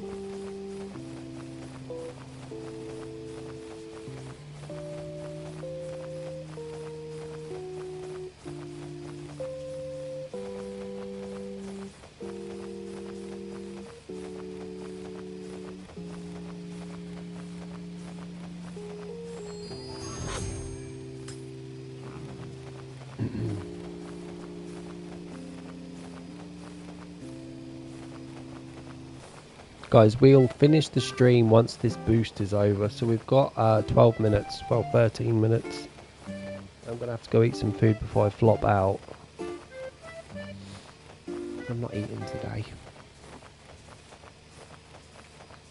Guys, we'll finish the stream once this boost is over, so we've got 12 minutes, 13 minutes. I'm gonna have to go eat some food before I flop out. I'm not eating today.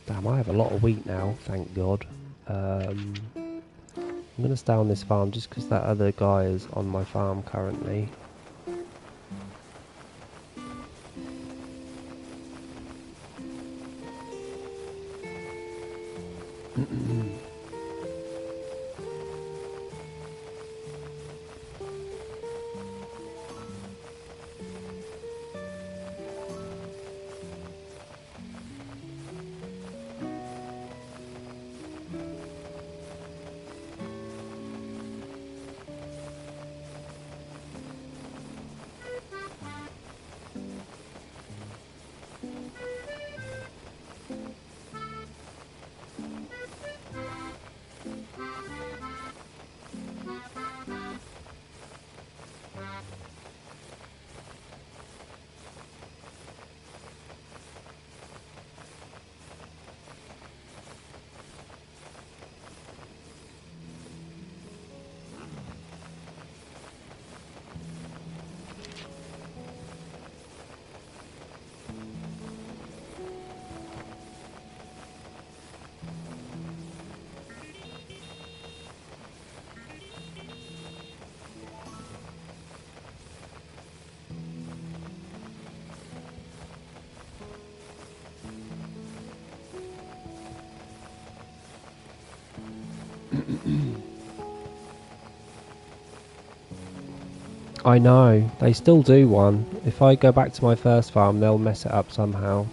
Damn, I have a lot of wheat now, thank God. I'm gonna stay on this farm just because that other guy is on my farm currently. I know, they still do one. If I go back to my first farm, they'll mess it up somehow.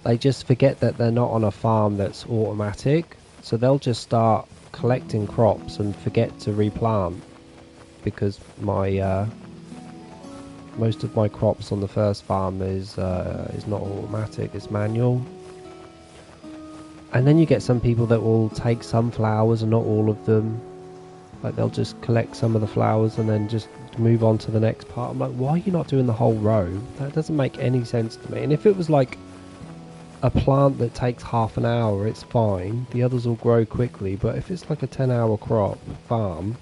They just forget that they're not on a farm that's automatic, so they'll just start collecting crops and forget to replant, because my most of my crops on the first farm is not automatic, it's manual. And then you get some people that will take some flowers and not all of them. Like they'll just collect some of the flowers and then just move on to the next part. I'm like, why are you not doing the whole row? That doesn't make any sense to me. And if it was like a plant that takes half an hour, it's fine. The others will grow quickly. But if it's like a 10-hour crop farm,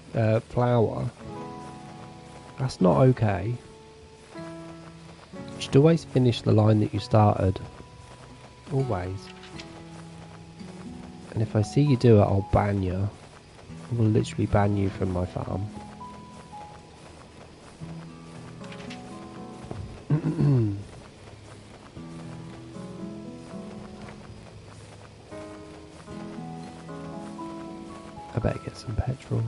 flower, that's not okay. You should always finish the line that you started. Always. And if I see you do it, I'll ban you. I will literally ban you from my farm. I better get some petrol.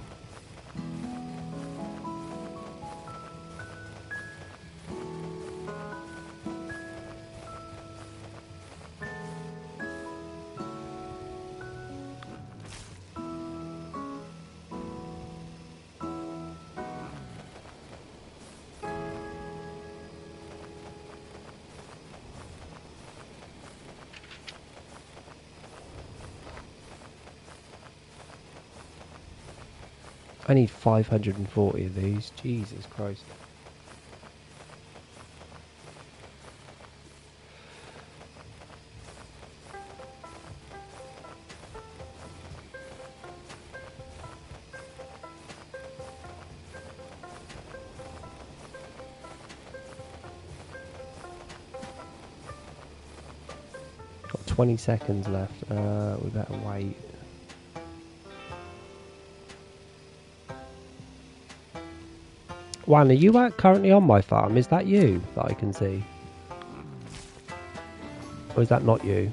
I need 540 of these. Jesus Christ. Got 20 seconds left. We better wait. Juan, are you currently on my farm? Is that you that I can see? Or is that not you?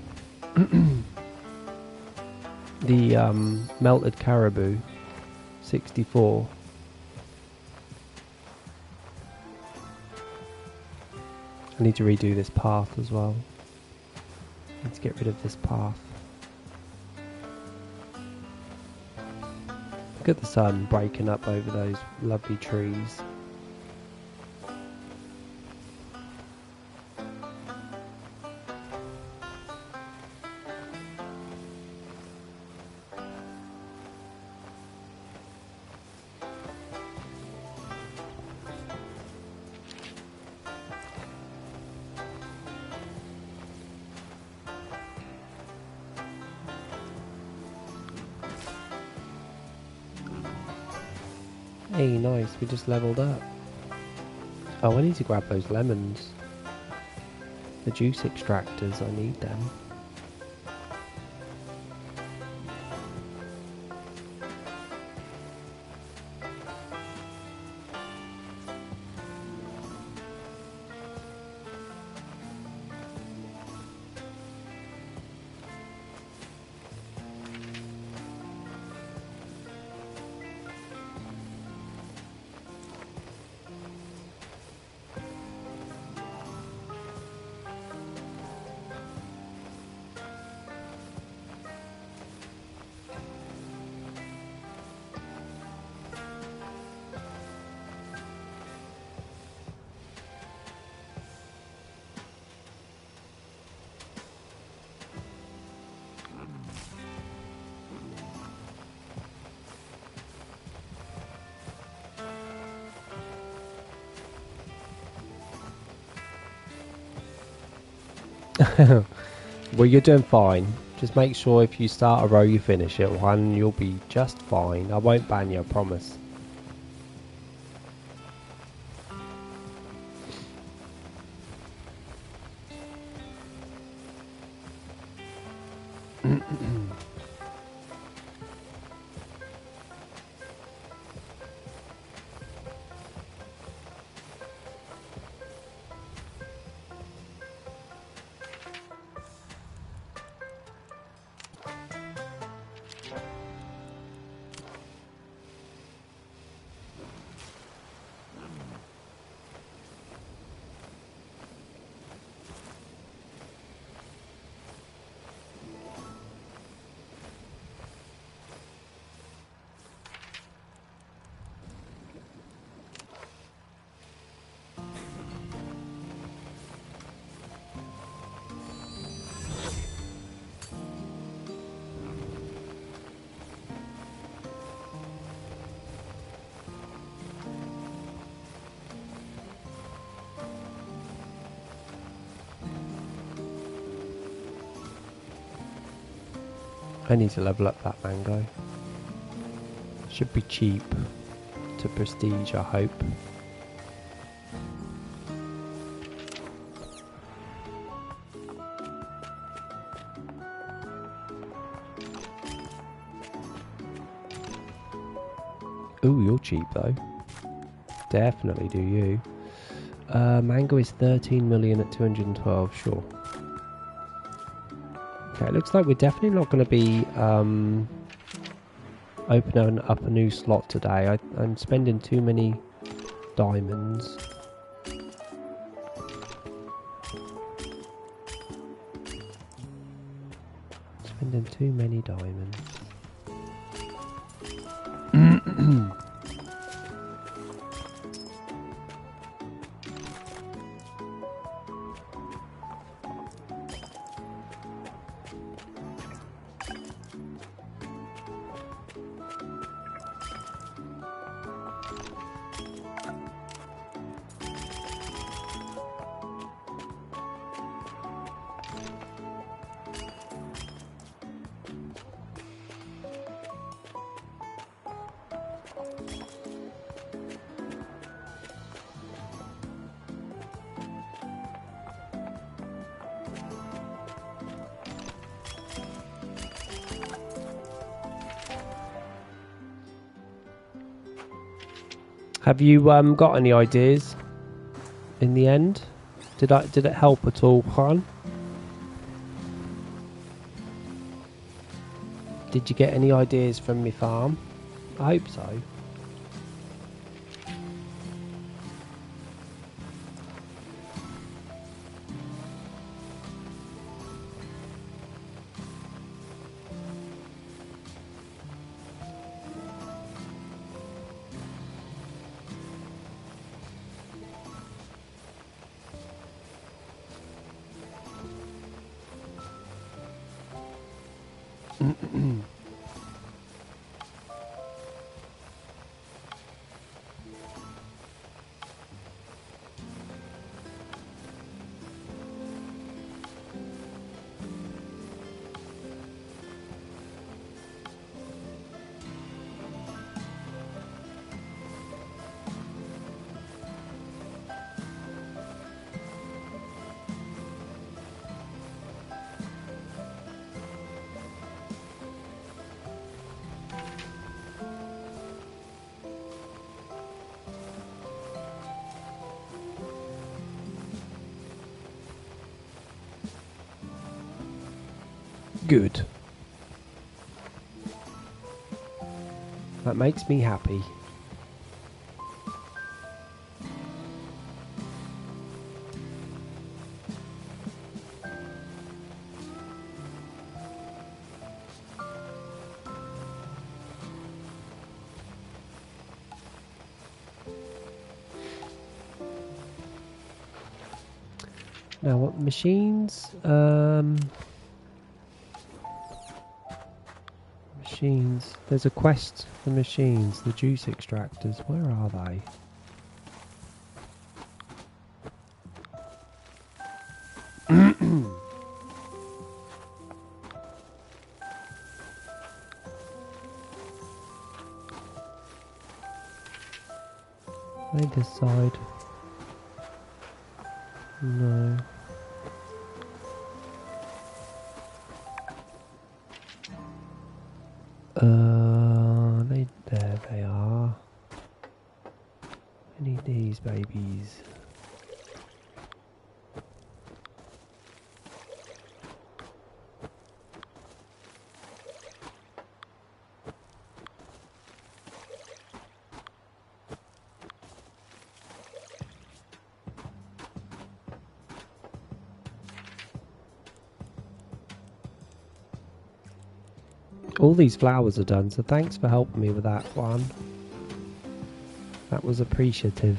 The melted caribou 64. I need to redo this path as well. I need to get rid of this path. Look at the sun breaking up over those lovely trees. Hey, nice, we just leveled up. Oh, I need to grab those lemons. The juice extractors, I need them. Well, you're doing fine. Just make sure if you start a row you finish it, and you'll be just fine. I won't ban you, I promise. I need to level up that mango. Should be cheap to prestige, I hope. Ooh, you're cheap though. Definitely do you. Mango is 13 million at 212, sure. Okay, it looks like we're definitely not going to be opening up a new slot today. I'm spending too many diamonds. Spending too many diamonds. Have you got any ideas in the end? Did it help at all, Juan? Did you get any ideas from my farm? I hope so. Good. That makes me happy. Now what machines? Machines. There's a quest for machines. The juice extractors. Where are they? They decide. No. There they are. I need these babies. All these flowers are done, so thanks for helping me with that one. That was appreciative.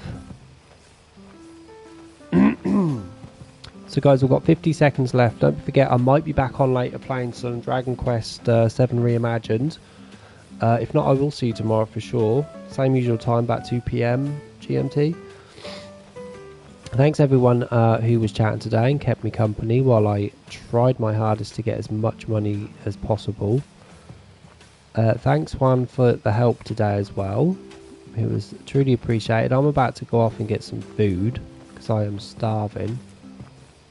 So guys, we've got 50 seconds left. Don't forget, I might be back on later playing some Dragon Quest 7 Reimagined. If not, I will see you tomorrow for sure. Same usual time, about 2 PM GMT. Thanks everyone who was chatting today and kept me company while I tried my hardest to get as much money as possible. Thanks one for the help today as well. It was truly appreciated. I'm about to go off and get some food because I am starving.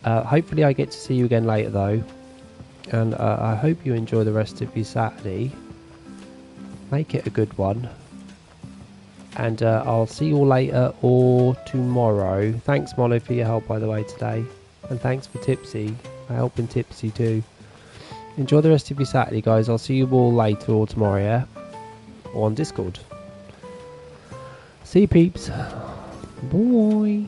Hopefully I get to see you again later though, and I hope you enjoy the rest of your Saturday. Make it a good one, and I'll see you all later or tomorrow. Thanks Mono for your help by the way today, and thanks for Tipsy for helping Tipsy too. Enjoy the rest of your Saturday guys. I'll see you all later or tomorrow, yeah? Or on Discord. See you peeps. Bye.